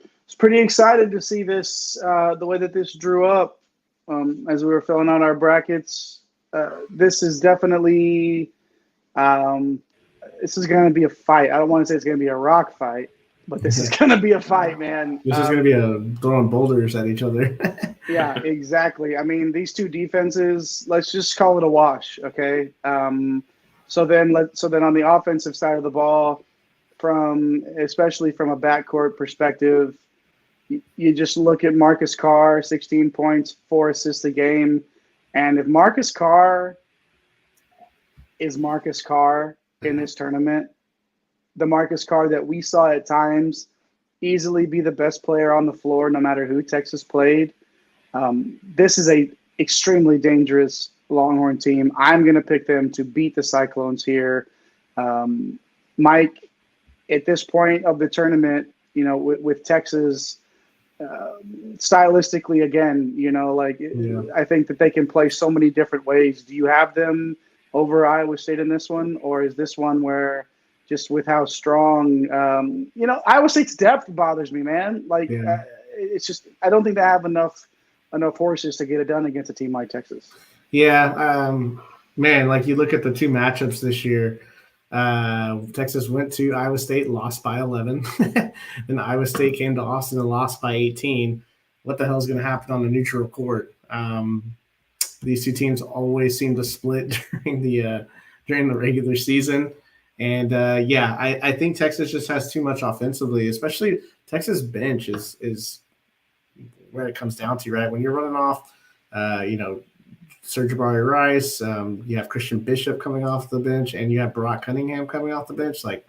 I was pretty excited to see this, the way that this drew up as we were filling out our brackets. This is definitely this is going to be a fight. I don't want to say it's going to be a rock fight, but this is going to be a fight, man. This is going to be throwing boulders at each other. Yeah, exactly. I mean, these two defenses, let's just call it a wash, okay? So then on the offensive side of the ball, especially from a backcourt perspective, you just look at Marcus Carr, 16 points, 4 assists a game. And if Marcus Carr is Marcus Carr in this tournament, the Marcus Carr that we saw at times easily be the best player on the floor no matter who Texas played, this is a extremely dangerous Longhorn team. I'm going to pick them to beat the Cyclones here. Mike, at this point of the tournament, with Texas, stylistically, again, I think that they can play so many different ways. Do you have them over Iowa State in this one, or is this one where just with how strong, Iowa State's depth bothers me, man. It's just I don't think they have enough horses to get it done against a team like Texas. Yeah, man, like you look at the 2 matchups this year. Texas went to Iowa State, lost by 11. Then Iowa State came to Austin and lost by 18. What the hell is going to happen on the neutral court? These 2 teams always seem to split during the regular season. And I think Texas just has too much offensively, especially Texas bench is where it comes down to, right? When you're running off, Serge Rice, you have Christian Bishop coming off the bench, and you have Brock Cunningham coming off the bench. Like,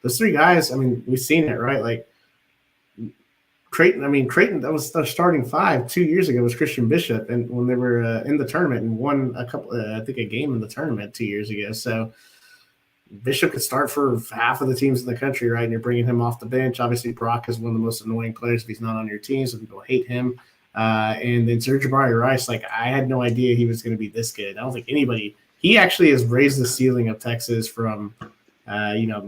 those 3 guys, I mean, we've seen it, right? Like, Creighton, that was their starting 5 2 years ago, was Christian Bishop, and when they were in the tournament and won a game in the tournament 2 years ago. So Bishop could start for half of the teams in the country, right? And you're bringing him off the bench. Obviously, Brock is one of the most annoying players if he's not on your team, so people hate him. And then Serge Rice, like, I had no idea he was going to be this good. I don't think anybody – he actually has raised the ceiling of Texas from,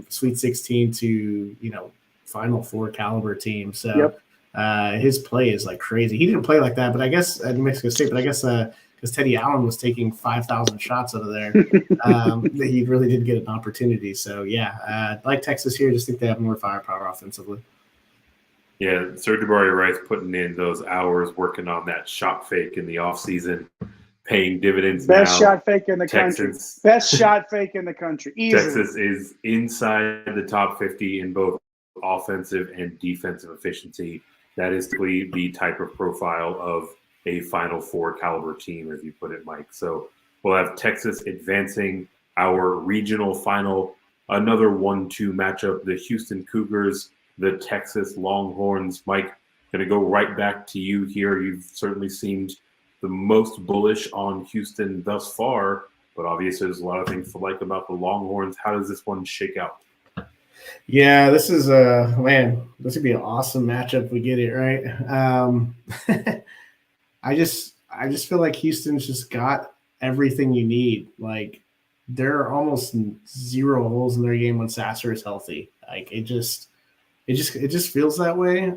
Sweet 16 to, Final Four caliber team. So his play is, like, crazy. He didn't play like that, but I guess at New Mexico State, because Teddy Allen was taking 5,000 shots out of there, he really did get an opportunity. So, like Texas here, just think they have more firepower offensively. Yeah, Serge Rice putting in those hours working on that shot fake in the offseason, paying dividends now. Best shot fake in the country. Best shot fake in the country. Easily. Texas is inside the top 50 in both offensive and defensive efficiency. That is the type of profile of a Final Four caliber team, as you put it, Mike. So we'll have Texas advancing our regional final, another 1-2 matchup, the Houston Cougars, the Texas Longhorns. Mike, going to go right back to you here. You've certainly seemed the most bullish on Houston thus far, but obviously there's a lot of things to like about the Longhorns. How does this one shake out? Yeah, this is this would be an awesome matchup if we get it right. I just feel like Houston's just got everything you need. Like, there are almost zero holes in their game when Sasser is healthy. Like, it just feels that way.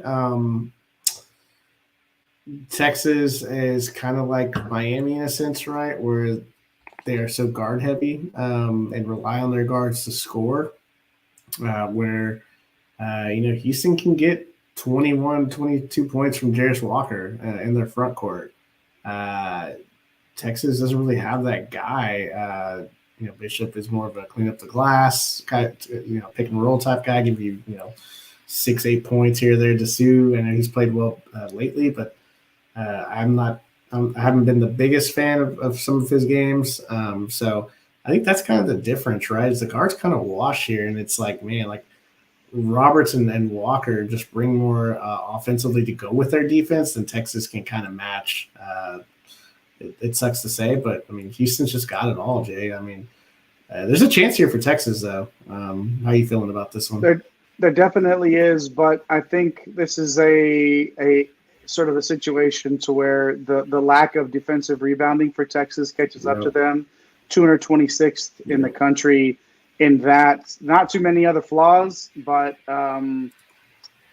Texas is kind of like Miami in a sense, right? Where they are so guard heavy and rely on their guards to score. Houston can get 21, 22 points from Jarris Walker in their front court. Texas doesn't really have that guy. Bishop is more of a clean up the glass, pick and roll type guy, give you, 6-8 points here or there to Sue. I know he's played well lately, but I haven't been the biggest fan of some of his games. So I think that's kind of the difference, right? Is the guards kind of wash here, and it's like, man, like Roberts and Walker just bring more offensively to go with their defense than Texas can kind of match. It sucks to say, but I mean, Houston's just got it all, Jay. I mean, there's a chance here for Texas, though. How are you feeling about this one? There definitely is, but I think this is a sort of a situation to where the lack of defensive rebounding for Texas catches up to them. 226th in the country in that. Not too many other flaws, but when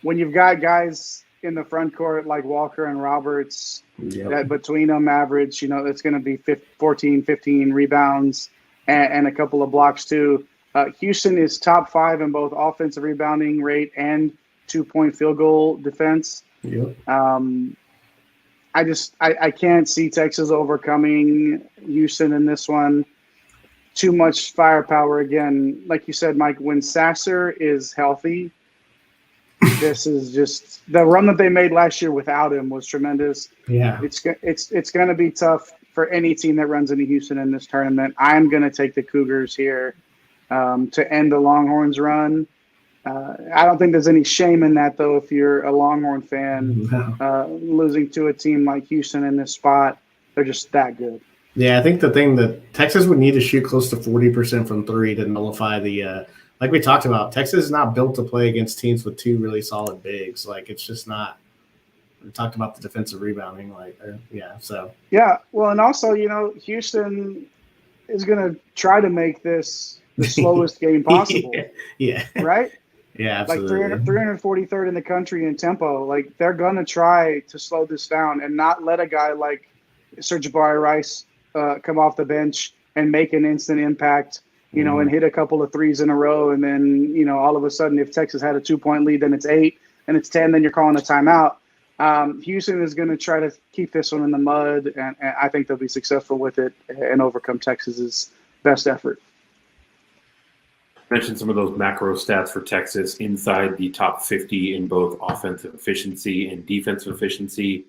you've got guys in the front court like Walker and Roberts, that between them average, it's going to be 14, 15 rebounds and a couple of blocks too. Houston is top 5 in both offensive rebounding rate and 2-point field goal defense. Yep. I can't see Texas overcoming Houston in this one. Too much firepower again. Like you said, Mike, when Sasser is healthy, this is just the run that they made last year without him was tremendous. Yeah. It's going to be tough for any team that runs into Houston in this tournament. I'm going to take the Cougars here to end the Longhorns run. I don't think there's any shame in that, though, if you're a Longhorn fan. Losing to a team like Houston in this spot, they're just that good. Yeah, I think the thing that Texas would need to shoot close to 40% from three to nullify the like we talked about, Texas is not built to play against teams with two really solid bigs. Like, it's just not. We talked about the defensive rebounding, Yeah, well, and also, Houston is going to try to make this the slowest game possible. Yeah. Right? Yeah, absolutely. Like 343rd in the country in tempo. Like, they're going to try to slow this down and not let a guy like Sir'Jabari Rice come off the bench and make an instant impact, and hit a couple of threes in a row. And then, all of a sudden, if Texas had a 2-point lead, then it's 8 and it's 10, then you're calling a timeout. Houston is going to try to keep this one in the mud, and I think they'll be successful with it and overcome Texas's best effort. Mentioned some of those macro stats for Texas inside the top 50 in both offensive efficiency and defensive efficiency.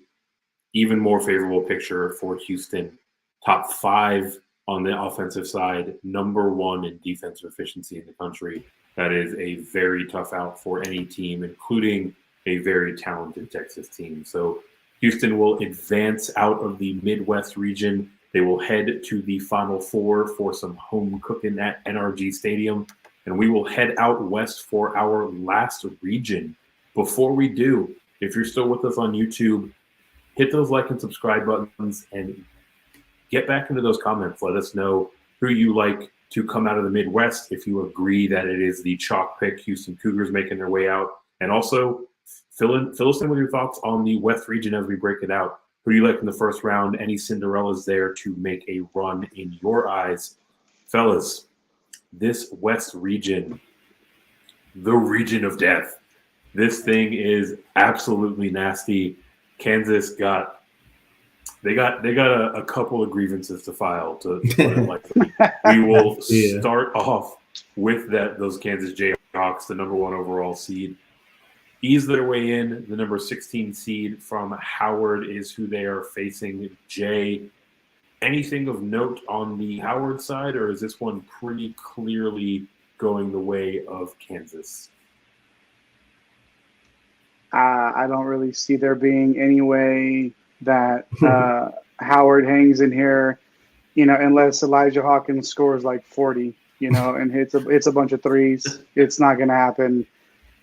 Even more favorable picture for Houston. Top 5 on the offensive side, number 1 in defensive efficiency in the country. That is a very tough out for any team, including a very talented Texas team. So Houston will advance out of the Midwest region. They will head to the Final Four for some home cooking at NRG Stadium. And we will head out west for our last region. Before we do, if you're still with us on YouTube, hit those like and subscribe buttons and get back into those comments. Let us know who you like to come out of the Midwest, if you agree that it is the chalk pick, Houston Cougars making their way out. And also fill us in with your thoughts on the West region as we break it out. Who do you like in the first round? Any Cinderellas there to make a run in your eyes? Fellas, this West region, the region of death. This thing is absolutely nasty. Kansas got a couple of grievances to file, to put it like that. We will start off with those Kansas Jayhawks, the number 1 overall seed. ease their way in. The number 16 seed from Howard is who they are facing. Jay, anything of note on the Howard side, or is this one pretty clearly going the way of Kansas? I don't really see there being any way that Howard hangs in here, unless Elijah Hawkins scores like 40, and hits a bunch of threes. It's not going to happen.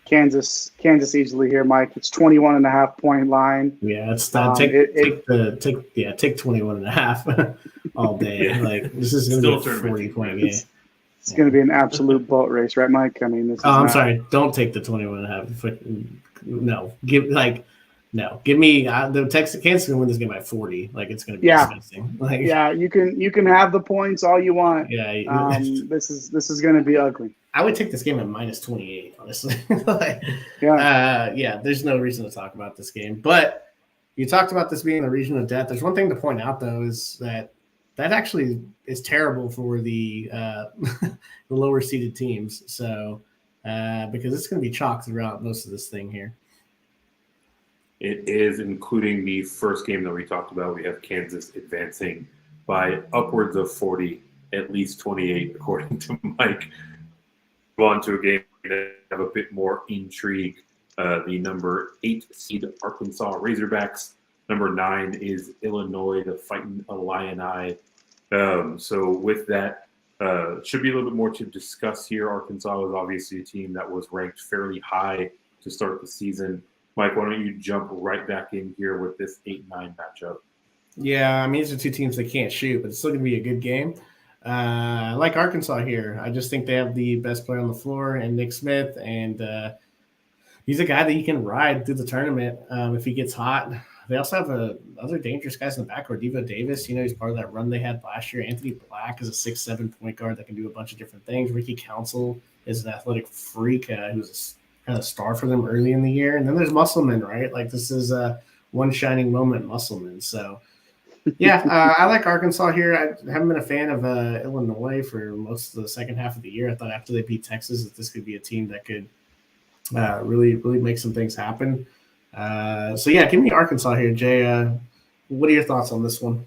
Kansas easily here, Mike. It's 21.5 point line. Yeah, it's take 21.5 all day. Yeah. Like, this is going to be a 40-point game. It's going to be an absolute boat race, right, Mike? I mean, I'm sorry. Don't take the 21.5. No, give me the Texas. Kansas can win this game by 40. Like, it's going to be disgusting. Like, you can have the points all you want. Yeah, this is going to be ugly. I would take this game at -28, honestly. There's no reason to talk about this game. But you talked about this being the region of death. There's one thing to point out, though, is that actually is terrible for the the lower seeded teams. So because it's going to be chalk throughout most of this thing here. It is, including the first game that we talked about. We have Kansas advancing by upwards of 40, at least 28, according to Mike. On to a game that have a bit more intrigue. The number 8 seed Arkansas Razorbacks. Number 9 is Illinois, the Fighting Illini. So with that, should be a little bit more to discuss here. Arkansas was obviously a team that was ranked fairly high to start the season. Mike, why don't you jump right back in here with this 8-9 matchup? Yeah, I mean, these are two teams that can't shoot, but it's still going to be a good game. I like Arkansas here. I just think they have the best player on the floor, and Nick Smith, and he's a guy that you can ride through the tournament if he gets hot. They also have other dangerous guys in the backcourt. Devo Davis, he's part of that run they had last year. Anthony Black is a 6'7" point guard that can do a bunch of different things. Ricky Council is an athletic freak who's a kind of star for them early in the year. And then there's Musselman, right? Like, this is one shining moment, Musselman. So, I like Arkansas here. I haven't been a fan of Illinois for most of the second half of the year. I thought after they beat Texas that this could be a team that could really make some things happen. Give me Arkansas here, Jay. What are your thoughts on this one?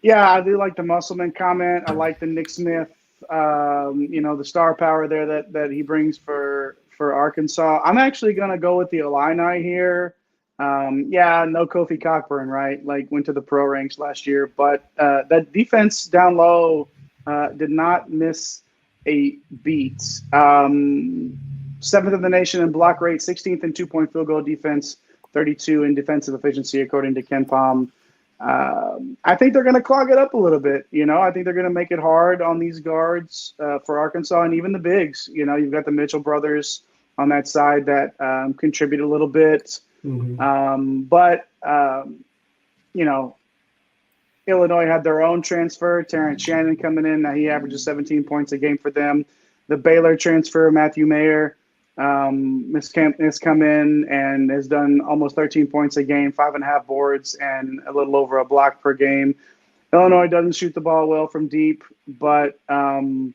Yeah, I do like the Musselman comment. I like the Nick Smith, the star power there that he brings for Arkansas. I'm actually going to go with the Illini here. No Kofi Cockburn, right? Like, went to the pro ranks last year, but that defense down low did not miss a beat. 7th in the nation in block rate, 16th in 2-point field goal defense, 32 in defensive efficiency, according to Ken Pom. I think they're going to clog it up a little bit. I think they're going to make it hard on these guards for Arkansas and even the bigs. You've got the Mitchell brothers on that side that contribute a little bit. Mm-hmm. Illinois had their own transfer, Terrence Shannon coming in. Now he averages 17 points a game for them. The Baylor transfer, Matthew Mayer, has come in and has done almost 13 points a game, 5.5 boards, and a little over a block per game. Illinois doesn't shoot the ball well from deep, but I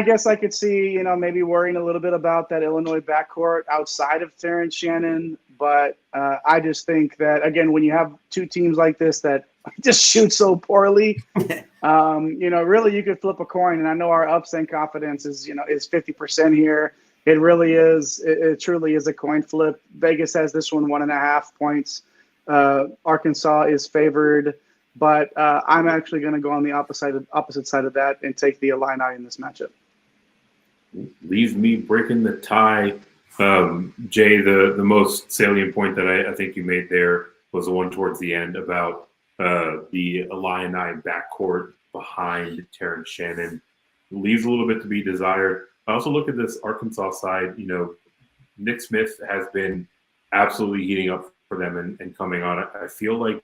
guess I could see, maybe worrying a little bit about that Illinois backcourt outside of Terrence Shannon. But I just think that, again, when you have two teams like this that just shoot so poorly, really you could flip a coin. And I know our ups and confidence is 50% here. It really is. It truly is a coin flip. Vegas has this one 1.5 points. Arkansas is favored. But I'm actually going to go on the opposite side of that and take the Illini in this matchup. Leaves me breaking the tie. Jay, the most salient point that I think you made there was the one towards the end about the Illini backcourt behind Terrence Shannon. Leaves a little bit to be desired. I also look at this Arkansas side. Nick Smith has been absolutely heating up for them and coming on. I feel like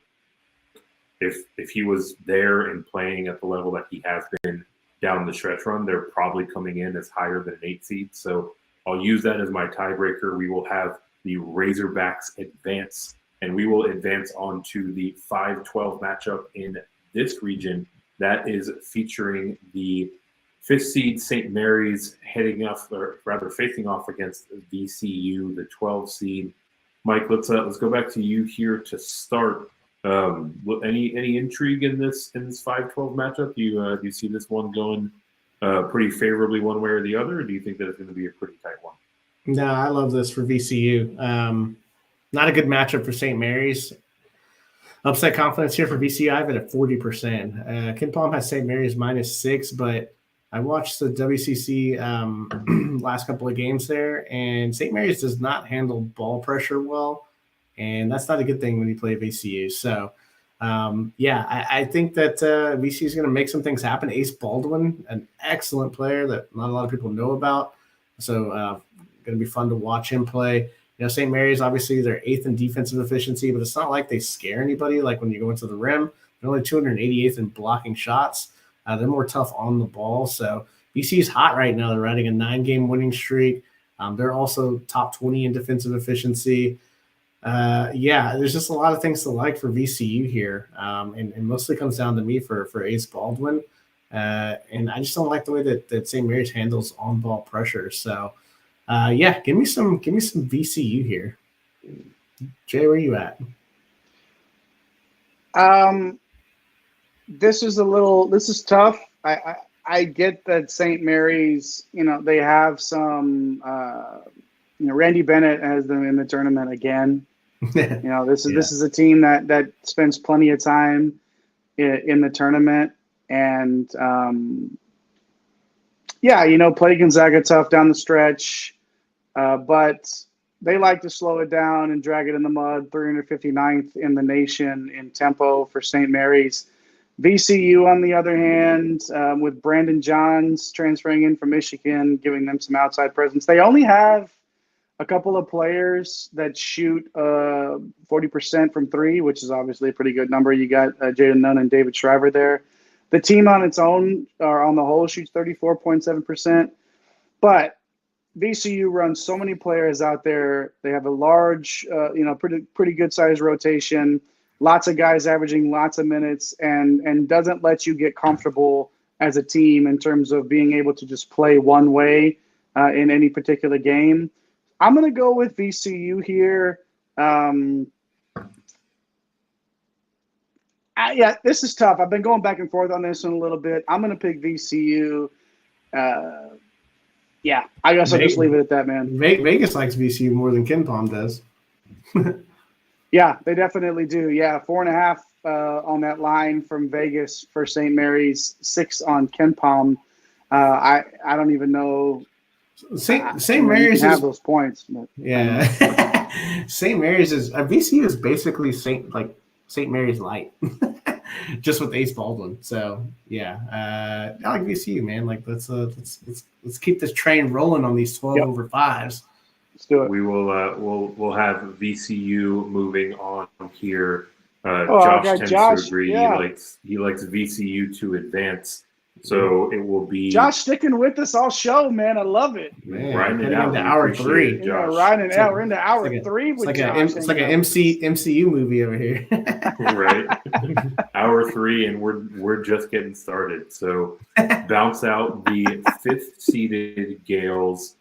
if he was there and playing at the level that he has been down the stretch run, they're probably coming in as higher than an 8 seed. So I'll use that as my tiebreaker. We will have the Razorbacks advance, and we will advance on to the 5-12 matchup in this region. That is featuring the fifth seed St. Mary's heading off, or rather facing off against VCU, the 12 seed. Mike, let's go back to you here to start. Any intrigue in this 5-12 matchup? Do you see this one going pretty favorably one way or the other, or do you think that it's going to be a pretty tight one? No, I love this for VCU. Not a good matchup for St. Mary's. Upset confidence here for VCU. I have it at 40%. Ken Palm has St. Mary's -6, but I watched the WCC last couple of games there, and St. Mary's does not handle ball pressure well, and that's not a good thing when you play VCU. So, I think that VCU is going to make some things happen. Ace Baldwin, an excellent player that not a lot of people know about, so going to be fun to watch him play. St. Mary's, obviously, they're 8th in defensive efficiency, but it's not like they scare anybody. Like when you go into the rim, they're only 288th in blocking shots. They're more tough on the ball. So VC's hot right now. They're riding a 9-game winning streak. They're also top 20 in defensive efficiency. There's just a lot of things to like for VCU here. And mostly comes down to me for Ace Baldwin. And I just don't like the way that St. Mary's handles on-ball pressure. So, give me some VCU here. Jay, where you at? This is tough. I get that St. Mary's, they have some, Randy Bennett has them in the tournament again. This is a team that spends plenty of time in the tournament, and play Gonzaga tough down the stretch, but they like to slow it down and drag it in the mud. 359th in the nation in tempo for St. Mary's. VCU, on the other hand, with Brandon Johns transferring in from Michigan, giving them some outside presence. They only have a couple of players that shoot 40% from three, which is obviously a pretty good number. You got Jaden Nunn and David Shriver there. The team on its own, or on the whole, shoots 34.7%. But VCU runs so many players out there. They have a large, pretty good sized rotation. Lots of guys averaging lots of minutes, and doesn't let you get comfortable as a team in terms of being able to just play one way in any particular game. I'm going to go with VCU here. This is tough. I've been going back and forth on this one a little bit. I'm going to pick VCU. I guess I'll just leave it at that, man. Vegas likes VCU more than Ken Palm does. Yeah, they definitely do. Yeah, 4.5 on that line from Vegas for St. Mary's, 6 on Ken Palm. I don't even know. St. Mary's have those points. But, St. Mary's is VCU is basically St. Mary's light, just with Ace Baldwin. So I like VCU, man. Let's keep this train rolling on these 12 over 5s. Let's do it. We will we'll have VCU moving on here. Josh tends to agree. Yeah. He likes VCU to advance. So it will be Josh sticking with us all show, man. I love it. Man, riding it out into hour 3. Riding it out. We're into hour 3 with Josh. It's like an MCU movie over here. Right. Hour 3, and we're just getting started. So bounce out the 5th seeded Gales.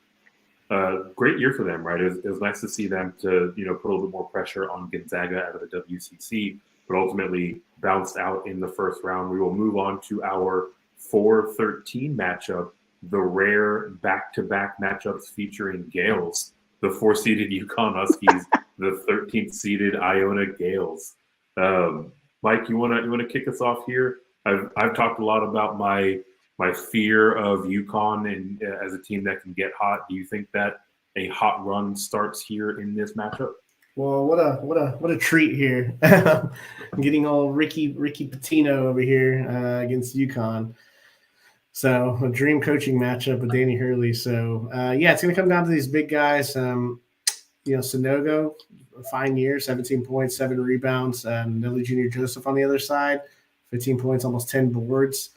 Great year for them, right? It was nice to see them to put a little bit more pressure on Gonzaga out of the WCC, but ultimately bounced out in the first round. We will move on to our 4-13 matchup, the rare back-to-back matchups featuring Gales, the 4-seeded UConn Huskies, the 13th-seeded Iona Gales. Mike, you want to kick us off here? I've talked a lot about my fear of UConn and as a team that can get hot. Do you think that a hot run starts here in this matchup? Well, what a treat here! I'm getting all Ricky Pitino over here against UConn. So a dream coaching matchup with Danny Hurley. So it's going to come down to these big guys. Sonogo, a fine year, 17 points, 7 rebounds. Nelly Jr. Joseph on the other side, 15 points, almost 10 boards.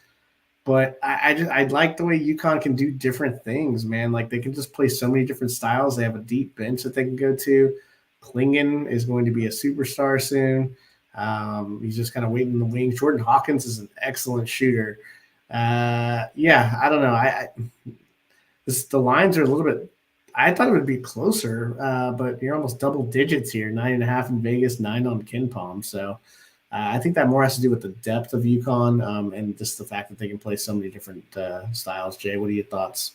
But I like the way UConn can do different things, man. Like they can just play so many different styles. They have a deep bench that they can go to. Klingon is going to be a superstar soon. He's just kind of waiting in the wings. Jordan Hawkins is an excellent shooter. Yeah, I don't know. The lines are a little bit. I thought it would be closer, but you're almost double digits here. 9.5 in Vegas, 9 on Ken Palm. So I think that more has to do with the depth of UConn and just the fact that they can play so many different styles. Jay, what are your thoughts?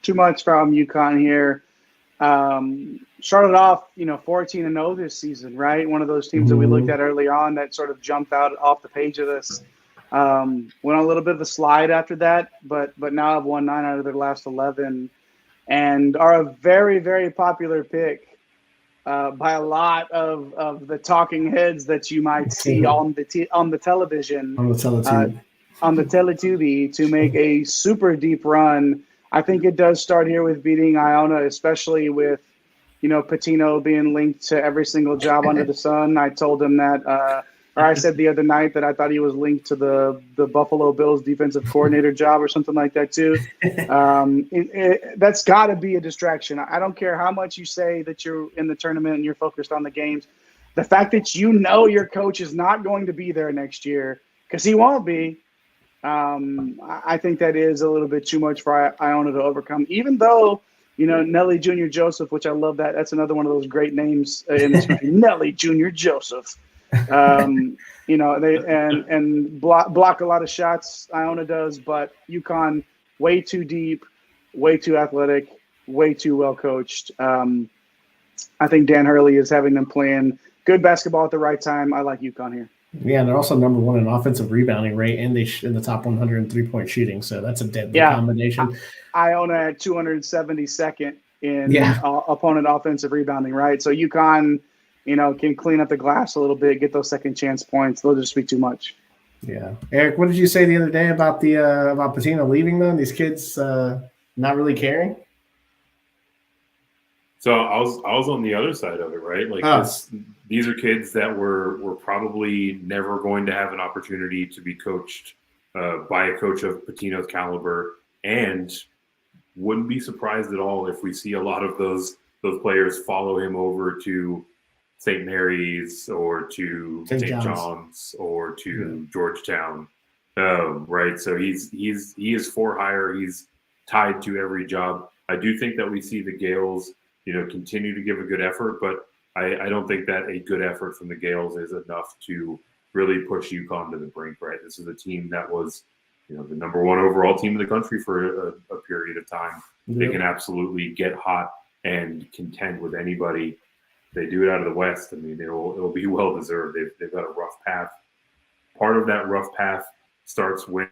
Too much from UConn here. Started off, 14-0 this season, right? One of those teams that we looked at early on that sort of jumped out off the page of this. Went on a little bit of a slide after that, but now have won 9 out of their last 11, and are a very, very popular pick by a lot of the talking heads that you might see on the television, On the Teletubby. on the Teletubby, to make a super deep run. I think it does start here with beating Iona, especially with, Patino being linked to every single job under the sun. I told him that, or I said the other night that I thought he was linked to the Buffalo Bills defensive coordinator job or something like that too. That's got to be a distraction. I don't care how much you say that you're in the tournament and you're focused on the games. The fact that your coach is not going to be there next year, because he won't be, I think that is a little bit too much for Iona to overcome, even though, Nelly Jr. Joseph, which I love that's another one of those great names in this country, Nelly Jr. Joseph. They block a lot of shots. Iona does, but UConn way too deep, way too athletic, way too well coached. I think Dan Hurley is having them playing good basketball at the right time. I like UConn here. Yeah, and they're also number one in offensive rebounding rate, and they in the top 100 in three-point shooting. So that's a deadly combination. Iona at 272nd in opponent offensive rebounding, right? So UConn, can clean up the glass a little bit, get those second chance points. They'll just be too much. Yeah, Eric, what did you say the other day about about Patino leaving them? These kids not really caring. So I was on the other side of it, right? Like these are kids that were probably never going to have an opportunity to be coached by a coach of Patino's caliber, and wouldn't be surprised at all if we see a lot of those players follow him over to St. Mary's or to St. John's or to Georgetown, right? So he is for hire. He's tied to every job. I do think that we see the Gales, continue to give a good effort, but I don't think that a good effort from the Gales is enough to really push UConn to the brink, right? This is a team that was, the number one overall team in the country for a period of time. Yep. They can absolutely get hot and contend with anybody. They do it out of the West. I mean, it'll be well deserved. They've got a rough path. Part of that rough path starts with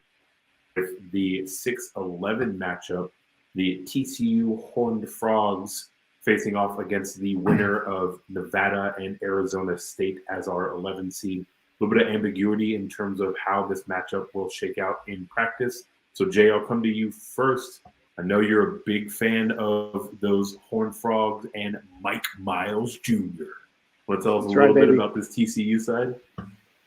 the 6-11 matchup, the TCU Horned Frogs facing off against the winner of Nevada and Arizona State as our 11 seed. A little bit of ambiguity in terms of how this matchup will shake out in practice. So, Jay, I'll come to you first. I know you're a big fan of those Horned Frogs and Mike Miles Jr. Want to tell us a little bit about this TCU side?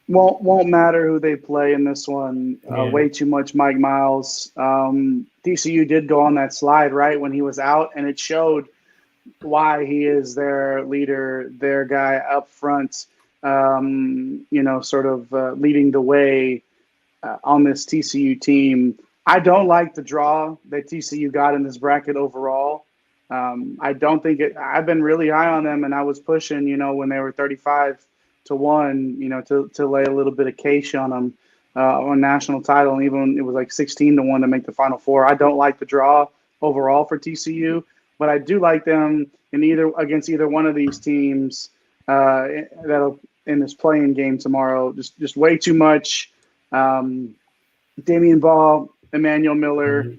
Won't matter who they play in this one. Way too much Mike Miles. TCU did go on that slide, right, when he was out, and it showed why he is their leader, their guy up front, leading the way on this TCU team. I don't like the draw that TCU got in this bracket overall. I don't think it – I've been really high on them, and I was pushing, when they were 35-1, to lay a little bit of cash on them on national title, and even it was like 16-1 to make the Final Four. I don't like the draw overall for TCU, but I do like them against either one of these teams that'll in this playing game tomorrow. Just way too much. Damian Ball, Emmanuel Miller,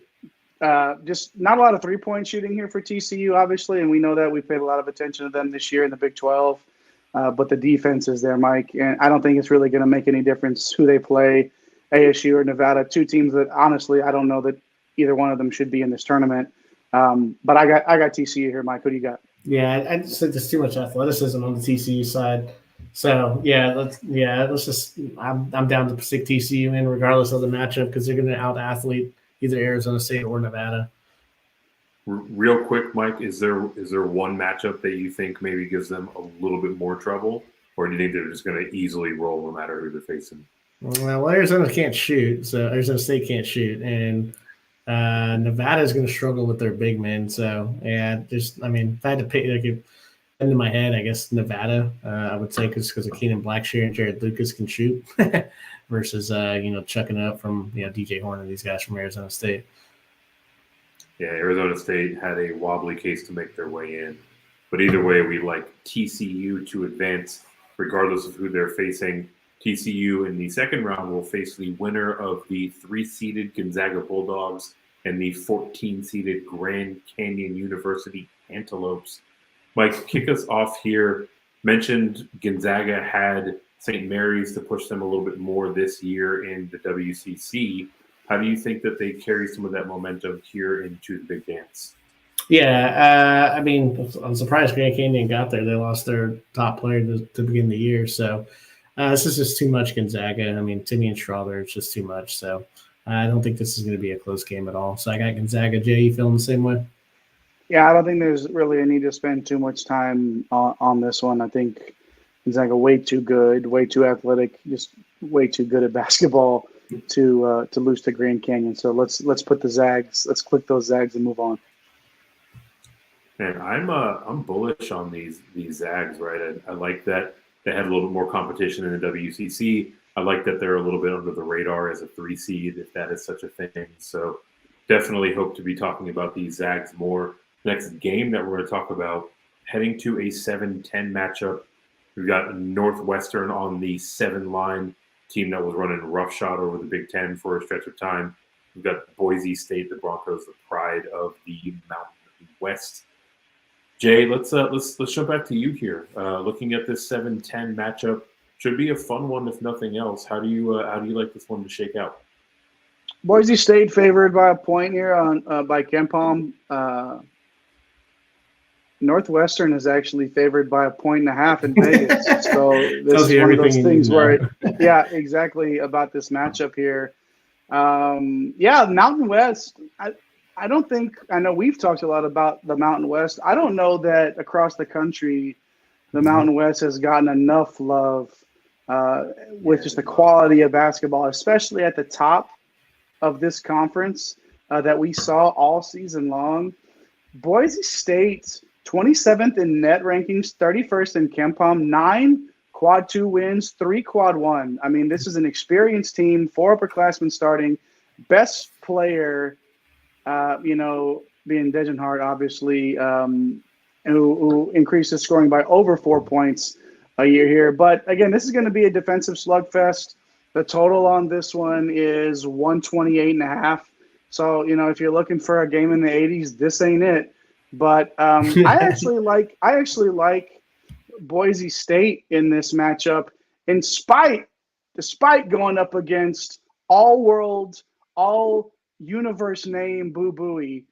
just not a lot of three-point shooting here for TCU, obviously, and we know that. We've paid a lot of attention to them this year in the Big 12, but the defense is there, Mike, and I don't think it's really going to make any difference who they play, ASU or Nevada, two teams that, honestly, I don't know that either one of them should be in this tournament. But I got TCU here, Mike. Who do you got? Yeah, I just think there's too much athleticism on the TCU side. So let's just I'm down to stick TCU in regardless of the matchup because they're going to out athlete either Arizona State or Nevada. Real quick, Mike, is there one matchup that you think maybe gives them a little bit more trouble, or do you think they're just going to easily roll no matter who they're facing? Well, Arizona can't shoot, so Arizona State can't shoot, and Nevada is going to struggle with their big men. So yeah, if I had to pick, into my head, I guess Nevada. I would say because of Keenan Blackshear and Jared Lucas can shoot, versus chucking up from DJ Horn and these guys from Arizona State. Yeah, Arizona State had a wobbly case to make their way in, but either way, we like TCU to advance, regardless of who they're facing. TCU in the second round will face the winner of the 3-seeded Gonzaga Bulldogs and the 14-seeded Grand Canyon University Antelopes. Mike, kick us off here. Mentioned Gonzaga had St. Mary's to push them a little bit more this year in the WCC. How do you think that they carry some of that momentum here into the big dance? Yeah, I'm surprised Grand Canyon got there. They lost their top player to begin the year. So this is just too much Gonzaga. Timmy and Strawberry, it's just too much. So I don't think this is going to be a close game at all. So I got Gonzaga. Jay, you feeling the same way? Yeah, I don't think there's really a need to spend too much time on this one. I think Gonzaga way too good, way too athletic, just way too good at basketball to lose to Grand Canyon. So let's put the Zags, let's click those Zags and move on. Man, I'm bullish on these Zags, right? I like that they had a little bit more competition in the WCC. I like that they're a little bit under the radar as a 3 seed, if that is such a thing. So definitely hope to be talking about these Zags more. Next game that we're going to talk about, heading to a 7-10 matchup. We've got Northwestern on the 7 line, team that was running roughshod over the Big Ten for a stretch of time. We've got Boise State, the Broncos, the pride of the Mountain West. Jay, let's jump back to you here. Looking at this 7-10 matchup, should be a fun one if nothing else. How do you like this one to shake out? Boise State favored by a point here by KenPom. Northwestern is actually favored by 1.5 in Vegas. So this is one of those things where, yeah, exactly about this matchup here. Mountain West. I don't think – I know we've talked a lot about the Mountain West. I don't know that across the country the Mountain West has gotten enough love with just the quality of basketball, especially at the top of this conference that we saw all season long. Boise State, 27th in net rankings, 31st in KenPom, 9 quad 2 wins, 3 quad 1. This is an experienced team, 4 upperclassmen starting, best player – being Degenhart, obviously, who increased his scoring by over 4 points a year here. But, again, this is going to be a defensive slugfest. The total on this one is 128.5. So, if you're looking for a game in the 80s, this ain't it. But I actually like Boise State in this matchup, despite going up against all-world, all-universe name Boo Buie.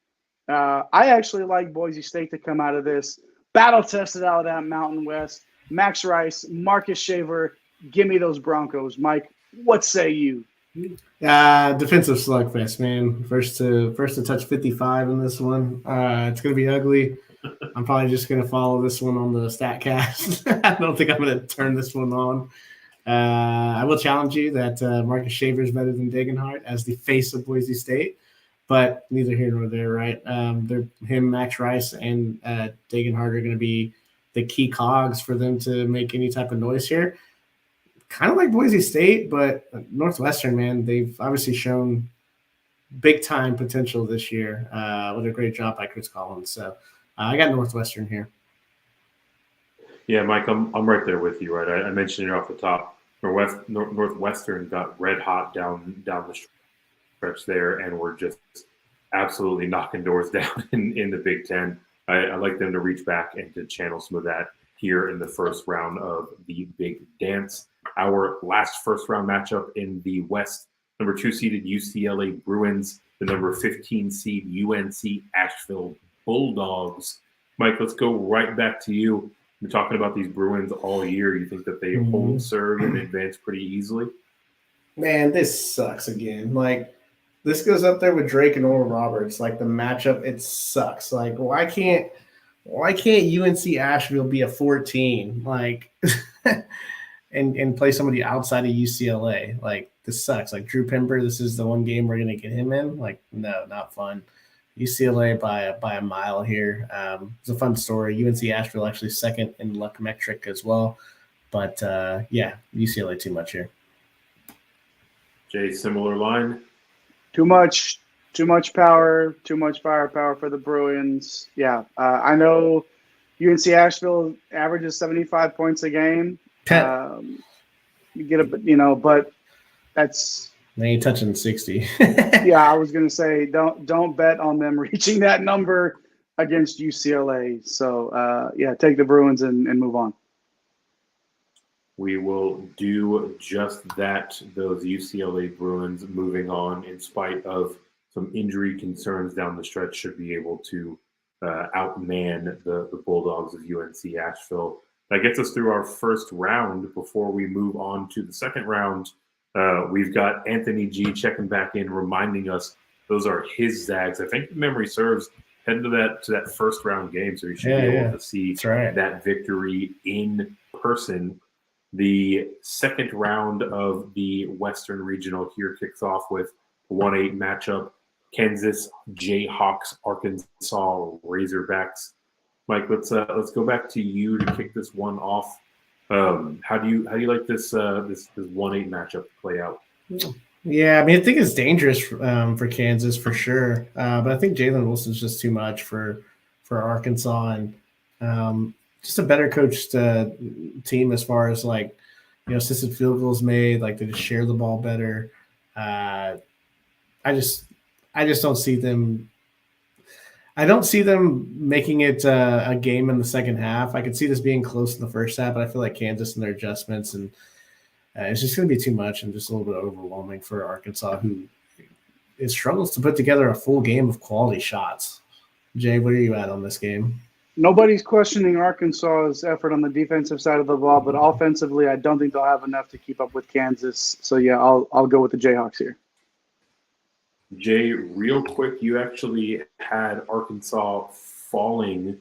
I actually like Boise State to come out of this. Battle-tested out of that Mountain West. Max Rice, Marcus Shaver, give me those Broncos. Mike, what say you? Defensive slugfest, man. First to touch 55 in this one. It's going to be ugly. I'm probably just going to follow this one on the StatCast. I don't think I'm going to turn this one on. I will challenge you that Marcus Shaver is better than Degenhart as the face of Boise State, but neither here nor there, right? Him, Max Rice, and Degenhart are going to be the key cogs for them to make any type of noise here. Kind of like Boise State, but Northwestern, man, they've obviously shown big-time potential this year. What a great job by Chris Collins. So I got Northwestern here. Yeah, Mike, I'm right there with you, right? I mentioned it off the top. Northwestern got red hot down the stretch there, and we're just absolutely knocking doors down in the Big Ten. I like them to reach back and to channel some of that here in the first round of the Big Dance. Our last first-round matchup in the West, number 2 seeded UCLA Bruins, the number 15 seed UNC Asheville Bulldogs. Mike, let's go right back to you. We're talking about these Bruins all year. You think that they hold serve and advance pretty easily? Man, this sucks again. Like, this goes up there with Drake and Oral Roberts. Like, the matchup, it sucks. Like, why can't UNC Asheville be a 14? Like, and play somebody outside of UCLA. Like, this sucks. Like, Drew Pember, this is the one game we're gonna get him in. Like, no, not fun. UCLA by a mile here. It's a fun story. UNC Asheville actually second in luck metric as well. But yeah, UCLA too much here. Jay, similar line. Too much power, too much firepower for the Bruins. Yeah, I know UNC Asheville averages 75 points a game. You get but that's. They ain't touching 60. Yeah, I was gonna say don't bet on them reaching that number against UCLA. So yeah, take the Bruins and move on. We will do just that. Those UCLA Bruins moving on, in spite of some injury concerns down the stretch, should be able to outman the Bulldogs of UNC Asheville. That gets us through our first round. Before we move on to the second round, we've got Anthony G checking back in, reminding us those are his Zags. I think the memory serves, heading to that first round game, so you should be able to see that victory in person. The second round of the Western Regional here kicks off with a 1-8 matchup. Kansas Jayhawks, Arkansas Razorbacks. Mike, let's go back to you to kick this one off. How do you like this 1-8 matchup to play out? Yeah, I mean, I think it's dangerous for Kansas for sure, but I think Jalen Wilson's just too much for Arkansas, and just a better coached team as far as, like, assisted field goals made, like they just share the ball better. I just don't see them. I don't see them making it a game in the second half. I could see this being close in the first half, but I feel like Kansas and their adjustments, and it's just going to be too much and just a little bit overwhelming for Arkansas, who it struggles to put together a full game of quality shots. Jay, where are you at on this game? Nobody's questioning Arkansas's effort on the defensive side of the ball, but offensively, I don't think they'll have enough to keep up with Kansas. So yeah, I'll go with the Jayhawks here. Jay, real quick, you actually had Arkansas falling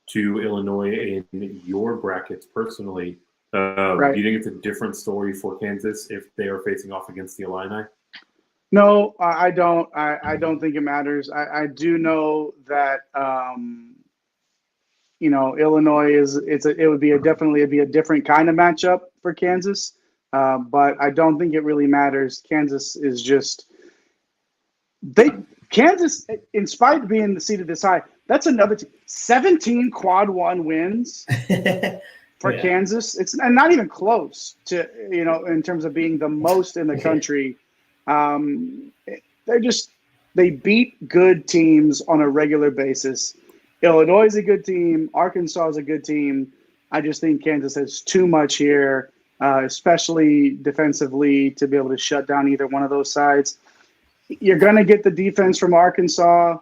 to Illinois in your brackets personally. Right. Do you think it's a different story for Kansas if they are facing off against the Illini? No, I don't. I don't think it matters. I do know that Illinois it would be definitely a different kind of matchup for Kansas, but I don't think it really matters. Kansas is just Kansas, in spite of being the seed of this high, that's another 17 quad one wins for Kansas. It's not even close to in terms of being the most in the country. They beat good teams on a regular basis. Illinois is a good team. Arkansas is a good team. I just think Kansas has too much here, especially defensively, to be able to shut down either one of those sides. You're going to get the defense from Arkansas.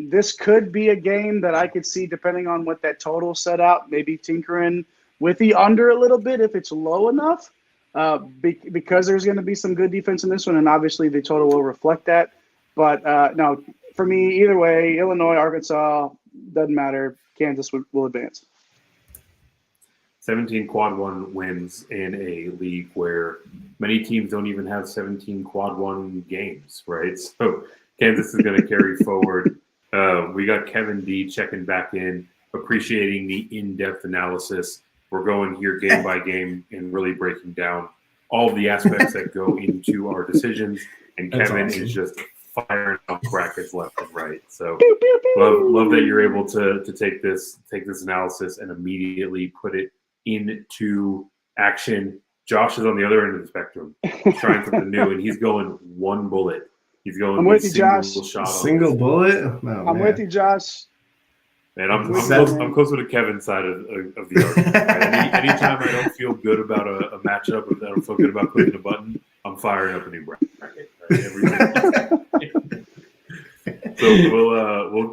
This could be a game that I could see, depending on what that total set out, maybe tinkering with the under a little bit if it's low enough, because there's going to be some good defense in this one, and obviously the total will reflect that. But no, for me, either way, Illinois, Arkansas, doesn't matter. Kansas will advance. 17 quad one wins in a league where many teams don't even have 17 quad one games, right? So Kansas is going to carry forward. We got Kevin D checking back in, appreciating the in-depth analysis. We're going here game by game and really breaking down all of the aspects that go into our decisions. And Kevin is just firing off brackets left and right. So love that you're able to take this analysis and immediately put it into action. Josh is on the other end of the spectrum, trying something new, and he's going one bullet. He's going. I'm with you, Josh. Single bullet. Oh, I'm with you, Josh. Man, I'm closer to Kevin's side of the argument. Right? Anytime I don't feel good about a matchup, or I don't feel good about clicking a button, I'm firing up a new bracket. Right? Every day. So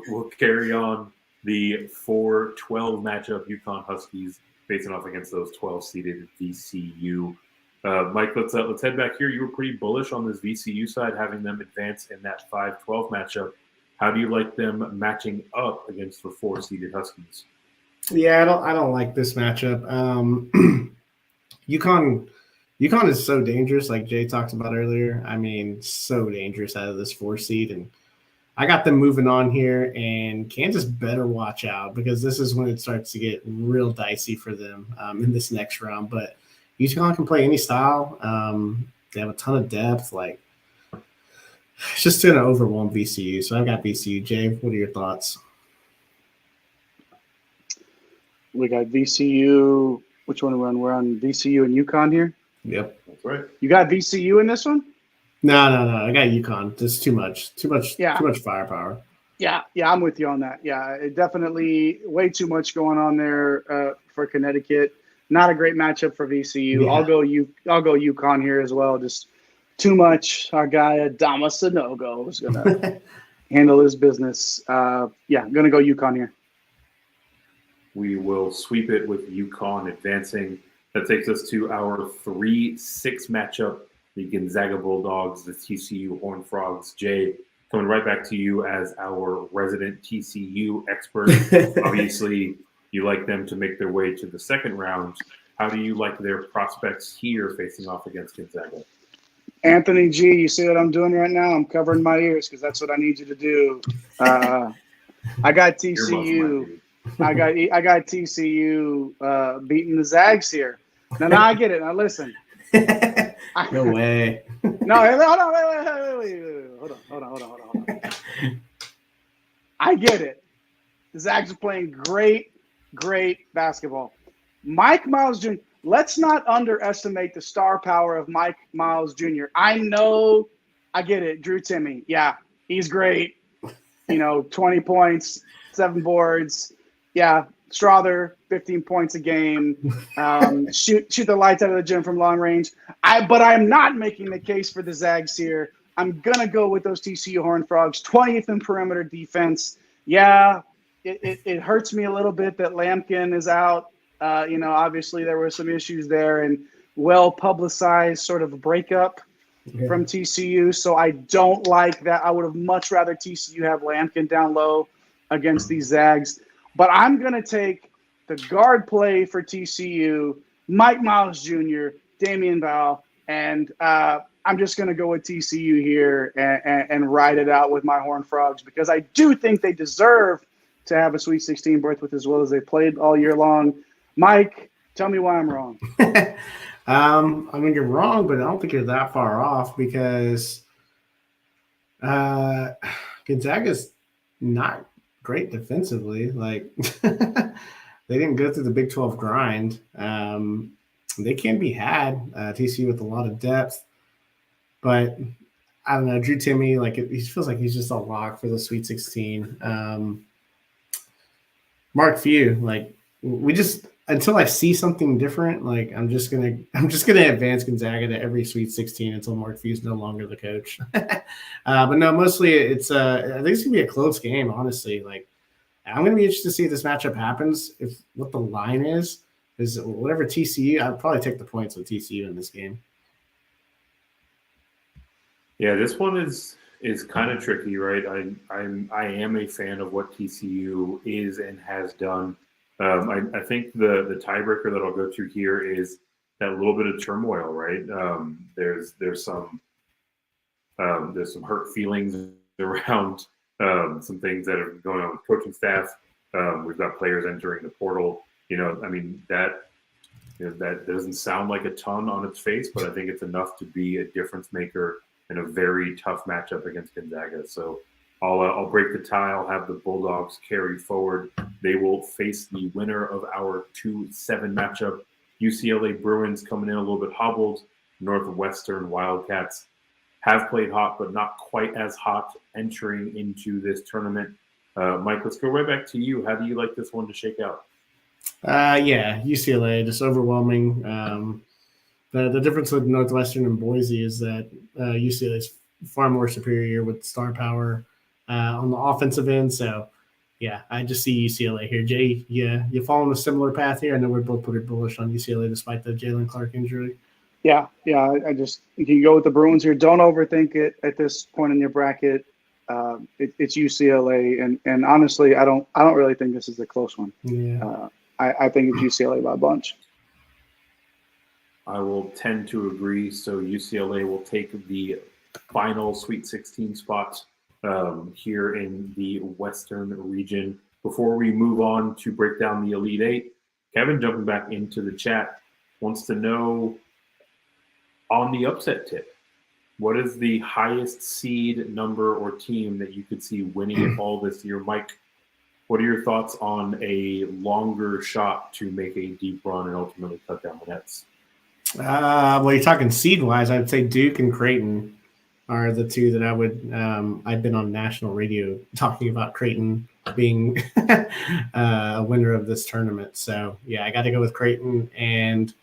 we'll carry on the 4-12 matchup. UConn Huskies facing off against those 12-seeded VCU. Mike, let's head back here. You were pretty bullish on this VCU side, having them advance in that 5-12 matchup. How do you like them matching up against the 4-seeded Huskies? Yeah, I don't like this matchup. UConn is so dangerous, like Jay talked about earlier. I mean, so dangerous out of this 4 seed. And I got them moving on here, and Kansas better watch out because this is when it starts to get real dicey for them in this next round. But UConn can play any style. They have a ton of depth. Like, it's just going to overwhelm VCU. So I've got VCU. Jay, what are your thoughts? We got VCU. Which one are we on? We're on VCU and UConn here. Yep. That's right. You got VCU in this one? No. I got UConn. Just too much firepower. Yeah, I'm with you on that. Yeah, it definitely way too much going on there for Connecticut. Not a great matchup for VCU. Yeah. I'll go UConn here as well. Just too much. Our guy Adama Sanogo is gonna handle his business. Gonna go UConn here. We will sweep it with UConn advancing. That takes us to our 3-6 matchup. The Gonzaga Bulldogs, the TCU Horned Frogs. Jay, coming right back to you as our resident TCU expert. Obviously, you like them to make their way to the second round. How do you like their prospects here facing off against Gonzaga? Anthony G, you see what I'm doing right now? I'm covering my ears because that's what I need you to do. I got TCU. I got TCU beating the Zags here. Now I get it. Now listen. No way. No, hold on. I get it. The Zags are playing great basketball. Mike Miles Jr. Let's not underestimate the star power of Mike Miles Jr. I get it. Drew Timme. Yeah, he's great. 20 points, 7 boards. Yeah, Strother, 15 points a game. Shoot the lights out of the gym from long range. But I'm not making the case for the Zags here. I'm gonna go with those TCU Horned Frogs. 20th in perimeter defense. Yeah, it hurts me a little bit that Lampkin is out. Obviously there were some issues there and well-publicized sort of breakup from TCU. So I don't like that. I would have much rather TCU have Lampkin down low against these Zags. But I'm going to take the guard play for TCU, Mike Miles Jr., Damian Bowell, and I'm just going to go with TCU here and ride it out with my Horned Frogs because I do think they deserve to have a Sweet 16 berth with as well as they played all year long. Mike, tell me why I'm wrong. You're wrong, but I don't think you're that far off because Gonzaga's not great defensively. Like they didn't go through the Big 12 grind. They can be had. TCU with a lot of depth, but I don't know. Drew Timme, he feels like he's just a lock for the Sweet 16. Mark Few, until I see something different, I'm just gonna advance Gonzaga to every Sweet 16 until Mark Few's no longer the coach. But no, mostly it's I think it's gonna be a close game. Honestly, I'm gonna be interested to see if this matchup happens. If what the line is whatever TCU. I'd probably take the points with TCU in this game. Yeah, this one is kind of tricky, right? I am a fan of what TCU is and has done. I think the tiebreaker that I'll go to here is that little bit of turmoil, right? There's some hurt feelings around some things that are going on with coaching staff. We've got players entering the portal. That doesn't sound like a ton on its face, but I think it's enough to be a difference maker in a very tough matchup against Gonzaga. So I'll break the tie. I'll have the Bulldogs carry forward. They will face the winner of our 2-7 matchup. UCLA Bruins coming in a little bit hobbled. Northwestern Wildcats have played hot, but not quite as hot entering into this tournament. Mike, let's go right back to you. How do you like this one to shake out? UCLA, just overwhelming. The difference with Northwestern and Boise is that UCLA is far more superior with star power on the offensive end. So, I just see UCLA here. Jay, you following a similar path here? I know we're both pretty bullish on UCLA despite the Jalen Clark injury. Yeah. I just you can go with the Bruins here. Don't overthink it at this point in your bracket. It's UCLA, and honestly, I don't really think this is a close one. Yeah. I think it's UCLA by a bunch. I will tend to agree. So UCLA will take the final Sweet 16 spot here in the Western region. Before we move on to break down the Elite Eight, Kevin, jumping back into the chat, wants to know on the upset tip, what is the highest seed number or team that you could see winning it all this year? Mike, what are your thoughts on a longer shot to make a deep run and ultimately cut down the nets? Well, you're talking seed-wise, I'd say Duke and Creighton are the two that I would I've been on national radio talking about Creighton being a winner of this tournament. So, yeah, I got to go with Creighton. And,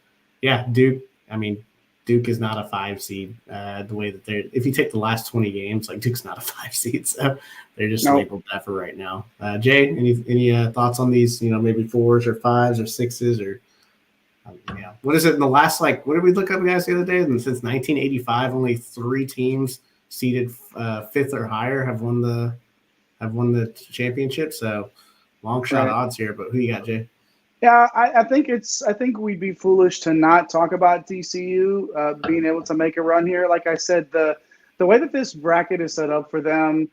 yeah, Duke, I mean, Duke is not a 5 seed the way that they're – if you take the last 20 games, like Duke's not a 5 seed. So they're just labeled that for right now. Jay, any thoughts on these, maybe 4s or 5s or 6s or yeah. What is it in the last, what did we look up, guys, the other day? And since 1985, only 3 teams seeded 5th or higher have won the championship. So long shot odds here, but who you got, Jay? Yeah, I think we'd be foolish to not talk about TCU being able to make a run here. Like I said, the way that this bracket is set up for them,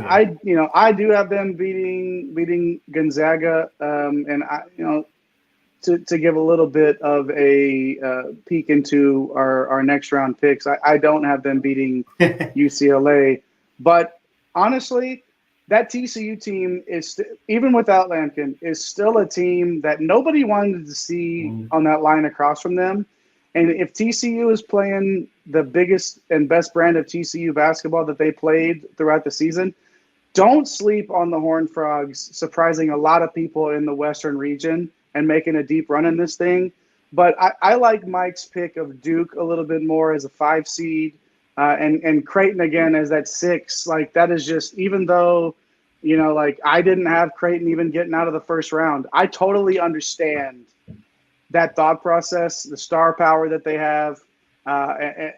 I do have them beating Gonzaga, and to give a little bit of a peek into our next round picks, I don't have them beating UCLA, but honestly, that TCU team is, even without Lampkin, is still a team that nobody wanted to see on that line across from them. And if TCU is playing the biggest and best brand of TCU basketball that they played throughout the season, don't sleep on the Horned Frogs surprising a lot of people in the Western region and making a deep run in this thing. But I like Mike's pick of Duke a little bit more as a 5 seed. And Creighton again as that 6, that is just, even though, I didn't have Creighton even getting out of the first round, I totally understand that thought process, the star power that they have. I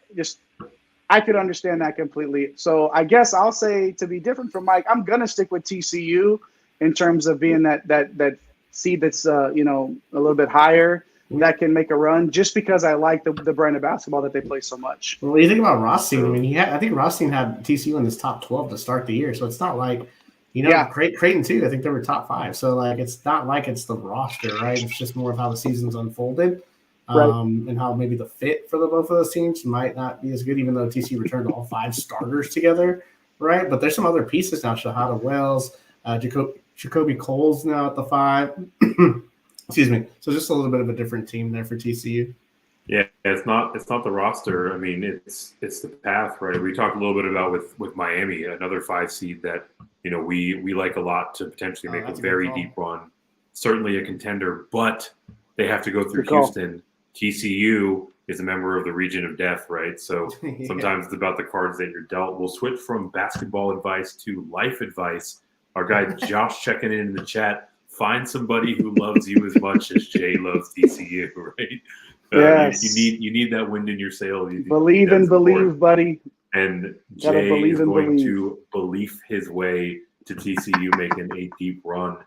could understand that completely. So I guess I'll say, to be different from Mike, I'm going to stick with TCU in terms of being that seed that's, a little bit higher, that can make a run, just because I like the brand of basketball that they play so much. Well, you think about Rothstein. I mean, I think Rothstein had TCU in his top 12 to start the year, so it's not like, Creighton too. I think they were top 5. So it's not like it's the roster, right? It's just more of how the season's unfolded, and how maybe the fit for both of those teams might not be as good, even though TCU returned all 5 starters together, right? But there's some other pieces now. Shahada Wells, Jacoby Cole's now at the 5. Excuse me. So just a little bit of a different team there for TCU. Yeah, it's not the roster. I mean, it's the path, right? We talked a little bit about with Miami, another 5 seed that we like a lot to potentially make a very deep run. Certainly a contender, but they have to go through Houston. TCU is a member of the region of death, right? So sometimes it's about the cards that you're dealt. We'll switch from basketball advice to life advice. Our guy Josh checking in the chat. Find somebody who loves you as much as Jay loves TCU, right? Yes. You need that wind in your sail. Believe and believe, buddy. And Jay is going to believe his way to TCU making a deep run.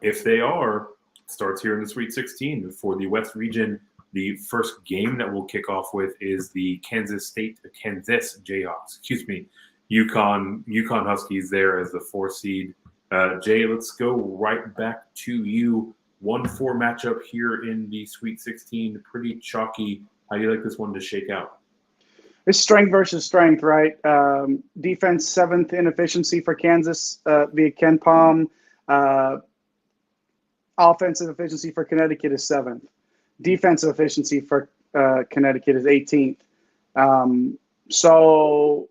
If they are, it starts here in the Sweet 16 for the West region. The first game that we'll kick off with is the Kansas Jayhawks. UConn Huskies there as the 4 seed. Jay, let's go right back to you. 1-4 matchup here in the Sweet 16. Pretty chalky. How do you like this one to shake out? It's strength versus strength, right? Defense 7th in efficiency for Kansas via Ken Palm. Offensive efficiency for Connecticut is 7th. Defensive efficiency for Connecticut is 18th. So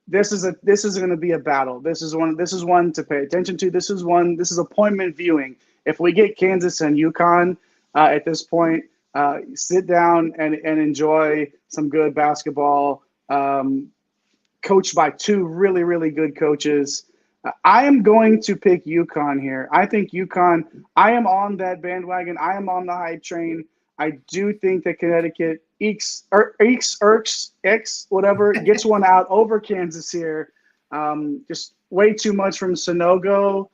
this is going to be a battle. This is one to pay attention to. This is appointment viewing. If we get Kansas and UConn at this point, sit down and enjoy some good basketball, coached by 2 really, really good coaches. I am going to pick UConn here. I think UConn, I am on that bandwagon. I am on the hype train. I do think that Connecticut gets one out over Kansas here. Just way too much from Sonogo.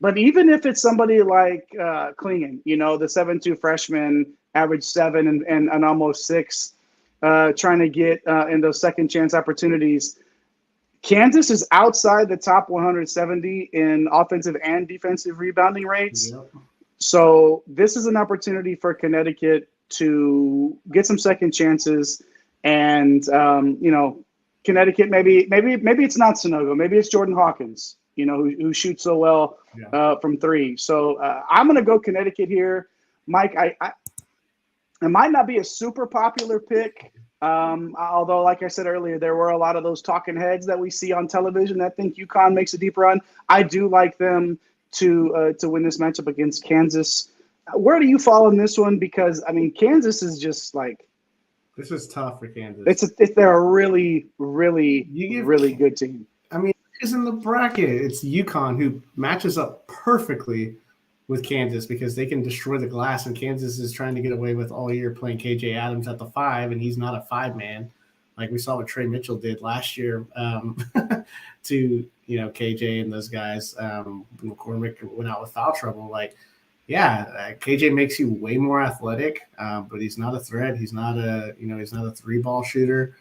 But even if it's somebody like Klingen, the 7'2" freshman average 7 and almost 6, trying to get in those second chance opportunities. Kansas is outside the top 170 in offensive and defensive rebounding rates. Yep. So this is an opportunity for Connecticut to get some second chances. And, Connecticut, maybe it's not Sonogo. Maybe it's Jordan Hawkins, who shoots so well from 3. So I'm going to go Connecticut here. Mike, it might not be a super popular pick, although, like I said earlier, there were a lot of those talking heads that we see on television that think UConn makes a deep run. I do like them to win this matchup against Kansas. Where do you fall in this one? Because, Kansas is just like – this is tough for Kansas. They're a really, really, really good team. It's in the bracket. It's UConn who matches up perfectly with Kansas because they can destroy the glass, and Kansas is trying to get away with all year playing KJ Adams at the 5, and he's not a 5-man like we saw what Trey Mitchell did last year to KJ and those guys. McCormick went out with foul trouble. KJ makes you way more athletic, but he's not a threat. He's not a he's not a 3-ball shooter.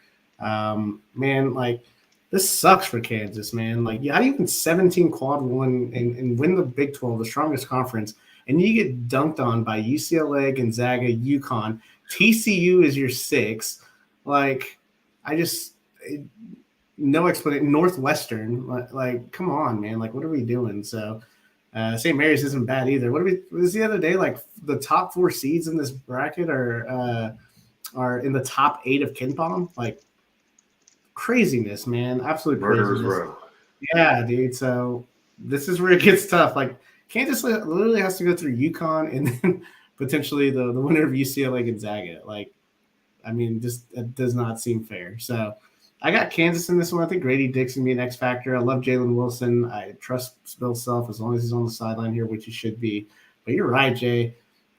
This sucks for Kansas, man. How do you win 17 quad 1 and win the Big 12, the strongest conference, and you get dunked on by UCLA, Gonzaga, UConn, TCU is your 6. No explanation. Northwestern, come on, man. What are we doing? So St. Mary's isn't bad either. What was the other day? The top 4 seeds in this bracket are in the top 8 of KenPom. Craziness, man. Absolute Murderers craziness. Row. Yeah, dude. So this is where it gets tough. Kansas literally has to go through UConn and then potentially the winner of UCLA Gonzaga. That does not seem fair. So I got Kansas in this one. I think Grady Dick's going to be an X factor. I love Jalen Wilson. I trust Bill Self as long as he's on the sideline here, which he should be. But you're right, Jay.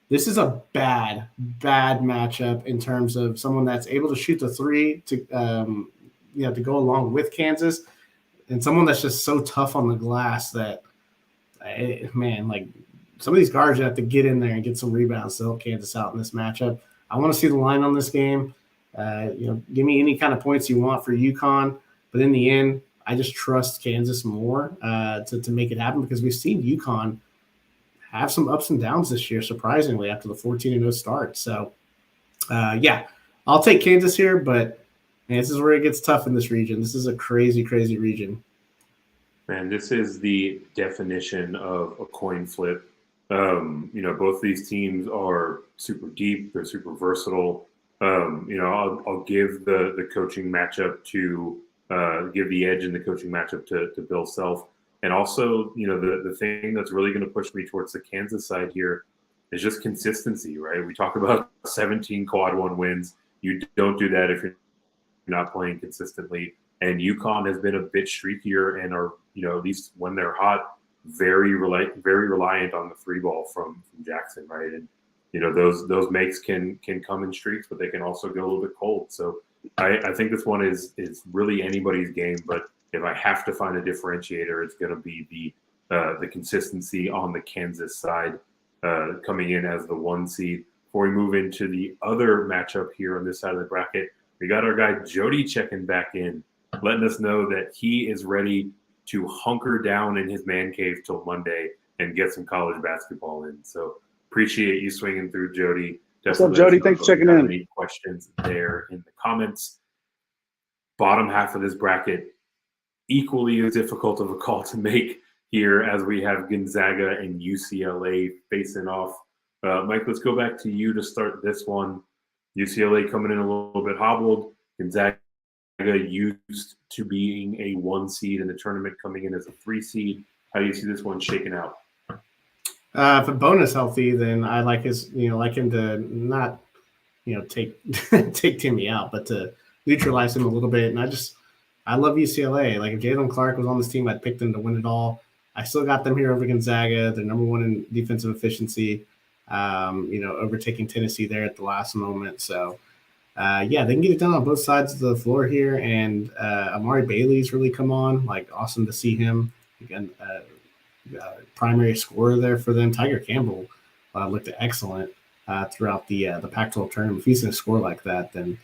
This is a bad matchup in terms of someone that's able to shoot the 3 to go along with Kansas, and someone that's just so tough on the glass that, some of these guards have to get in there and get some rebounds to help Kansas out in this matchup. I want to see the line on this game. Give me any kind of points you want for UConn, but in the end, I just trust Kansas more to make it happen because we've seen UConn have some ups and downs this year, surprisingly, after the 14-0 start. So, I'll take Kansas here, but man, this is where it gets tough in this region. This is a crazy, crazy region. Man, this is the definition of a coin flip. Both these teams are super deep. They're super versatile. I'll give the coaching matchup to give the edge in the coaching matchup to Bill Self. And also, the thing that's really going to push me towards the Kansas side here is just consistency, right? We talk about 17 quad 1 wins. You don't do that if you're not playing consistently. And UConn has been a bit streakier and are, at least when they're hot, very reliant on the 3-ball from Jackson, right? And those makes can come in streaks, but they can also go a little bit cold. So I think this one is really anybody's game. But if I have to find a differentiator, it's going to be the consistency on the Kansas side coming in as the 1 seed. Before we move into the other matchup here on this side of the bracket, we got our guy Jody checking back in, letting us know that he is ready to hunker down in his man cave till Monday and get some college basketball in. So appreciate you swinging through, Jody. What's up, Jody? Thanks for checking in. Any questions there in the comments? Bottom half of this bracket, equally as difficult of a call to make here as we have Gonzaga and UCLA facing off. Mike, let's go back to you to start this one. UCLA coming in a little bit hobbled. Gonzaga used to being a 1 seed in the tournament, coming in as a 3 seed. How do you see this one shaking out? If a bonus healthy, then I like him to not, take take Timmy out, but to neutralize him a little bit. And I love UCLA. If Jalen Clark was on this team, I'd pick them to win it all. I still got them here over Gonzaga. They're number 1 in defensive efficiency. Overtaking Tennessee there at the last moment. So, they can get it done on both sides of the floor here. And Amari Bailey's really come on. Awesome to see him. Again, primary scorer there for them. Tiger Campbell looked excellent. throughout the Pac-12 tournament. If he's going to score like that, then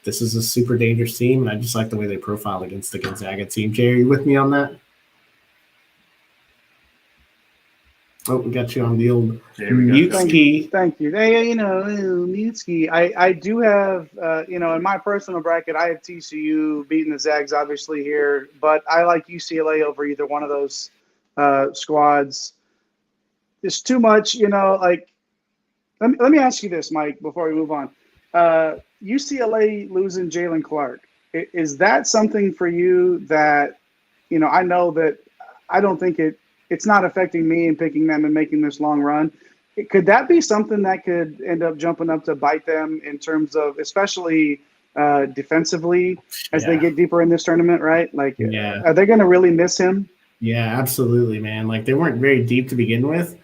this is a super dangerous team, and I just like the way they profile against the Gonzaga team. Jay, are you with me on that? Oh, we got you on the old mute ski. Thank you. Hey, mute ski. I do have, in my personal bracket, I have TCU beating the Zags, obviously, here. But I like UCLA over either one of those squads. It's too much, let me ask you this, Mike, before we move on. UCLA losing Jalen Clark. Is that something for you that, I know that I don't think it's not affecting me in picking them and making this long run. Could that be something that could end up jumping up to bite them in terms of, especially defensively, as they get deeper in this tournament, right? Are they going to really miss him? Yeah, absolutely, man. Like, they weren't very deep to begin with,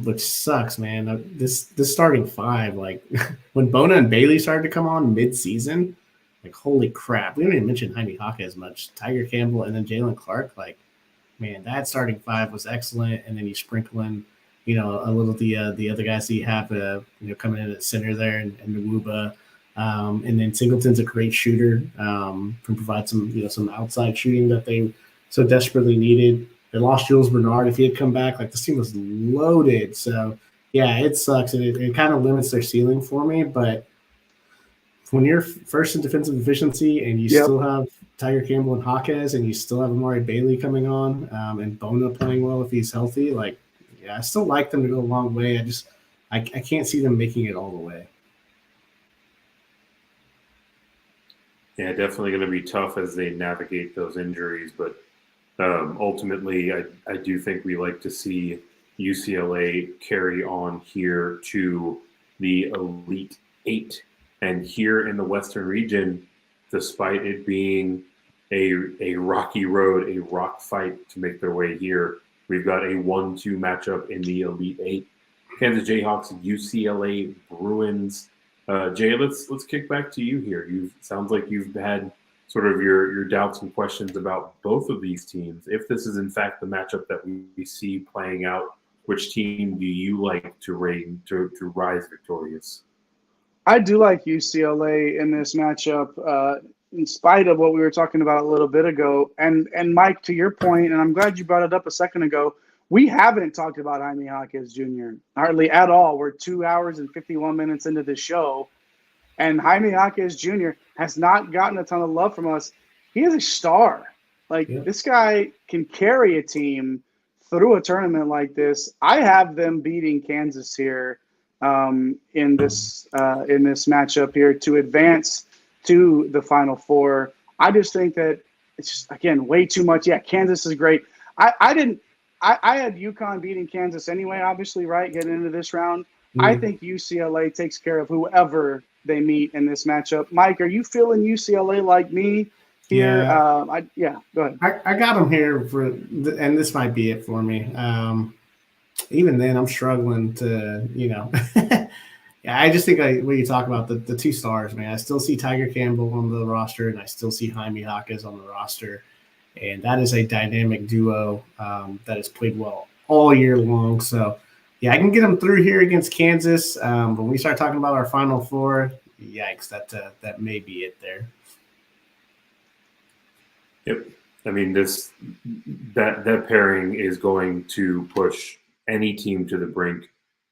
which sucks, man. This starting five, like when Bona and Bailey started to come on mid-season, like, holy crap. We didn't even mention Jaime Hawk as much. Tiger Campbell and then Jalen Clark, like, man, that starting five was excellent. And then you sprinkle in, a little the other guys that you have, coming in at center there, and Nwuba. And then Singleton's a great shooter, can provide some outside shooting that they so desperately needed. They lost Jules Bernard. If he had come back, like, this team was loaded. So, yeah, it sucks. And it kind of limits their ceiling for me. But when you're first in defensive efficiency and you still have Tiger Campbell and Hawkes, and you still have Amari Bailey coming on, and Bona playing well if he's healthy, like, I still like them to go a long way. I can't see them making it all the way. Yeah, definitely going to be tough as they navigate those injuries. But ultimately, I do think we like to see UCLA carry on here to the Elite Eight. And here in the Western region, despite it being a rocky road, a rock fight to make their way here, we've got a 1-2 matchup in the Elite Eight. Kansas Jayhawks, UCLA Bruins. Jay, let's kick back to you here. Sounds like you've had sort of your doubts and questions about both of these teams. If this is in fact the matchup that we see playing out, which team do you like to rise victorious? I do like UCLA in this matchup, in spite of what we were talking about a little bit ago. And Mike, to your point, and I'm glad you brought it up a second ago, we haven't talked about Jaime Hawkes Jr. hardly at all. We're 2 hours and 51 minutes into the show, and Jaime Hawkes Jr. has not gotten a ton of love from us. He is a star. This guy can carry a team through a tournament like this. I have them beating Kansas here in this matchup here to advance to the Final Four. I just think that it's just, again, way too much. Yeah, Kansas is great. I had UConn beating Kansas anyway, obviously, right, getting into this round. I think UCLA takes care of whoever they meet in this matchup. Mike, are you feeling UCLA like me here? Go ahead. I got them here and this might be it for me. Even then, I'm struggling to, I just think when you talk about the two stars, man, I still see Tiger Campbell on the roster, and I still see Jaime Hawkes on the roster. And that is a dynamic duo that has played well all year long. So, yeah, I can get them through here against Kansas. When we start talking about our Final Four, yikes, that may be it there. Yep. I mean, that pairing is going to push any team to the brink,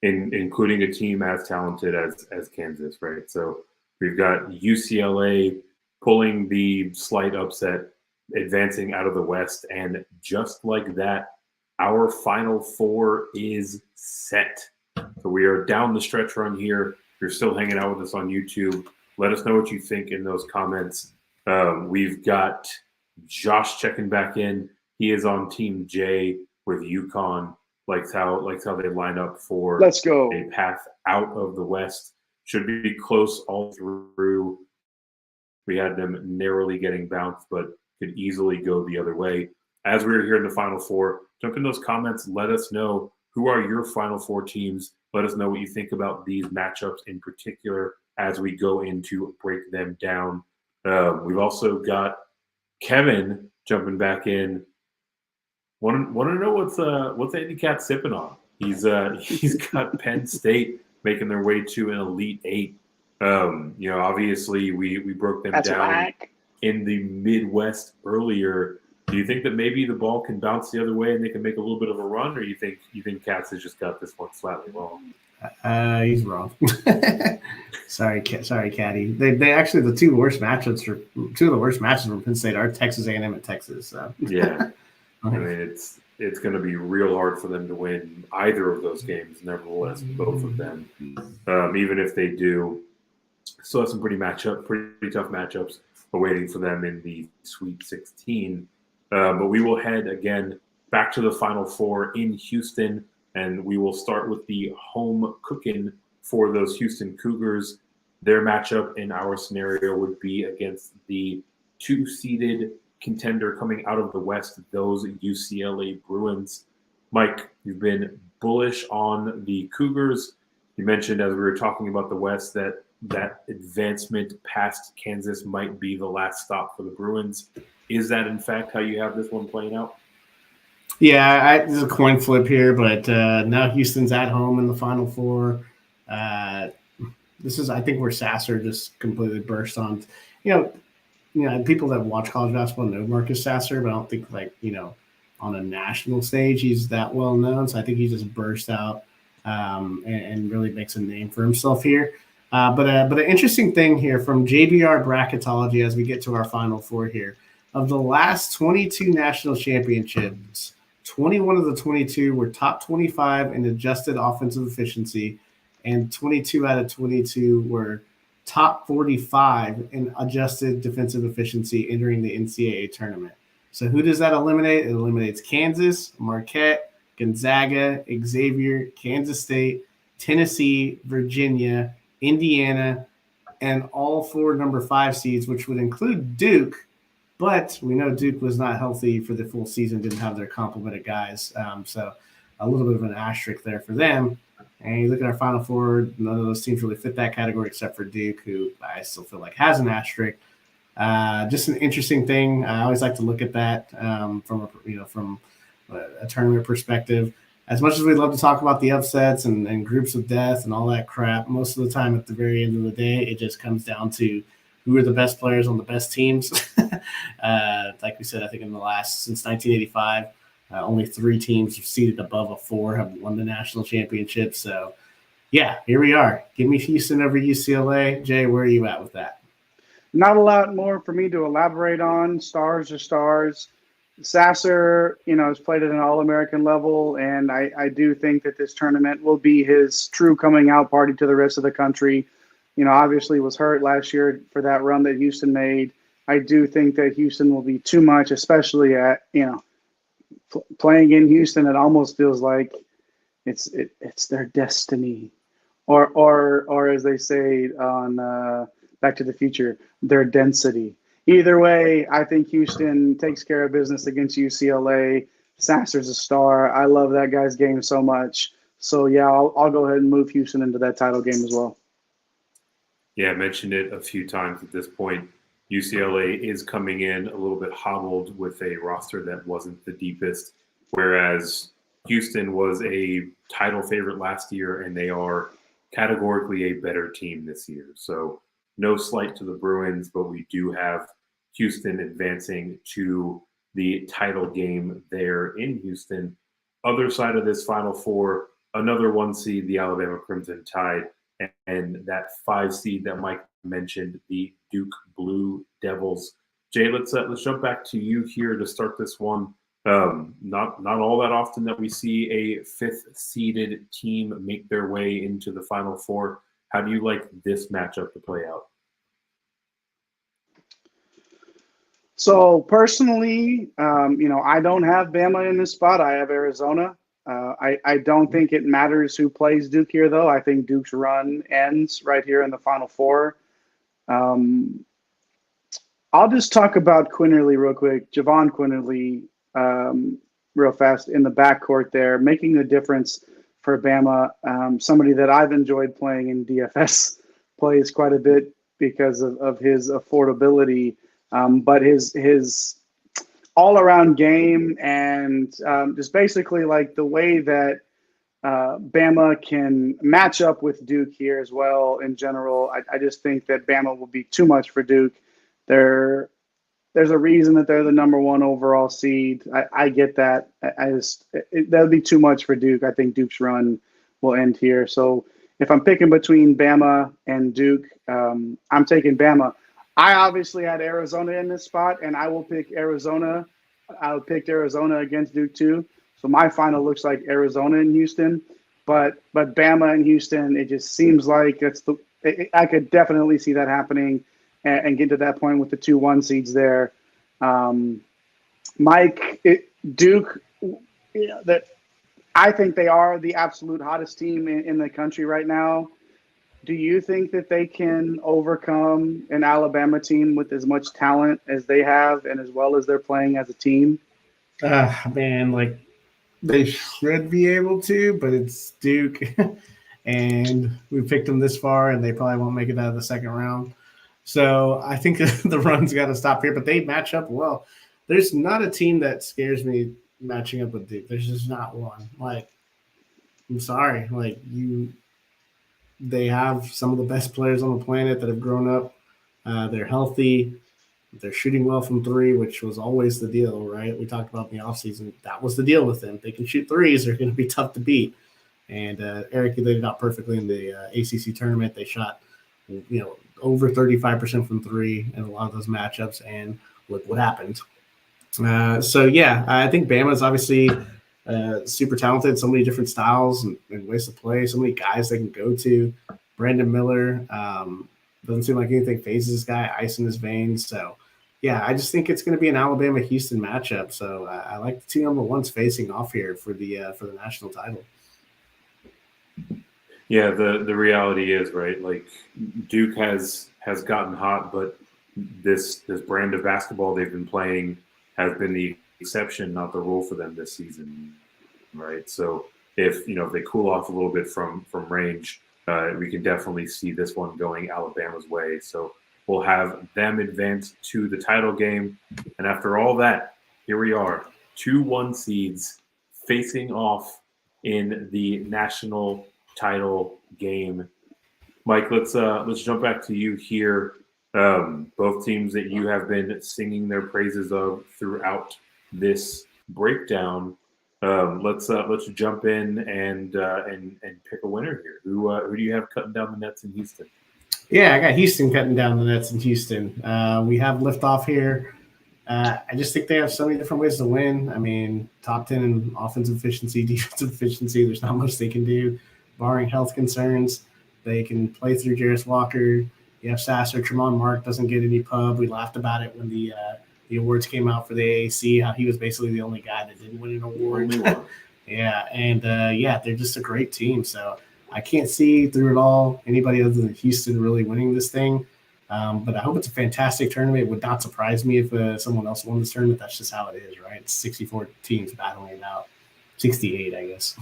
including a team as talented as Kansas, right? So we've got UCLA pulling the slight upset, advancing out of the West, and just like that, our Final Four is set. So we are down the stretch run here. If you're still hanging out with us on YouTube, let us know what you think in those comments. We've got Josh checking back in. He is on Team J with UConn. Likes how they line up for Let's go. A path out of the West. Should be close all through. We had them narrowly getting bounced, but could easily go the other way. As we're here in the Final Four, jump in those comments. Let us know who are your Final Four teams. Let us know what you think about these matchups in particular as we go in to break them down. We've also got Kevin jumping back in. Want to know what's Andy Cat sipping on? He's got Penn State making their way to an Elite Eight. Obviously we broke them That's down whack. in the Midwest earlier. Do you think that maybe the ball can bounce the other way and they can make a little bit of a run, or you think Katz has just got this one flatly wrong? He's wrong. Sorry, Caddy. They actually the two of the worst matches for Penn State are Texas A&M and Texas. So. Yeah, I mean it's going to be real hard for them to win either of those games. Nevertheless, both of them, even if they do, still have some pretty tough matchups awaiting for them in the Sweet 16. But we will head again back to the Final Four in Houston, and we will start with the home cooking for those Houston Cougars. Their matchup in our scenario would be against the 2-seeded contender coming out of the West, those UCLA Bruins. Mike, you've been bullish on the Cougars. You mentioned as we were talking about the West that advancement past Kansas might be the last stop for the Bruins. Is that, in fact, how you have this one playing out? Yeah, there's a coin flip here, but now Houston's at home in the Final Four. This is, I think, where Sasser just completely burst on. People that watch college basketball know Marcus Sasser, but I don't think, on a national stage he's that well known. So I think he just burst out and really makes a name for himself here. But an interesting thing here from JBR Bracketology as we get to our Final Four here. Of the last 22 national championships, 21 of the 22 were top 25 in adjusted offensive efficiency, and 22 out of 22 were top 45 in adjusted defensive efficiency entering the NCAA tournament. So who does that eliminate? It eliminates Kansas, Marquette, Gonzaga, Xavier, Kansas State, Tennessee, Virginia, Indiana, and all 4 number 5 seeds, which would include Duke. But we know Duke was not healthy for the full season, didn't have their complement of guys. So a little bit of an asterisk there for them. And you look at our Final Four, none of those teams really fit that category except for Duke, who I still feel like has an asterisk. Just an interesting thing. I always like to look at that from a tournament perspective. As much as we love to talk about the upsets and groups of death and all that crap, most of the time at the very end of the day, it just comes down to who are the best players on the best teams. Like we said, I think since 1985, only 3 teams seated above a 4 have won the national championship. So, yeah, here we are. Give me Houston over UCLA. Jay, where are you at with that? Not a lot more for me to elaborate on. Stars are stars. Sasser, has played at an All-American level, and I do think that this tournament will be his true coming out party to the rest of the country. Obviously was hurt last year for that run that Houston made. I do think that Houston will be too much, especially at, playing in Houston. It almost feels like it's their destiny, or as they say on Back to the Future, their density. Either way, I think Houston takes care of business against UCLA. Sasser's a star. I love that guy's game so much. So, yeah, I'll go ahead and move Houston into that title game as well. Yeah, I mentioned it a few times at this point. UCLA is coming in a little bit hobbled with a roster that wasn't the deepest, whereas Houston was a title favorite last year, and they are categorically a better team this year. So no slight to the Bruins, but we do have Houston advancing to the title game there in Houston. Other side of this Final Four, another 1 seed, the Alabama Crimson Tide, and that 5 seed that Mike mentioned, the Duke Blue Devils. Jay, let's jump back to you here to start this one. Not all that often that we see a 5th seeded team make their way into the Final Four. How do you like this matchup to play out? So personally, I don't have Bama in this spot. I have Arizona. I don't think it matters who plays Duke here, though. I think Duke's run ends right here in the Final Four. I'll just talk about Quinterly real quick. Javon Quinterly, real fast in the backcourt there, making a difference for Bama. Somebody that I've enjoyed playing in DFS, plays quite a bit because of his affordability, but his all-around game and just basically like the way that Bama can match up with Duke here as well. In general, I just think that Bama will be too much for Duke. There's a reason that they're the number one overall seed. I get that. That would be too much for Duke. I think Duke's run will end here. So if I'm picking between Bama and Duke, I'm taking Bama. I obviously had Arizona in this spot, and I will pick Arizona. I would pick Arizona against Duke too. So my final looks like Arizona and Houston, but Bama and Houston, it just seems like I could definitely see that happening and get to that point with the 2-1 seeds there. Duke, I think they are the absolute hottest team in the country right now. Do you think that they can overcome an Alabama team with as much talent as they have and as well as they're playing as a team? Man, like they should be able to, but it's Duke, and we picked them this far, and they probably won't make it out of the second round. So I think the run's got to stop here, but they match up well. There's not a team that scares me matching up with Duke. There's just not one. Like, I'm sorry. Like, they have some of the best players on the planet that have grown up. They're healthy. They're shooting well from three, which was always the deal, right? We talked about in the offseason. That was the deal with them. They can shoot threes. They're going to be tough to beat. And Eric laid it out perfectly in the ACC tournament. They shot, over 35% from three in a lot of those matchups, and look what happened. I think Bama is obviously super talented, so many different styles and ways to play, so many guys they can go to. Brandon Miller doesn't seem like anything phases this guy, ice in his veins. So, yeah, I just think it's going to be an Alabama-Houston matchup. So I like the two number ones facing off here for the national title. Yeah, the reality is, right, like Duke has gotten hot, but this brand of basketball they've been playing has been the exception, not the rule for them this season, right? So if they cool off a little bit from range, we can definitely see this one going Alabama's way. So we'll have them advance to the title game, and after all that, here we are, 2-1 seeds facing off in the national title game. Mike, let's jump back to you here. Both teams that you have been singing their praises of throughout this breakdown. Let's jump in and pick a winner here. Who do you have cutting down the nets in Houston? Yeah, I got Houston cutting down the nets in Houston. We have liftoff here. I just think they have so many different ways to win. I mean, top 10 in offensive efficiency, defensive efficiency. There's not much they can do, barring health concerns. They can play through Jarris Walker. You have Sasser. Tremont Mark doesn't get any pub. We laughed about it when the awards came out for the AAC, how he was basically the only guy that didn't win an award. Yeah, and they're just a great team. So I can't see through it all anybody other than Houston really winning this thing. But I hope it's a fantastic tournament. It would not surprise me if someone else won this tournament. That's just how it is, right? It's 64 teams battling it out. 68, I guess.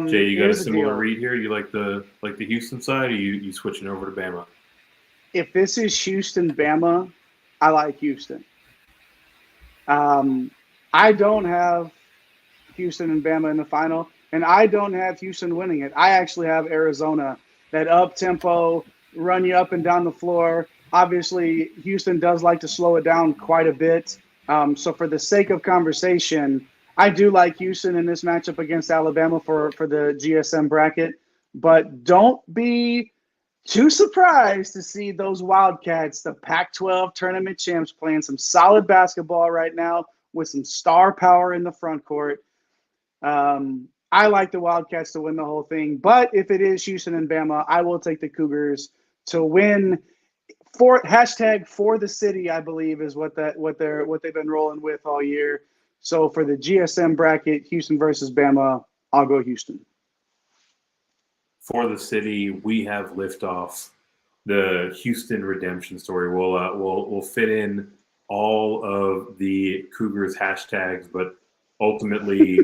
Jay, you got a similar read here? You like the Houston side, or you switching over to Bama? If this is Houston, Bama, I like Houston. I don't have Houston and Bama in the final, and I don't have Houston winning it. I actually have Arizona, that up-tempo, run you up and down the floor. Obviously, Houston does like to slow it down quite a bit. So for the sake of conversation, I do like Houston in this matchup against Alabama for the GSM bracket, but don't be too surprised to see those Wildcats, the Pac-12 tournament champs, playing some solid basketball right now with some star power in the front court. I like the Wildcats to win the whole thing, but if it is Houston and Bama, I will take the Cougars to win. For the city, I believe, is what they've been rolling with all year. So for the GSM bracket, Houston versus Bama, I'll go Houston. For the city, we have liftoff. The Houston redemption story. We'll fit in all of the Cougars hashtags, but ultimately,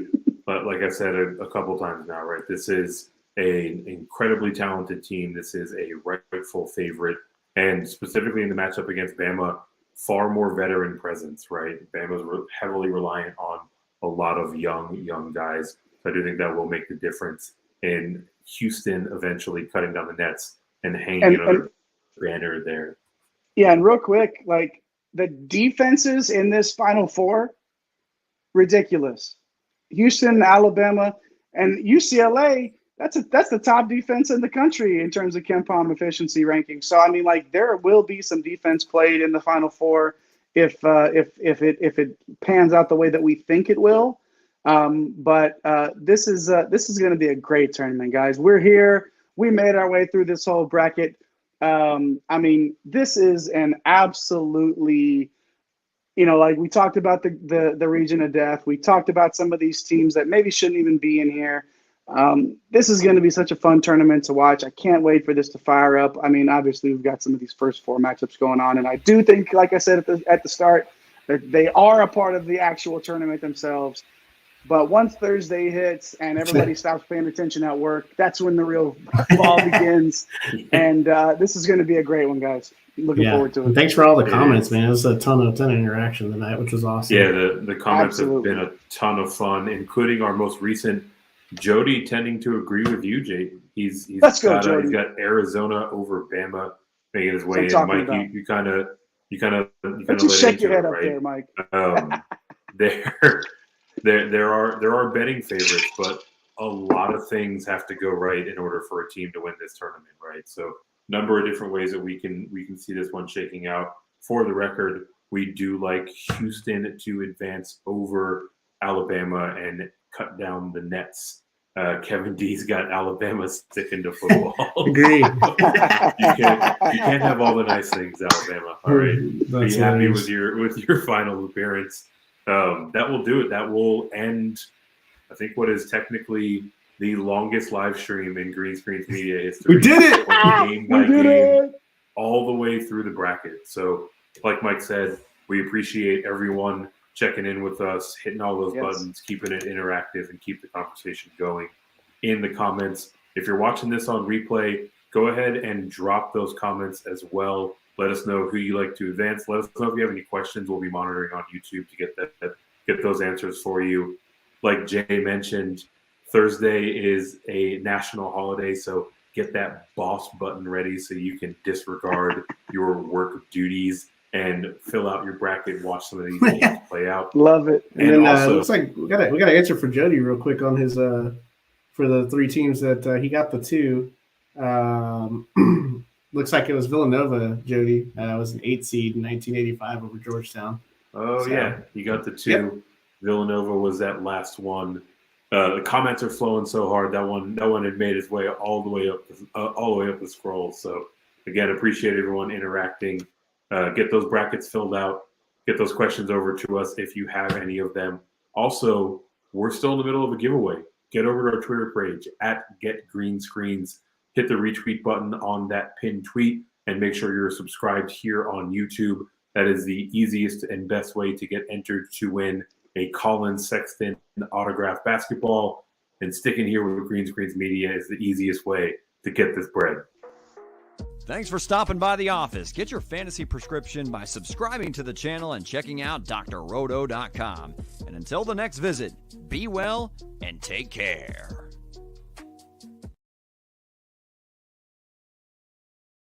like I said a couple times now, right? This is an incredibly talented team. This is a rightful favorite, and specifically in the matchup against Bama, far more veteran presence, right? Bama's heavily reliant on a lot of young guys. So I do think that will make the difference in Houston eventually cutting down the nets and hanging another banner there. Yeah, and real quick, like the defenses in this Final Four, ridiculous. Houston, Alabama, and UCLA. That's the top defense in the country in terms of KenPom efficiency rankings. So I mean, like there will be some defense played in the Final Four if it pans out the way that we think it will. But this is going to be a great tournament, guys. We're here. We made our way through this whole bracket. I mean, this is an absolutely, like we talked about the region of death. We talked about some of these teams that maybe shouldn't even be in here. This is going to be such a fun tournament to watch. I can't wait for this to fire up. I mean, obviously we've got some of these first four matchups going on, and I do think, like I said at the start, that they are a part of the actual tournament themselves. But once Thursday hits and everybody stops paying attention at work, that's when the real ball begins. And this is going to be a great one, guys. Looking forward to it. And thanks for all the comments, man. It was a ton of interaction tonight, which was awesome. Yeah, the comments have been a ton of fun, including our most recent Jody tending to agree with you, Jake. He's got Arizona over Bama making his way in. Mike, you kind of just shake your head up there, Mike. There are betting favorites, but a lot of things have to go right in order for a team to win this tournament, right? So, number of different ways that we can see this one shaking out. For the record, we do like Houston to advance over Alabama and cut down the nets. Kevin D's got Alabama sticking to football. Agreed. you can't have all the nice things, Alabama. All right, be happy with your final appearance. That will do it. That will end, I think, what is technically the longest live stream in Green Screens Media history. We did it! Game by game, all the way through the bracket. So, like Mike said, we appreciate everyone checking in with us, hitting all those buttons, keeping it interactive, and keep the conversation going in the comments. If you're watching this on replay, go ahead and drop those comments as well. Let us know who you like to advance. Let us know if you have any questions. We'll be monitoring on YouTube to get those answers for you. Like Jay mentioned, Thursday is a national holiday, so get that boss button ready so you can disregard your work duties and fill out your bracket and watch some of these games play out. Love it. And then also, looks like we got to answer for Jody real quick on his for the three teams that he got the two. Looks like it was Villanova, Jody. It was an 8 seed in 1985 over Georgetown. Oh, so, yeah. You got the two. Yep. Villanova was that last one. The comments are flowing so hard. That one had made its way all the way up the scroll. So, again, appreciate everyone interacting. Get those brackets filled out. Get those questions over to us if you have any of them. Also, we're still in the middle of a giveaway. Get over to our Twitter page @GetGreenScreens. Hit the retweet button on that pinned tweet and make sure you're subscribed here on YouTube. That is the easiest and best way to get entered to win a Colin Sexton autographed basketball. And sticking here with Green Screens Media is the easiest way to get this bread. Thanks for stopping by the office. Get your fantasy prescription by subscribing to the channel and checking out drrodo.com. And until the next visit, be well and take care.